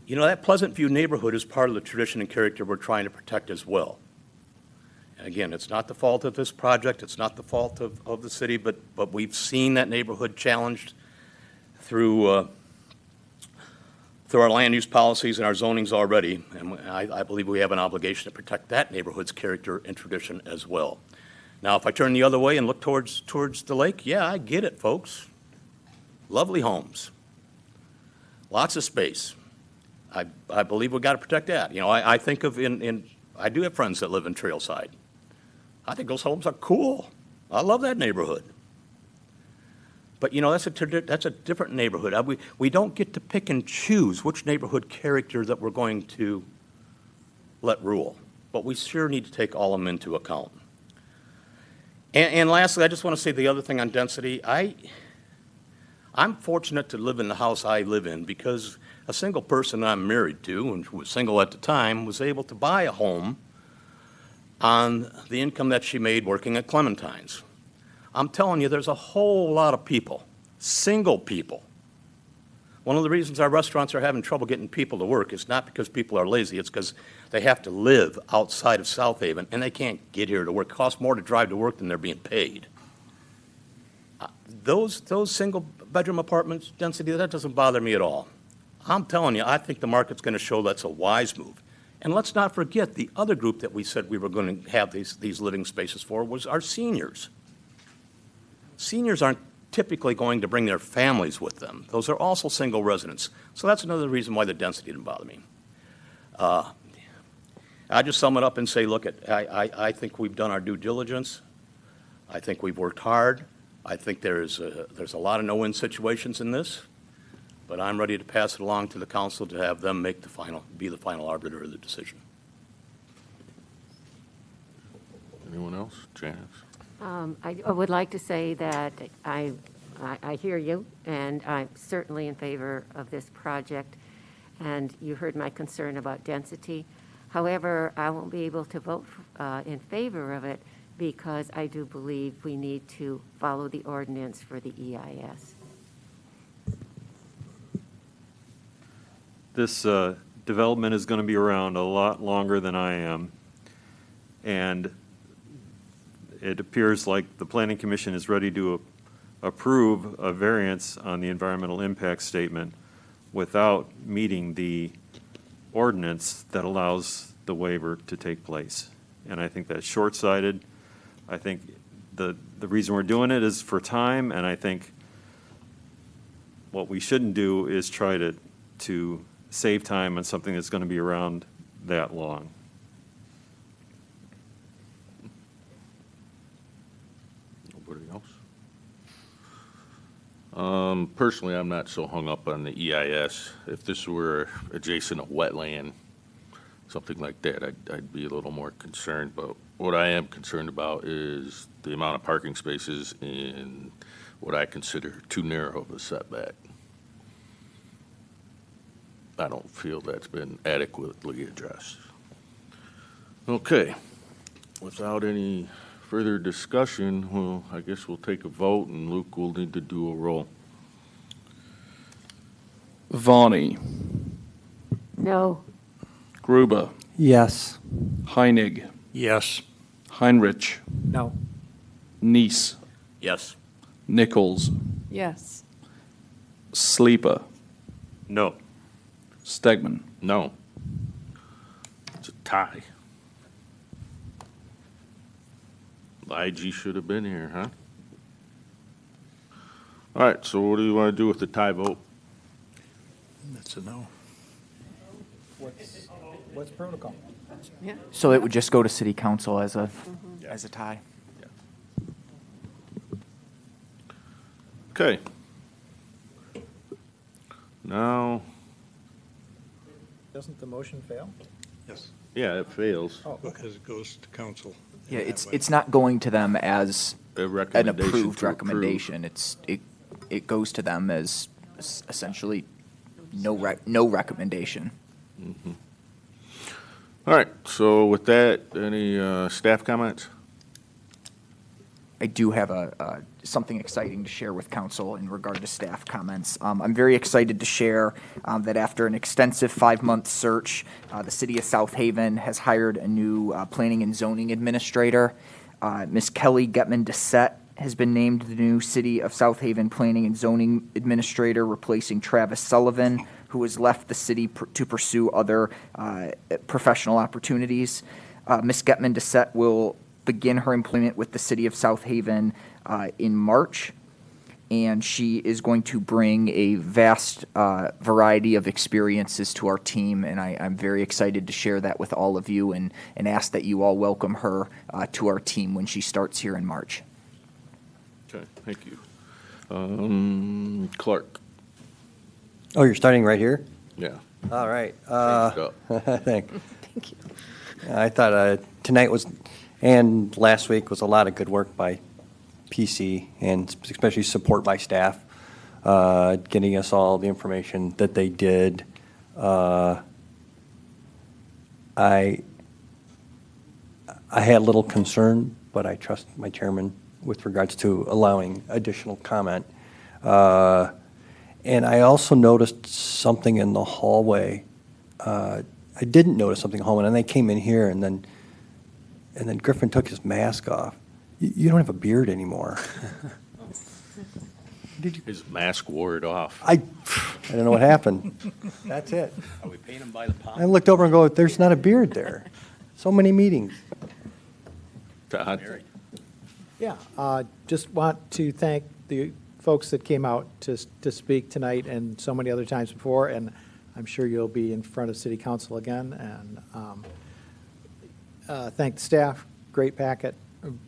That Pleasant View neighborhood is part of the tradition and character we're trying to protect as well. Again, it's not the fault of this project, it's not the fault of the city, but we've seen that neighborhood challenged through through our land use policies and our zonings already, and I believe we have an obligation to protect that neighborhood's character and tradition as well. Now, if I turn the other way and look towards the lake, yeah, I get it, folks. Lovely homes. Lots of space. I believe we've got to protect that. You know, I think of I do have friends that live in Trailside. I think those homes are cool. I love that neighborhood. But, you know, that's a different neighborhood. We don't get to pick and choose which neighborhood character that we're going to let rule. But we sure need to take all of them into account. And lastly, I just want to say the other thing on density. I'm fortunate to live in the house I live in because a single person I'm married to, and who was single at the time, was able to buy a home on the income that she made working at Clementine's. I'm telling you, there's a whole lot of people, single people. One of the reasons our restaurants are having trouble getting people to work is not because people are lazy, it's because they have to live outside of South Haven and they can't get here to work. It costs more to drive to work than they're being paid. Those single bedroom apartments, density, that doesn't bother me at all. I'm telling you, I think the market's going to show that's a wise move. And let's not forget the other group that we said we were going to have these living spaces for was our seniors. Seniors aren't typically going to bring their families with them. Those are also single residents. So that's another reason why the density didn't bother me. I just sum it up and say, look, I think we've done our due diligence. I think we've worked hard. I think there's a lot of no-win situations in this, but I'm ready to pass it along to the council to have them be the final arbiter of the decision. Anyone else? Janice? I would like to say that I hear you, and I'm certainly in favor of this project, and you heard my concern about density. However, I won't be able to vote in favor of it because I do believe we need to follow the ordinance for the EIS. This development is going to be around a lot longer than I am, and it appears like the Planning Commission is ready to approve a variance on the environmental impact statement without meeting the ordinance that allows the waiver to take place. And I think that's short-sighted. I think the reason we're doing it is for time, and I think what we shouldn't do is try to save time on something that's going to be around that long. Nobody else? Personally, I'm not so hung up on the EIS. If this were adjacent to wetland, something like that, I'd be a little more concerned. But what I am concerned about is the amount of parking spaces in what I consider too narrow of a setback. I don't feel that's been adequately addressed. Okay, without any further discussion, well, I guess we'll take a vote, and Luke will need to do a roll. Varney. No. Gruber. Yes. Heinig. Yes. Heinrich. No. Neese. Yes. Nichols. Yes. Sleeper. No. Stegman. No. It's a tie. IG should have been here, huh? All right, so what do you want to do with the tie vote? That's a no. What's protocol? Yeah. So it would just go to city council as a tie. Okay. Now, Doesn't the motion fail? Yes. yeah, it fails. Oh, Because it goes to council. Yeah, it's not going to them as A an recommendation approved to recommendation. It goes to them as essentially no recommendation. Mm-hmm. All right, so with that, any staff comments? I do have something exciting to share with council in regard to staff comments. I'm very excited to share that after an extensive 5-month search, the city of South Haven has hired a new planning and zoning administrator. Ms. Kelly Getman-Dessette has been named the new city of South Haven planning and zoning administrator, replacing Travis Sullivan, who has left the city to pursue other professional opportunities. Ms. Getman Dissett will begin her employment with the city of South Haven in March, and she is going to bring a vast variety of experiences to our team, and I'm very excited to share that with all of you and ask that you all welcome her to our team when she starts here in March. Okay, thank you. Clark. Oh, you're starting right here? Yeah. All right. Thank you. I thought tonight was, and last week was a lot of good work by PC, and especially support by staff, getting us all the information that they did. I had a little concern, but I trust my chairman with regards to allowing additional comment. And I also noticed something in the hallway. I didn't notice something in the hallway, and I came in here, and then Griffin took his mask off. You don't have a beard anymore. His mask wore it off. I don't know what happened. That's it. Are we paying them by the pound? I looked over and go, there's not a beard there. So many meetings. Todd? Yeah, just want to thank the folks that came out to speak tonight and so many other times before, and I'm sure you'll be in front of City Council again, and thank the staff, great packet,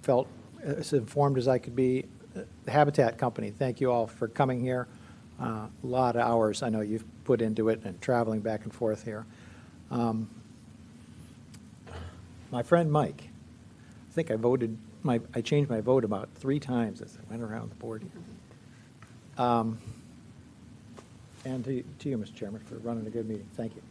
felt as informed as I could be. The Habitat Company, thank you all for coming here. A lot of hours I know you've put into it and traveling back and forth here. My friend Mike, I think I changed my vote about 3 times as I went around the board here. And to you, Mr. Chairman, for running a good meeting. Thank you.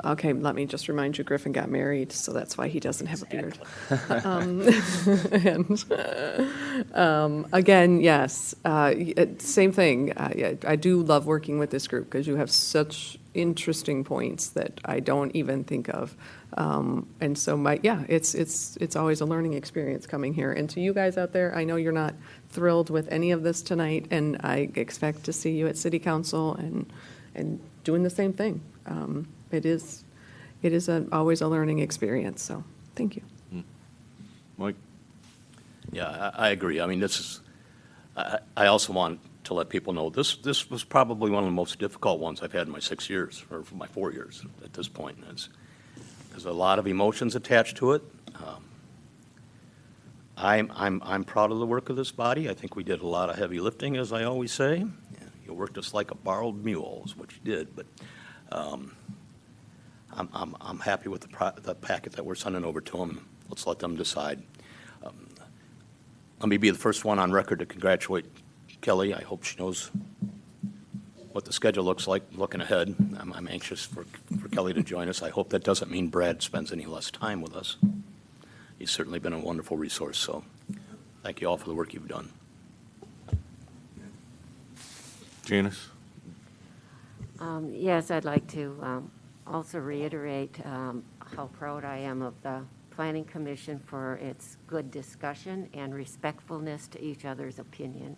Okay, let me just remind you, Griffin got married, so that's why he doesn't have a beard. Again, yes, same thing. I do love working with this group because you have such interesting points that I don't even think of. And so it's always a learning experience coming here. And to you guys out there, I know you're not thrilled with any of this tonight, and I expect to see you at City Council and doing the same thing. It is always a learning experience, so thank you. Mike? Yeah, I agree. I mean, I also want to let people know this was probably one of the most difficult ones I've had in my 6 years, or my 4 years at this point. There's a lot of emotions attached to it. I'm proud of the work of this body. I think we did a lot of heavy lifting, as I always say. You worked us like a borrowed mule, is what you did. But I'm happy with the packet that we're sending over to them. Let's let them decide. Let me be the first one on record to congratulate Kelly. I hope she knows what the schedule looks like looking ahead. I'm anxious for Kelly to join us. I hope that doesn't mean Brad spends any less time with us. He's certainly been a wonderful resource, so thank you all for the work you've done. Janice? Yes, I'd like to also reiterate how proud I am of the Planning Commission for its good discussion and respectfulness to each other's opinion.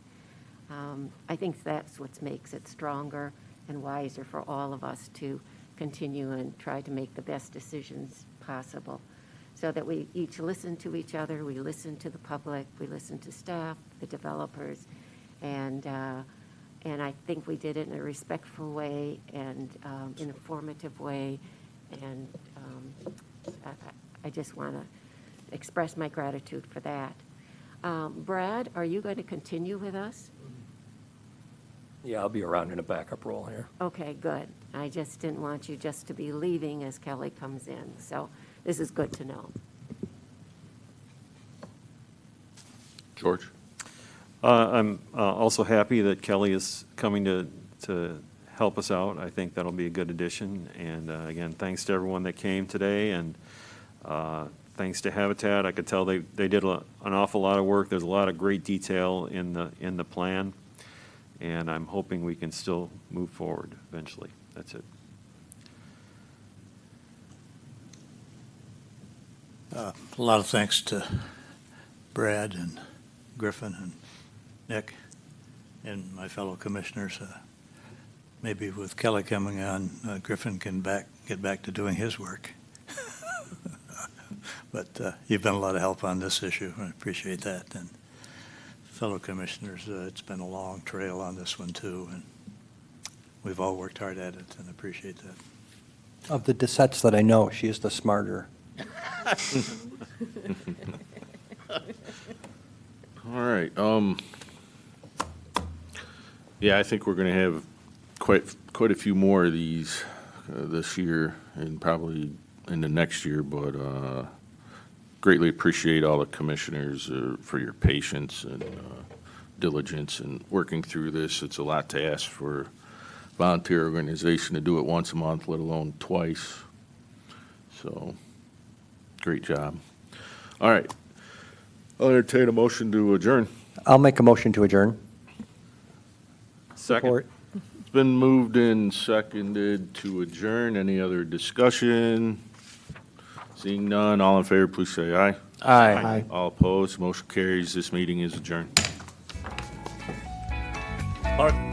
I think that's what makes it stronger and wiser for all of us to continue and try to make the best decisions possible, so that we each listen to each other, we listen to the public, we listen to staff, the developers, and I think we did it in a respectful way and an informative way, and I just want to express my gratitude for that. Brad, are you going to continue with us? Yeah, I'll be around in a backup role here. Okay, good. I just didn't want you just to be leaving as Kelly comes in, so this is good to know. George? I'm also happy that Kelly is coming to help us out. I think that'll be a good addition. And again, thanks to everyone that came today, and thanks to Habitat. I could tell they did an awful lot of work. There's a lot of great detail in the plan, and I'm hoping we can still move forward eventually. That's it. A lot of thanks to Brad and Griffin and Nick and my fellow commissioners. Maybe with Kelly coming on, Griffin can get back to doing his work. But you've been a lot of help on this issue. I appreciate that. And fellow commissioners, it's been a long trail on this one too, and we've all worked hard at it and appreciate that. Of the Desettes that I know, she is the smarter. All right, yeah, I think we're gonna have quite a few more of these this year and probably in the next year, but greatly appreciate all the commissioners for your patience and diligence in working through this. It's a lot to ask for a volunteer organization to do it once a month, let alone twice. So, great job. All right. I'll entertain a motion to adjourn. I'll make a motion to adjourn. Second. It's been moved and seconded to adjourn. Any other discussion? Seeing none, all in favor, please say aye. Aye. Aye. All opposed, motion carries. This meeting is adjourned. All right.